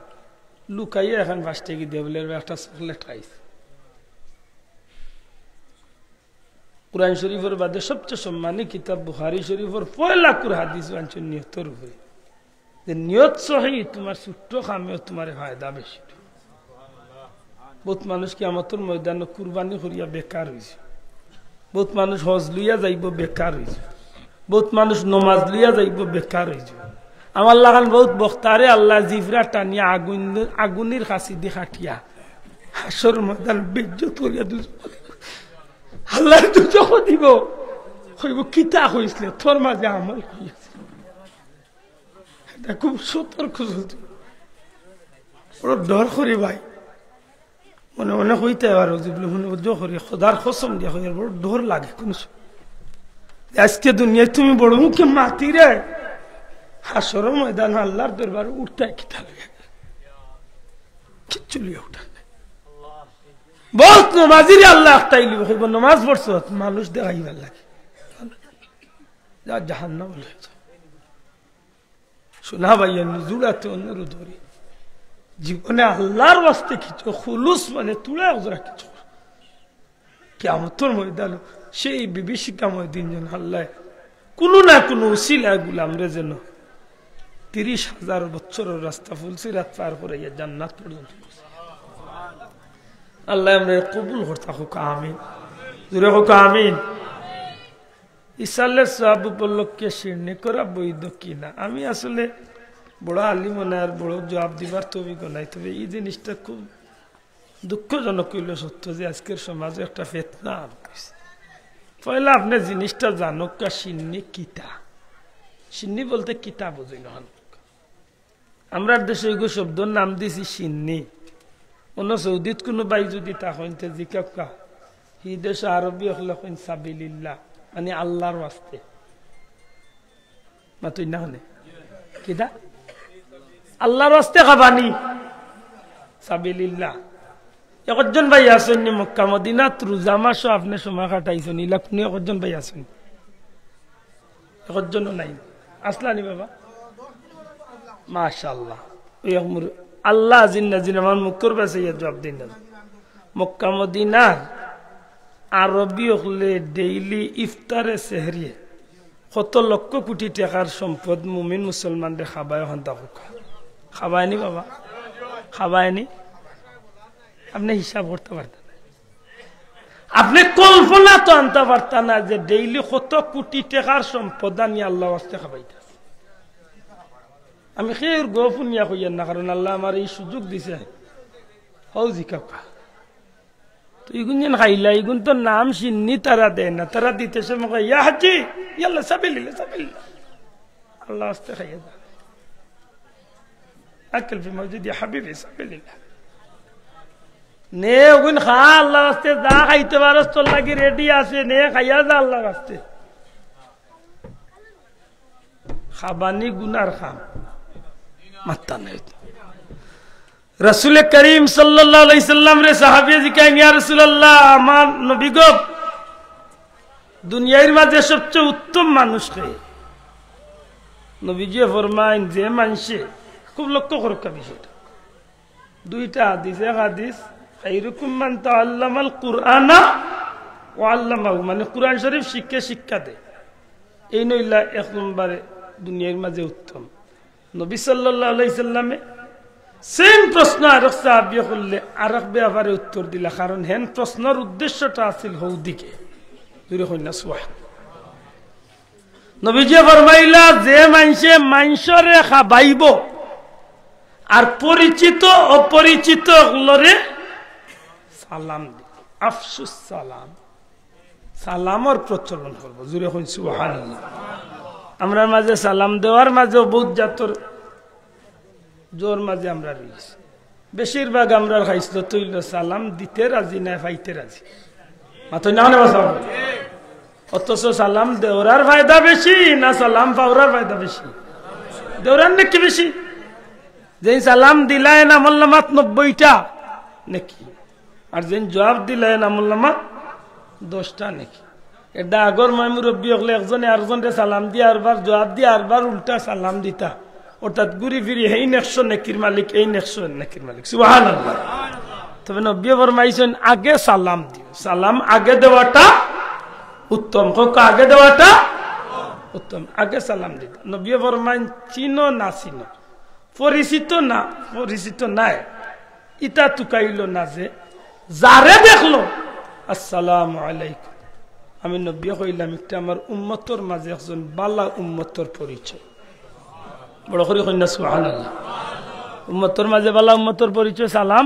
লুকাইয়া এখন 5 টাকা দিয়ে বলে একটা চকলেট খাইছে কুরআন শরীফের বাদে সবচেয়ে সম্মানী কিতাব বুখারী শরীফের পয়লা কুর হাদিস আনছেন নিয়তের উপরে যে নিয়ত সহি তোমার ছোট্ট কামেও তোমার ফায়দা বেশি বহুত মানুষ কিয়ামতের ময়দানে কুরবানি করিয়া বেকার হইছে বহুত মানুষ হজ লইয়া যাইব বেকার হইছে বহুত মানুষ নমাজ লইয়া যাইব বেকার হইছে আমার লাগান বহুত বক্তারে আল্লাহ জিফরা টানিয়া আগুনের কাছি দি খাটিয়া হাসর ময়দান বেজ্জত করিয়া আল্লাহ দুজক দিব কইব কিতা হইছিল তোর মাঝে আমল করিয়াছে এটা খুব সতর্ক বড় ডর করি ভাই মনে মনে হইতে আর মনে করি খোদার কসম দিয়া হইয়ার বড় ডর লাগে কোন আজকে দুনিয়ায় তুমি বড় মুখে মাতি রে হাসর ময়দান আল্লাহর দরবারে উঠতে কিতা লাগে কিচ্ছু লিয়ে উঠা বহুত নমাজির আল্লাহ একটাইলি হইব নমাজ পড়ছ মানুষ দেখাইবার লাগে যা জাহান্নাম হয়ে যায় শোনা ভাইয়া জুড়াতে অন্যরও ধরি জীবনে আল্লাহর বাস্তে কিছু খুলুস মানে তুলে ওরা কিছু কিয়ামতের ময়দান সেই বিভীষিকাময় দিন যেন আল্লাহ কোনো না কোনো উসিলা গুলাম রে যেন 30,000 বছরের রাস্তা ফুলসিরাত পার করে জান্নাত পর্যন্ত আল্লাহ আমরা কবুল করতে হোক আমিন জোরে হোক আমিন ইসালের সওয়াব উপলক্ষে শিরনি করা বৈধ কিনা আমি আসলে বড় আলিম আর বড় জবাব দিবার তৌফিক নাই তবে এই জিনিসটা খুব দুঃখজনক হইল সত্য যে আজকের সমাজে একটা ফিতনা হইছে পয়লা আপনি জিনিসটা জানুক কা শিন্নি কিতা শিন্নি বলতে কিতা বুঝি না আমরা দেশে ওই শব্দর নাম দিছি শিন্নি অন্য সৌদিত কোনো বাই যদি তা হইতে জিকা হি দেশ আরবি হলে হইন সাবিলিল্লাহ মানে আল্লাহর ওয়াস্তে মাতুই না হনে কিতা আল্লাহর ওয়াস্তে খাবানি সাবিলিল্লাহ একজন ভাই আছেন মক্কা মদিনাত রোজা মাস আপনি সময় কাটাইছেন ইলা কোনো একজন ভাই আছেন একজনও নাই আসলানি বাবা মাশাআল্লাহ ওই আল্লাহ জিন্না জিন্না আমার মুখর কাছে জবাব দিন না মক্কা মদিনার আরবি হলে ডেইলি ইফতারে সেহরিয়ে কত লক্ষ কোটি টাকার সম্পদ মুমিন মুসলমানদের খাবায় হন্তা খাবায়নি বাবা খাবায়নি আপনি হিসাব করতে পারতেন আপনি কল্পনা তো আনতে পারতেন না যে ডেইলি কত কোটি টাকার সম্পদ আনি আল্লাহ ওয়াস্তে খাবাইতে আমি খেয়ে গোপনীয়া কইয়ার না কারণ আল্লাহ আমার এই সুযোগ দিছে হৌজি কাকা তো ইগুন যেন খাইলা ইগুন তো নাম চিনি তারা দেয় না তারা দিতেছে আমাকে ইয়া হাজি ইয়াল্লা সাবিলিল্লাহ সাবিলিল্লাহ আল্লাহ ওয়াস্তে খাইয়া দা আকল ফি মসজিদ ইয়া হাবিবি সাবিলিল্লাহ নে ওগুন খা আল্লাহ রাস্তে যা খাইতে পারো তোর লাগি রেডি আছে নে খাইয়া যা আল্লাহ রাস্তে খাবানি গুনার খাম মাত্তা নাই রাসূল করিম সাল্লাল্লাহু আলাইহি সাল্লাম রে সাহাবী জিকান ইয়া রাসূলুল্লাহ আমার নবী গো দুনিয়ার মাঝে সবচেয়ে উত্তম মানুষ কে নবীজি ফরমাইন যে মানুষে খুব লক্ষ্য করকা বিষয়টা দুইটা হাদিস এক হাদিস খায়রুকুম মান তাআল্লামাল কুরআনা ওয়া আল্লামাহু মানে কুরআন শরীফ শিক্ষা দেয় এই নইলা এক নম্বরে দুনিয়ার মাঝে উত্তম নবী সাল্লাল্লাহু আলাইহি সাল্লামে সেম প্রশ্ন আরেক সাহাবী করলে আরেক ব্যাপারে উত্তর দিলা কারণ হেন প্রশ্নের উদ্দেশ্যটা আছিল হৌদিকে দূরে হই না সুবহান নবীজি ফরমাইলা যে মানুষরে খাবাইব আর পরিচিত অপরিচিত গুলোরে সালাম দিব আফসুস সালাম সালামর প্রচলন করব জুরে হই সুবহানাল্লাহ আমরা মাঝে সালাম দেওয়ার মাঝে বহুত জাতর জোর মাঝে আমরা রয়েছি বেশিরভাগ আমরা খাইছিল তৈল সালাম দিতে রাজি না পাইতে রাজি মাত্র না অথচ সালাম দেওয়ার ফায়দা বেশি না সালাম পাওয়ার ফায়দা বেশি দেওয়ার নাকি বেশি যে সালাম দিলায় আমলনামাত 90টা নাকি আর যে জবাব দিলায় আমলনামাত 10টা নাকি এটা আগর মই মুরব্বী হলে একজনে আরেকজনকে সালাম দিয়ে আরবার জবাব দিয়ে আরবার উল্টা সালাম দিতা অর্থাৎ ঘুরি ফিরি এই 100 নেকির মালিক এই 100 নেকির মালিক সুবহানাল্লাহ তবে নবী ফরমাইছেন আগে সালাম দিও সালাম আগে দেওয়াটা উত্তম হোক আগে দেওয়াটা উত্তম আগে সালাম দিত নবী ফরমাইন চিনো না চিনো পরিচিত না পরিচিত নাই ইটা তুকাইল না যে যারে দেখলো আসসালামু আলাইকুম আমি নবী কইলাম একটা আমার উম্মতর মাঝে একজন বালা উম্মতর পরিচয় বড় করে কইনা সুবহানাল্লাহ উম্মতর মাঝে বালা উম্মতর পরিচয় সালাম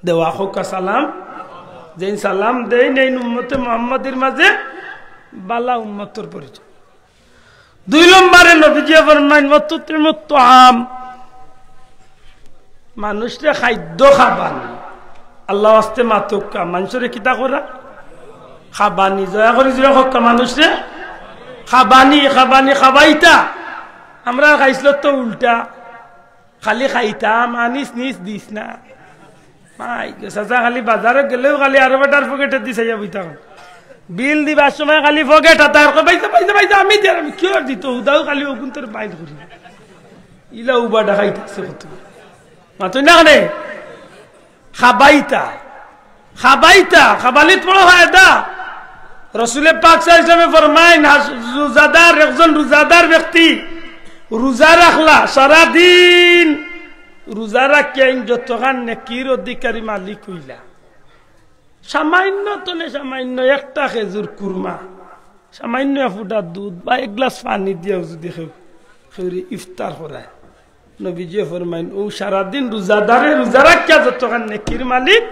দেওয়া হোক সালাম যেন সালাম দেই নেই উম্মতে মুহাম্মাদের মাঝে বালা উম্মতর পরিচয় 2 নম্বরে নবীজি ফরমাইন ওয়াতুতিমুত তাআম মানুষরে খাদ্য খাবানি আল্লাহ ওয়াস্তে মাতুকা মানুষরে কিতা করা খাবানি দয়া করে জুড়ে হোক মানুষরে খাবানি খাবানি খাবাইতা আমরা খাইছিল তো উল্টা খালি খাইতাম আনিস নিস দিস না মাই চাচা খালি বাজারে গেলেও খালি আরো বেটার পকেটে দিছে বইতাম বিল দিবার সময় খালি পকেট হাতার পাইছে পাইছে পাইছে আমি দিয়ে আমি কি দিত উদাও খালি ওগুন তোর বাইর করি ইলা উবা ডাকাইতেছে কত মাতুই না রে খাবাইতা খাবাইতা খাবালিত বড় ফায়দা রাসূল পাক সাল্লাল্লাহু আলাইহি ওয়াসাল্লাম ফরমায়েন রোজাদার একজন রোজাদার ব্যক্তি রোজা রাখলা সারা দিন রোজা রাখিয়া যতখান নেকির অধিকারী মালিক হইলা সামান্য তনে সামান্য একটা খেজুর কুরমা সামান্য ফুটা দুধ বা এক গ্লাস পানি দিয়েও যদি খেউরি ইফতার করায় নবীজি ফরমাইন ও সারাদিন রোজাদারে রোজা রাখিয়া যতখান নেকির মালিক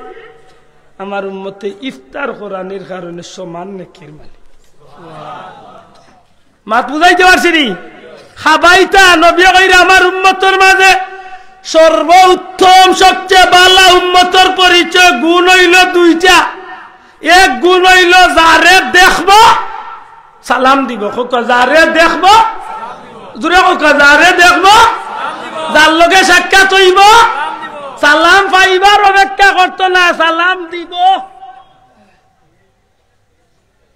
আমার উম্মতে ইফতার করানির কারণে সমান নেকির মালিক মাত বুঝাইতে পারছি খাবাইতা নবী কইরা আমার উম্মতের মাঝে সর্বোত্তম সবচেয়ে ভালো উম্মতের পরিচয় গুণ হইল 2টা এক গুণ হইল যারে দেখব সালাম দিব যারে দেখব জুরে যারে দেখব যার লগে সাক্ষাৎ হইব সালাম পাইবার অপেক্ষা করত না সালাম দিব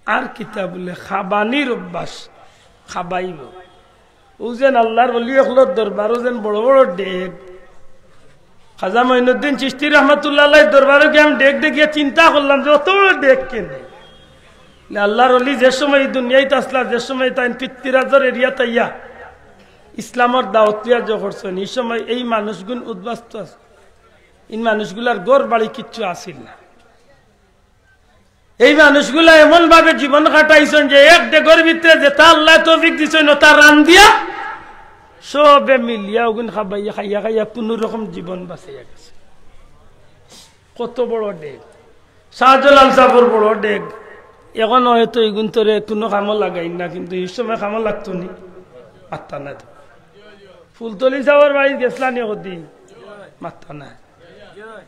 আর কিতা বলে খাবানির অভ্যাস খাবাইব ও যেন আল্লাহর ওলি হলোর দরবারও যেন বড় বড় ডেক খাজা মঈনুদ্দিন চিশতি রহমাতুল্লাহ আলাইহির দরবারে গিয়ে আমি ডেক দেখিয়ে চিন্তা করলাম যে অত বড় ডেক কেনে আল্লাহর ওলি যে সময় দুনিয়াতে আসলা যে সময় তাই পৃথ্বীরাজের এরিয়া তাইয়া ইসলামের দাওয়াত দিয়া যে করছেন এই সময় এই মানুষগুলো উদ্বাস্ত আছে এই মানুষগুলার ঘর বাড়ি কিচ্ছু আসিল না এই মানুষগুলা এমন ভাবে জীবন কাটাইছেন যে এক ডেগর ভিতরে যেটা আল্লাহ তৌফিক দিছেন ওটা রান দিয়া সবে মিলিয়া ওগুন খাবাইয়া খাইয়া খাইয়া কোন রকম জীবন বাঁচাইয়া গেছে কত বড় ডেগ শাহজালাল সাহেবের বড় ডেগ এখন হয়তো এগুন তোরে কোনো কামও লাগাই না কিন্তু এই সময় কামও লাগতো নি মাত্তা না ফুলতলি সাহেবের বাড়ি গেছলা নি কদিন মাত্তা না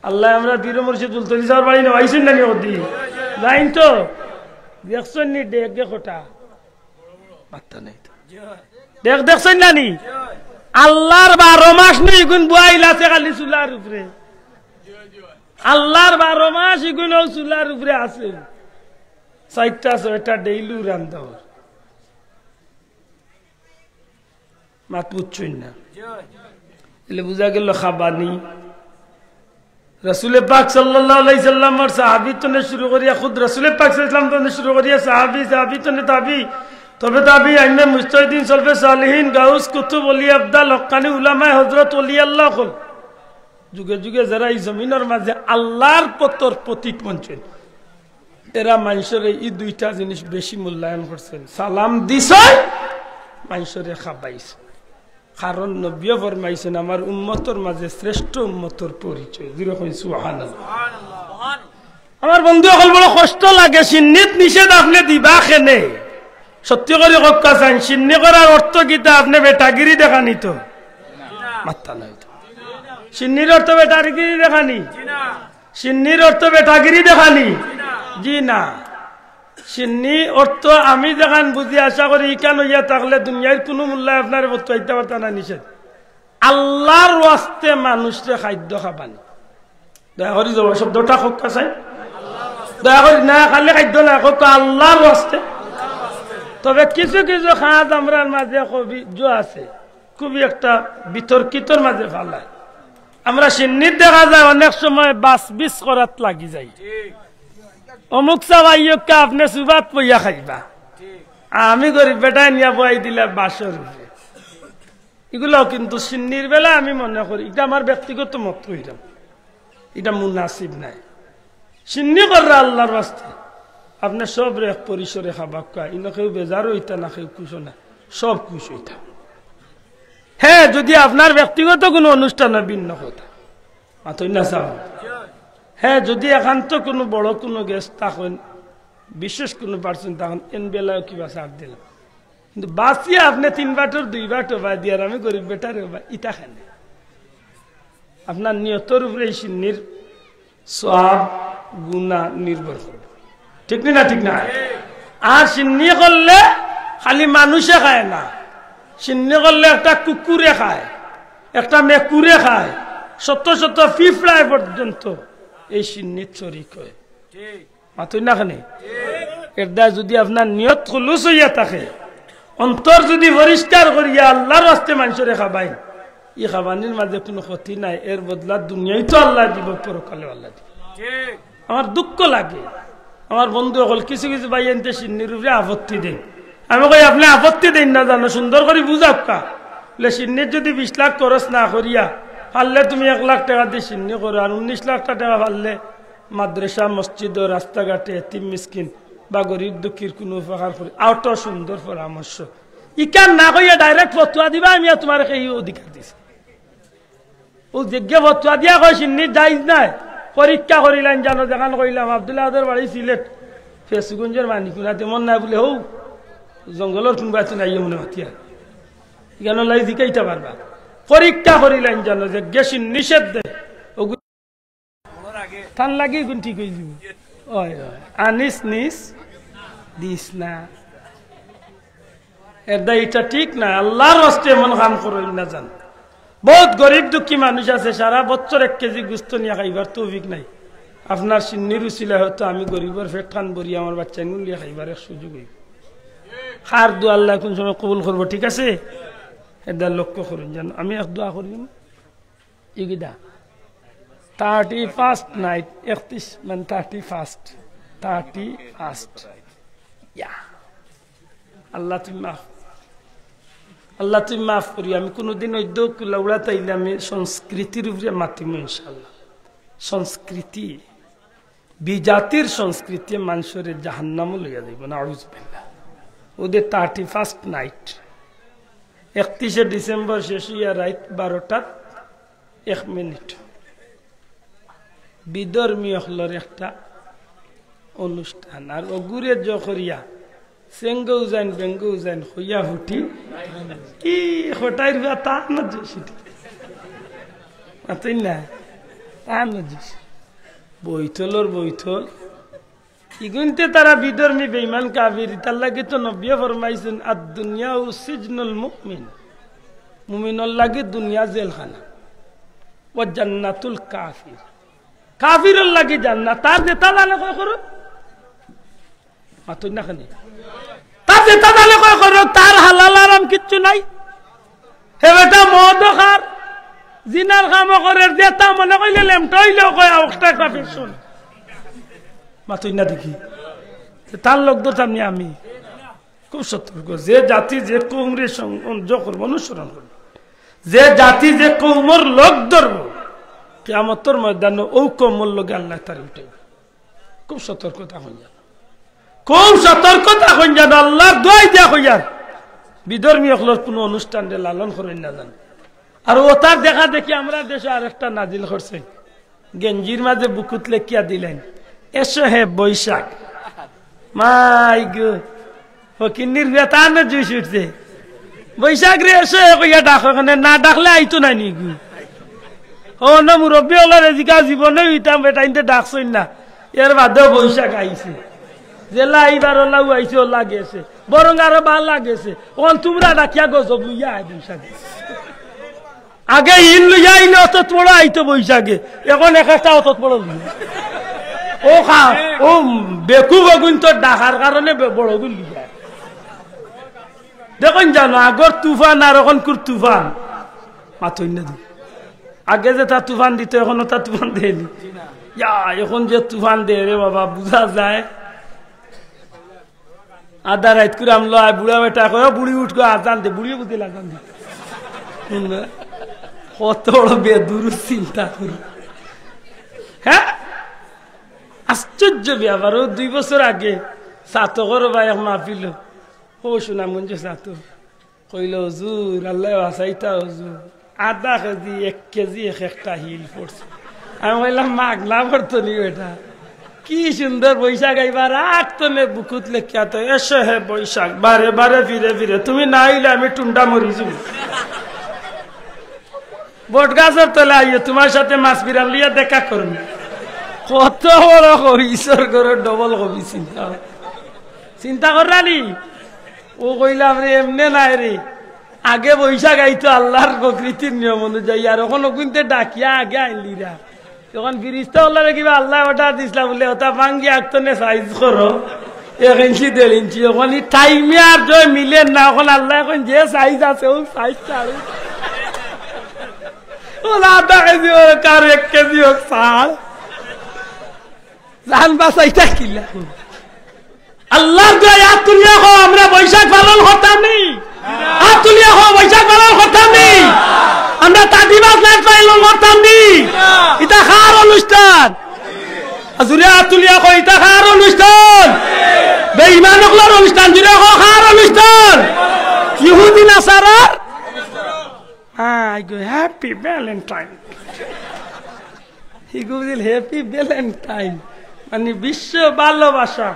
আল্লাহ আমরা বীর মুর্শিদ তুলতলি স্যার বাড়ি না আইছেন না ওদি লাইন তো দেখছেন নি ডেকে কোটা মাত্তা নাই তো দেখছেন না নি আল্লাহর 12 মাস নেই গুণ বুয়াইলাছে খালি চুলার উপরে আল্লাহর 12 মাস ইগুন চুলার উপরে আছে 4টা 6টা ডেইলি রান্দাও মাত বুঝছই না এলে বুঝা গেল খাবানি রাসূল পাক সাল্লাল্লাহু আলাইহি সাল্লামের সাহাবী তো শুরু করিয়া খুদ রাসূল পাক সাল্লাল্লাহু আলাইহি সাল্লাম তো শুরু করিয়া সাহাবী তো তাবি তবে তাবি আইমে মুজতাহিদিন সলফে সালেহিন গাউস কুতুব ওলি আবদাল হক্কানি উলামা হযরত ওলি আল্লাহ কল যুগে যুগে যারা এই জমিনের মাঝে আল্লাহর পথর প্রতীক মঞ্চেন এরা মানুষের এই দুইটা জিনিস বেশি মূল্যায়ন করছেন সালাম দিছে মানুষের খাবাইছে কারণ নবীও ফরমাইছেন আমার উম্মতের মাঝে শ্রেষ্ঠ উম্মতের পরিচয় যেরকম সুবহানাল্লাহ আমার বন্ধু সকল বড় কষ্ট লাগে সিন্নিত নিষেধ আপনি দিবা কেনে সত্যি করে কথা চান সিন্নি করার অর্থ কিতা আপনি বেটাগিরি দেখানি তো মাত্তা নাই তো সিন্নির অর্থ বেটাগিরি দেখানি সিন্নির অর্থ বেটাগিরি দেখানি জি না সিন্নি অর্থ আমি দেখান বুঝি আশা করি ইকান হইয়া থাকলে দুনিয়ার কোনো মূল্য আপনার বর্তাইতে পারত না নিষেধ আল্লাহর ওয়াস্তে মানুষকে খাদ্য খাবানি দয়া করি যাব শব্দটা খোকা চাই দয়া করি না খালি খাদ্য না খোকা আল্লাহর ওয়াস্তে তবে কিছু কিছু খাত আমরা মাঝে কবি জো আছে খুবই একটা বিতর্কিতর মাঝে ফালায় আমরা সিন্নির দেখা যায় অনেক সময় বাস বিস করাত লাগি যাই অমুক চাবাইকা আপনি সুবাত পইয়া খাইবা আমি গরিব বেটাই নিয়া বয়াই দিলে বাসর এগুলো কিন্তু সিন্নির বেলা আমি মনে করি এটা আমার ব্যক্তিগত মত হইলাম এটা মুনাসিব নাই সিন্নি কররা আল্লাহর রাস্তা আপনি সব রেখ পরিসরে খাবা কা ইনো কেউ বেজার হইতা না কেউ খুশ না সব খুশ হইতা হ্যাঁ যদি আপনার ব্যক্তিগত কোনো অনুষ্ঠান ভিন্ন কথা মাথই না চাও হ্যাঁ যদি একান্ত কোনো বড় কোনো গেস্ট তখন বিশেষ কোনো পার্সন তখন এন বেলায় কিবা ছাড় দিলাম কিন্তু বাঁচিয়ে আপনি 3 বাটর 2 বাটো বা দিয়ে আমি গরিব বেটার ইটা খান আপনার নিয়তর উপরে এই সিন্নির সব গুণা নির্ভর করবে ঠিক না ঠিক না আর সিন্নি করলে খালি মানুষে খায় না সিন্নি করলে একটা কুকুরে খায় একটা মেকুরে খায় শত শত পিঁপড়ায় পর্যন্ত এই সিন্নির চরিক হয় মাথুই না খানে এর দ্বারা যদি আপনার নিয়ত খুলুস হইয়া থাকে অন্তর যদি পরিষ্কার করিয়া আল্লাহর রাস্তে মানুষের খাবাই এই খাবানির মাঝে কোনো ক্ষতি নাই এর বদলা দুনিয়ায় তো আল্লাহ দিব পরকালে আল্লাহ দিব আমার দুঃখ লাগে আমার বন্ধু সকল কিছু কিছু ভাই এনতে সিন্নির উপরে আপত্তি দেন আমি কই আপনি আপত্তি দেন না জানো সুন্দর করে বুঝাও কা বলে সিন্নির যদি 20 লাখ খরচ না করিয়া পারলে তুমি 1 লাখ টাকা দিয়ে সিন্নি করো আর 19 লাখ টাকা পারলে মাদ্রাসা মসজিদ ও রাস্তাঘাটে এতিম মিসকিন বা গরিব দুঃখীর কোনো উপকার করি আউট সুন্দর পরামর্শ ইকান না কইয়া ডাইরেক্ট ফতোয়া দিবা আমি তোমার এই অধিকার দিছি ও যোগ্য ফতোয়া দিয়া কই সিন্নি জায়েজ নাই পরীক্ষা করিলেন জানো দেখান কইলাম আব্দুল্লাহদের বাড়ি সিলেট ফেসগঞ্জের মানিকুনা তেমন নাই বলে হৌ জঙ্গলের কোনবা নাই মনে হতিয়া এখানে লাই জিকাইতে পারবা পরীক্ষা করিলেন জানো যে গেছি নিষেধ দেয় থান লাগি গুণ ঠিক হয়ে যাব আনিস নিস দিস না এটা এটা ঠিক না আল্লাহর রাস্তে এমন কাম করই না জান বহুত গরিব দুঃখী মানুষ আছে সারা বছর 1 কেজি গোস্ত নিয়ে খাইবার তৌফিক নাই আপনার সিন্নির উচিলা হয়তো আমি গরিবের পেট খান ভরি আমার বাচ্চা নিয়ে খাইবার সুযোগ হইব খার দোয়া আল্লাহ কোন সময় কবুল করবো ঠিক আছে এটা লক্ষ্য করুন জানো আমি এক দোয়া করিম ইগিদা 31st নাইট 31 মানে 31st ইয়া আল্লাহ তুমি মাফ করি আমি কোনোদিন ওই কুলাউড়া তাইলে আমি সংস্কৃতির উপরে মাতিম ইনশাল্লাহ সংস্কৃতি বিজাতির সংস্কৃতি মানুষের জাহান্নামও লইয়া যাইব না আউযুবিল্লাহ ওদের 31st নাইট 31শে ডিসেম্বর শেষ হইয়া রাত 12টা 1 মিনিট বিধর্মীয় হলর একটা অনুষ্ঠান আর অগুরে জখরিয়া সেঙ্গৌ যান বেঙ্গৌ যান হইয়া হুটি কি হটাই তা না সেটি না বৈঠলর বৈঠল ইগুনতে তারা বিধর্মী বেঈমান কাফির তার লাগি তো নবী ফরমাইছেন আদ-দুনিয়া সিজনুল মুমিন মুমিনুল লাগি দুনিয়া জেলখানা ওয়া জান্নাতুল কাফির কাফিরুল লাগি জান্নাত তার যেটা জানে কয় করো মাতুই না খানি তার যেটা জানে কয় করো তার হালাল আরাম কিচ্ছু নাই হে বেটা মদ খার জিনার কাম করে যেটা মনে কইলে লেমটাইলেও কয় একটা কাফির শুন মাতুই না দেখি তার লোক তো সামনে আমি খুব সতর্ক যে জাতি যে কৌমরে অনুসরণ করবে যে জাতি যে কৌমর লোক ধরব কিয়ামতের ময়দানে ও কৌমর লোকে আল্লাহ তার উঠে খুব সতর্কতা হয়ে যান খুব সতর্কতা হয়ে যান আল্লাহর দোয়াই দেয়া হয়ে যান বিধর্মী হলোর কোনো অনুষ্ঠান লালন করেন না জান আর ও তার দেখা দেখি আমরা দেশে আরেকটা নাজিল করছে গেঞ্জির মাঝে বুকুত লেখিয়া দিলেন এসো হে বৈশাখ মাই গো ফকিন্নির বেতানে জুই উঠছে বৈশাখ রে এসো কইয়া ডাক না ডাকলে আইতো না নি গু ও না মুরব্বী হলার এদিকা জীবনে হইতাম বেটা ইনতে ডাকছই না এর বাদেও বৈশাখ আইছে জেলা এইবার ওলাও আইছে ওলা গেছে বরং আরো ভাল লাগেছে ওখান তোমরা ডাকিয়া গজব লইয়া আয় বৈশাখে আগে ইন লইয়া আইলে অত বড় আইতো বৈশাখে এখন এক একটা অত বড় লইয়া ও খা ও বেকু বগুন তো ডাকার কারণে বড় গুণ লিখা দেখুন জানো আগর তুফান আর এখন কুর তুফান মাথই না দি আগে যে তা তুফান দিত এখনো তা তুফান দেয়নি এখন যে তুফান দে রে বাবা বুঝা যায় আধা রাত করে আমলো বুড়া বেটা কয় বুড়ি উঠো আজান দে বুড়ি বুঝিল আজান দে কত বড় বেদুর চিন্তা করি হ্যাঁ আশ্চর্য ব্যাপার 2 বছর আগে সাতকর ভাই মাহফিল ও শোনা মঞ্জু সাত কইল হুজুর আল্লাহ আসাইতা হুজুর আধা কেজি 1 কেজি একটা হিল পড়ছে আমি বললাম মাগলা পড়তো নি এটা কি সুন্দর বৈশাখ এইবার আটতনে বুকুত লেখিয়া তো এসো হে বৈশাখ বারে বারে ফিরে ফিরে তুমি না আইলে আমি টুন্ডা মরি যাবো বট গাছের তলে আইয়ে তোমার সাথে মাছ বিড়াল লিয়া দেখা করুন কত বড় কবি ঈশ্বর করে ডবল কবি চিন্তা করানি ও কইলাম রে এমনে নাই রে আগে বৈশাখ আইতো আল্লাহর প্রকৃতির নিয়ম অনুযায়ী আর ওখানে কিন্তু ডাকিয়া আগে আইলিরা তখন ফিরিস্তা হল্লারে কিবা আল্লাহ ওটা দিছিলাম বলে ওটা ভাঙ্গি আঁকতনে সাইজ করো 1 ইঞ্চি 1.5 ইঞ্চি ওখানে টাইমে আর জয় মিলেন না ওখানে আল্লাহ এখন যে সাইজ আছে ও সাইজটা আরো ওলা আধা কেজি হোক আর 1 কেজি হোক সার জান বাসাইটা কিলা আল্লাহর দয়া তুলিয়া হো আমরা বৈশাখ পালন করতাম নি হাত তুলিয়া হো বৈশাখ পালন করতাম নি আমরা তাদিবাস পালন করতাম নি এটা খার অনুষ্ঠান জুড়ে হাত তুলিয়া হো এটা খার অনুষ্ঠান বেঈমান হকলার অনুষ্ঠান জুড়ে হো খার অনুষ্ঠান ইহুদি নাসারার I go happy Valentine. He goes happy Valentine. মানে বিশ্ব ভালোবাসা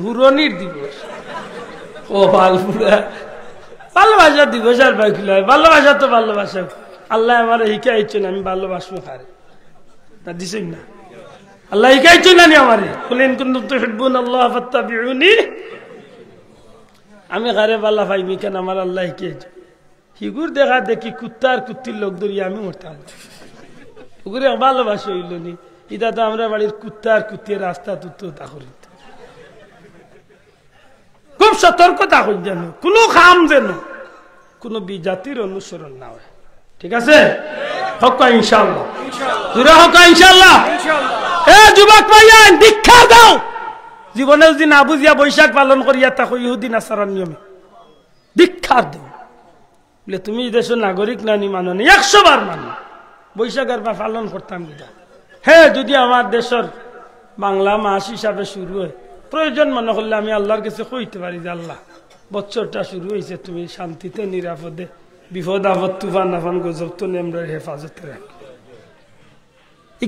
হুরনির দিবস ও ভালোবাসা দিবস আর বাকি ভালোবাসা তো ভালোবাসা আল্লাহ আমার শিখাইছেন আমি ভালোবাসবো কারে না দিছেন না আল্লাহ শিখাইছেন না আমারে বলেন কুনতুম তুহিব্বুনাল্লাহ ফাত্তাবিউনি আমি কারে ভালো পাইমি কেন আমার আল্লাহ শিখাইছে হিগুর দেখা দেখি কুত্তার কুত্তির লোক ধরি আমি মরতাম ওগুলো ভালোবাসা হইল নি এটা তো আমরা বাড়ির কুত্তার কুত্তির রাস্তা তুত্তো তা করি খুব সতর্কতা হই যেন কোনো খাম যেন কোনো বিজাতির অনুসরণ না হয় ঠিক আছে হক্কা ইনশাআল্লাহ জুরা হক্কা ইনশাআল্লাহ এ যুবক ভাইয়া দীক্ষা দাও জীবনে যদি না বুঝিয়া বৈশাখ পালন করিয়া তা ইহুদি নাসারার নিয়মে দীক্ষা দাও বলে তুমি দেশের নাগরিক নানি মানো না 100 বার মানো বৈশাখের পালন করতাম কিনা হ্যাঁ যদি আমার দেশের বাংলা মাস হিসাবে শুরু হয় প্রয়োজন মনে করলে আমি আল্লাহর কাছে কইতে পারি যে আল্লাহ বছরটা শুরু হয়েছে তুমি শান্তিতে নিরাপদে বিপদ আপদ তুফান আফান গজব তো নেমরের হেফাজতে রাখি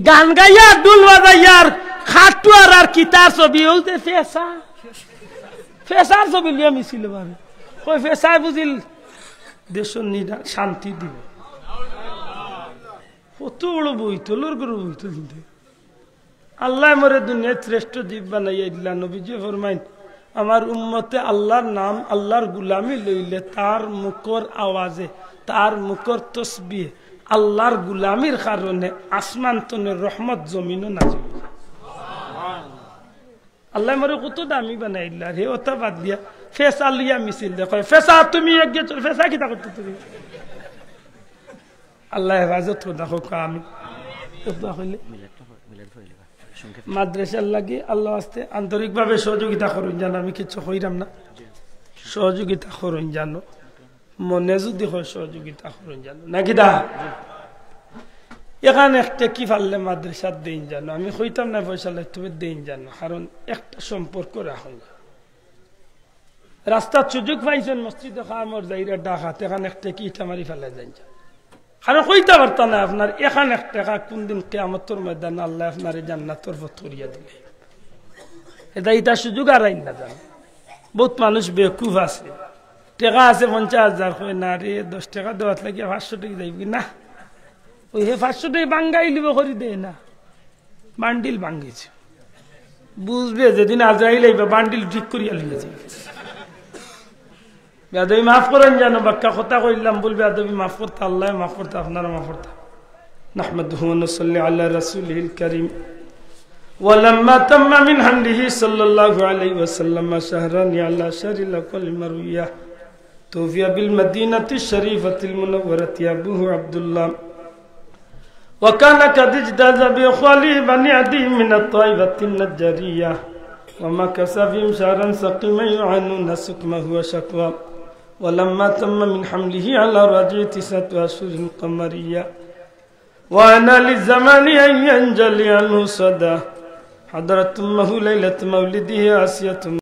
গান গাইয়া দুল বাজাইয়ার খাটুয়ার আর কিতার ছবি হইতে ফেসার ছবি লিয়া মিছিল ভাবে কই ফেসায় বুঝিল দেশের শান্তি দিব কত বড় বইতলর করে বইতল দিতে আল্লাহ মরে দুনিয়ায় শ্রেষ্ঠ জীব বানাইয়া দিলা নবীজি ফরমাইন আমার উম্মতে আল্লাহর নাম আল্লাহর গুলামি লইলে তার মুখর আওয়াজে তার মুখর তসবিহে আল্লাহর গুলামির কারণে আসমান তনের রহমত জমিনও নাজিল আল্লাহ মরে কত দামি বানাই দিলা রে ওটা বাদ দিয়া ফেসা লিয়া মিছিল দেখো ফেসা তুমি একগে চল ফেসা কিতা করতে তুমি আল্লাহ হেফাজত দেখো আমি মাদ্রাসার লাগে আল্লাহ আস্তে আন্তরিকভাবে সহযোগিতা করুন জানো আমি কিছু হইরাম না সহযোগিতা করুন জানো মনে যদি হয় সহযোগিতা করুন জানো নাকি দা এখানে একটা কি পারলে মাদ্রাসার দিন জানো আমি হইতাম না পয়সা লাগতে দিন জানো কারণ একটা সম্পর্ক রাখুন রাস্তার সুযোগ পাইছেন মসজিদে খামর যাইরা ডাকাত এখানে একটা কি ইটা মারি ফেলে যাই কারণ কইতে পারতাম না আপনার এখানে এক টাকা কোনদিন কিয়ামতের ময়দানে আল্লাহ আপনার জান্নাতের পথ করিয়া দিলে এটা সুযোগ আর আইন না জানো বহুত মানুষ বেকুফ আছে টাকা আছে 50,000 কই না রে 10 টাকা দেওয়াত লাগে 500 টাকা যাইবি না ওই হে 500 টাকা বাঙ্গাই লিব করি দে না বান্ডিল ভাঙ্গিছে বুঝবে যেদিন আজরাইল আইবা বান্ডিল ঠিক করিয়া লিয়ে যাবে বেয়াদবি মাফ করেন জানো বাক্কা কথা কইলাম বল বেয়াদবি মাফ করতে আল্লাহ মাফ করতে আপনারা মাফ করতে নাহমাদুহু ওয়া নুসাল্লি আলা রাসূলিল কারীম ولما تم من حمده صلى الله عليه وسلم شهران على شهر الأول مروية توفي بالمدينة الشريفة المنورة أبوه عبد الله وكان قد اجتاز بإخواله بني عدي من الطائفة النجارية ومكث فيهم شهرا سقيما يعانون سقمه وشكوى ولما تم من حمله على رجع 9 أشهر قمرية وأنا للزمان أن ينجلي عنه صدى حضرت أمه ليلة مولده آسية